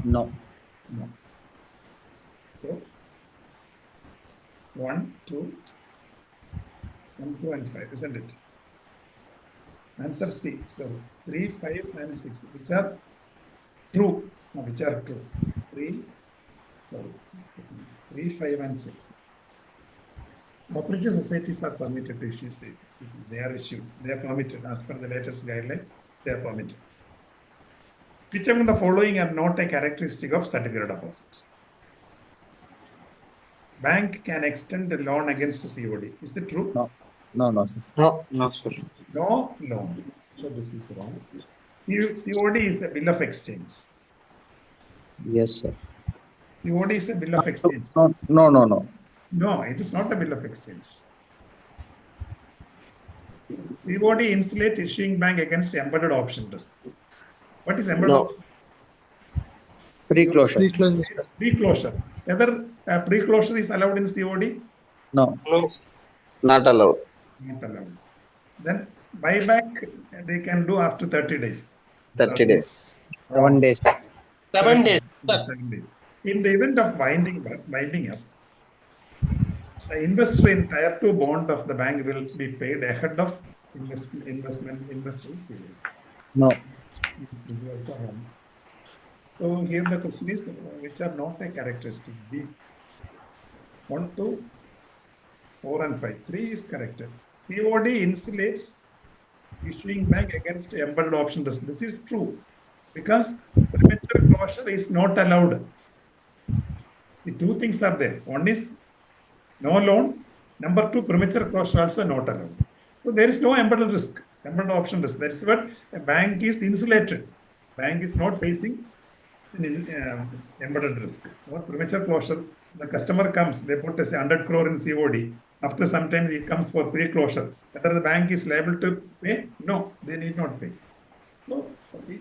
No. No. So, 1, 2, and 5, isn't it? Answer C. So 3, 5, and 6, which are true. No, which are true. 3, 5, and 6. Cooperative societies are permitted to issue CP. They are issued. They are permitted as per the latest guideline. They are permitted. Which among the following are not a characteristic of certificate deposit? Bank can extend the loan against COD. Is it true? No. No, sir. No loan. So this is wrong. COD is a bill of exchange. Yes, sir. COD is a bill of exchange. No. No, it is not a bill of exchange. COD insulate issuing bank against embedded option risk. What is embedded option? Pre-closure. Pre-closure. Whether pre-closure is allowed in COD? No. Not allowed. Not allowed. Then buyback they can do after 30 days. 30 days. 7 days. 7 days. 7 days. In the event of winding up, the investor in Tier 2 bond of the bank will be paid ahead of investors. No. This is also wrong. So here the question is, which are not a characteristic? B. 1, 2, 4, and 5. 3 is corrected. COD insulates issuing bank against embedded option risk. This is true because premature closure is not allowed. The two things are there. One is no loan. Number 2, premature closure also not allowed. So there is no embedded risk, embedded option risk. That is what a bank is insulated. Bank is not facing embedded risk. Or premature closure, the customer comes, they put say 100 crore in COD. After some time, it comes for pre-closure. Whether the bank is liable to pay? No, they need not pay. So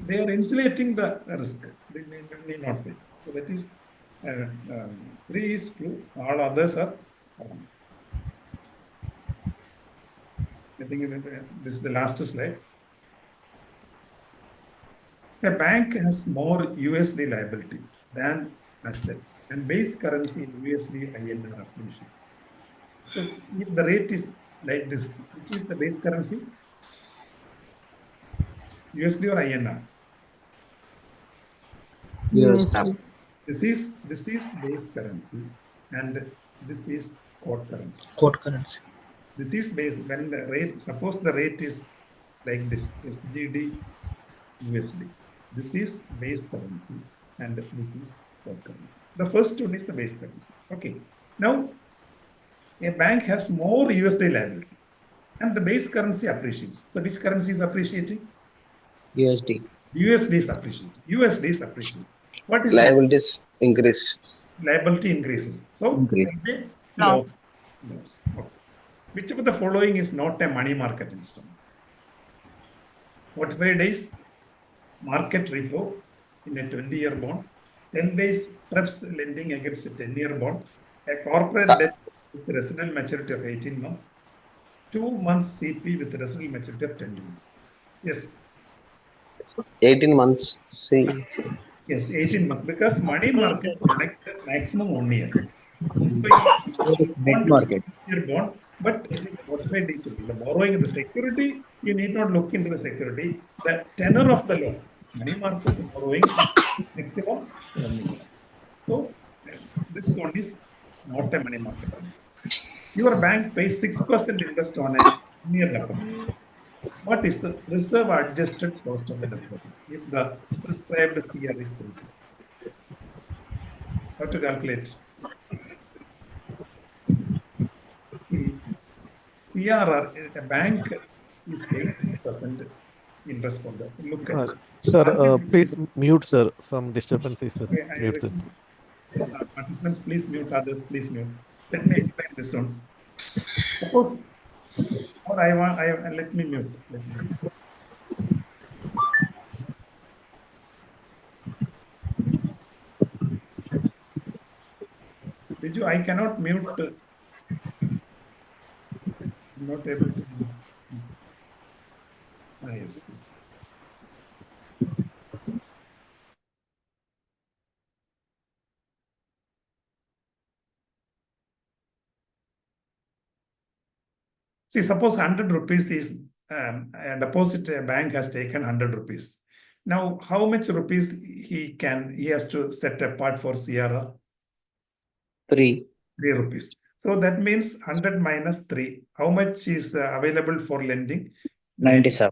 they are insulating the risk. They need not pay. So that is 3 is true. All others are wrong. I think this is the last slide. A bank has more USD liability than assets and base currency in USD INR appreciation. So if the rate is like this, which is the base currency? USD or INR? USD. This is base currency and this is quote currency. This is base when the rate, suppose the rate is like this, SGD USD. This is base currency and this is quote currency. The first one is the base currency. Okay. Now, a bank has more USD liability and the base currency appreciates. So which currency is appreciating? USD. USD is appreciating. USD is appreciating. What is liabilities increase. Liability increases. So there will be loss. Okay. Which of the following is not a money market instrument? 45 days market repo in a 20-year bond, 10 days TREPS lending against a 10-year bond, a corporate debt with residual maturity of 18 months, 2 months CP with residual maturity of 20 months. Yes. 18 months. See. Yes, 18 months, because money market protect maximum 1 year. So Net market. your bond, but it is 45 days only. The borrowing, the security, you need not look into the security. The tenor of the loan, money market borrowing is maximum 1 year. So this one is not a money market. Your bank pays 6% interest on a near deposit. What is the reserve adjusted cost of the deposit if the prescribed CR is 3? How to calculate? CRR, a bank is paying 6% interest for that. Look at. Sir, please mute, sir. Some disturbance is there. Okay, Mute, sir. Participants, please mute. Others, please mute. Let me explain this one. Suppose, or let me mute. Let me mute. Biju, I cannot mute. I'm not able to mute. Yes. See, suppose 100 rupees is a deposit, a bank has taken 100 rupees. Now, how much rupees he has to set apart for CRR? 3. 3 rupees. So that means 100 minus 3. How much is available for lending? 97.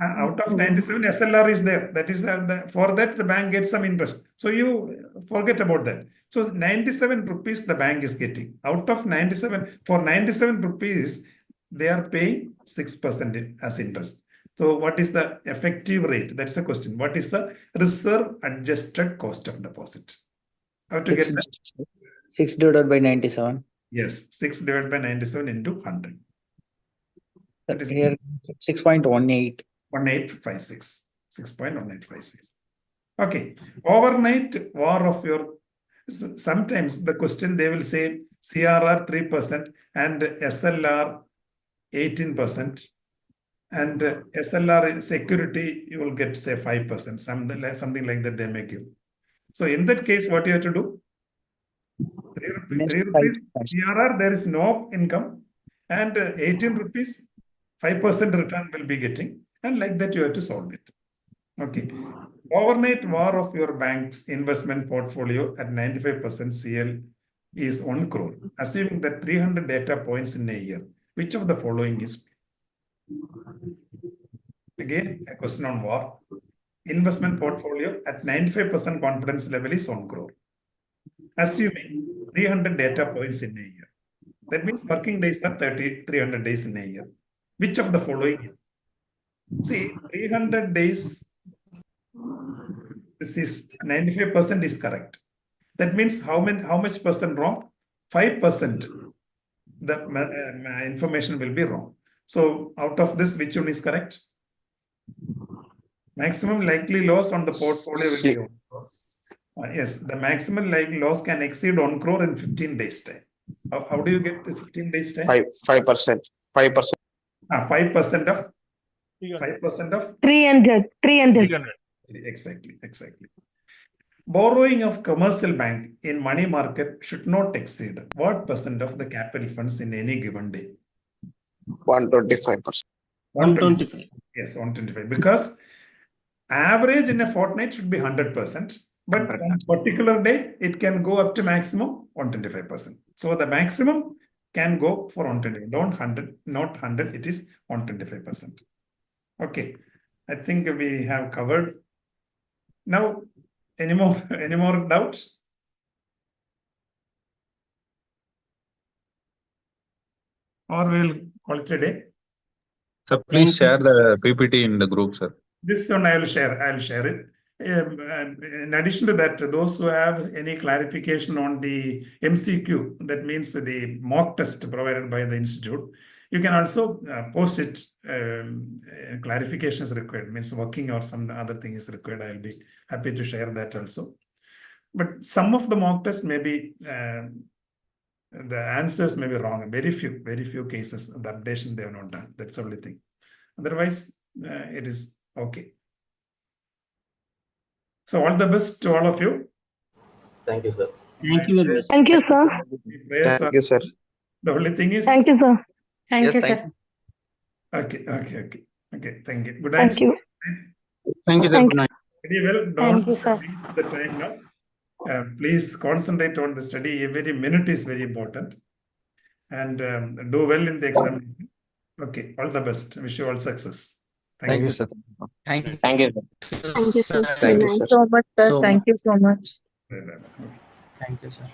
Out of 97, SLR is there. That is for that the bank gets some interest. So you forget about that. So 97 rupees the bank is getting. Out of 97, for 97 rupees, they are paying 6% as interest. So what is the effective rate? That's the question. What is the reserve adjusted cost of deposit? How to get that? 6 divided by 97. Yes, 6 divided by 97 into 100. That is here 6.18. 1856. 6.1856. Okay. Overnight war of your. Sometimes the question they will say CRR 3% and SLR 18%. And SLR security, you will get say 5%, something like that they may give. So in that case, what you have to do? 3 rupees CRR, there is no income, and 18 rupees, 5% return will be getting, and like that you have to solve it. Okay. Overnight war of your bank's investment portfolio at 95% CL is 1 crore, assuming that 300 data points in a year. Which of the following is? Again, a question on war. Investment portfolio at 95% confidence level is 1 crore. Assuming 300 data points in a year. That means working days are 300 days in a year. Which of the following? See, 300 days, this is 95% is correct. That means how much percent wrong? 5%. The information will be wrong. So out of this, which one is correct? Maximum likely loss on the portfolio will be 1 crore. Yes, the maximum likely loss can exceed 1 crore in 15 days time. How do you get the 15 days time? 5%. 5%. 5% of 5% of 300. Exactly. Borrowing of commercial bank in money market should not exceed what percent of the capital funds in any given day? 125%. 125. Yes, 125. Because average in a fortnight should be 100%, but on particular day it can go up to maximum 125%. So the maximum can go for 125. Not 100. It is 125%. Okay, I think we have covered. Now, any more doubts? Or we'll call it a day. Sir, please share the PPT in the group, sir. This one I will share. I will share it. In addition to that, those who have any clarification on the MCQ, that means the mock test provided by the institute, you can also post it. Clarification is required, means working or some other thing is required. I'll be happy to share that also. But some of the mock tests may be, the answers may be wrong. Very few cases, the updation they have not done. That's the only thing. Otherwise, it is okay. So all the best to all of you. Thank you, sir. Thank you very much. Thank you, sir. Thank you, sir. The only thing is. Thank you, sir. Thank you, sir. Okay. Thank you. Good night. Thank you. Thank you, sir. Good night. Very well. Thank Don't you, sir. waste the time now. Please concentrate on the study. Every minute is very important. And do well in the exam. Okay. All the best. Wish you all success. Thank you, sir. Thank you. Thank you, sir. Thank you, sir. Thank you, Good night. sir. So much, sir. So Thank you so much. Okay. Thank you, sir.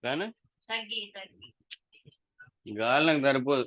కానీ గాలి నాకు సరిపోదు.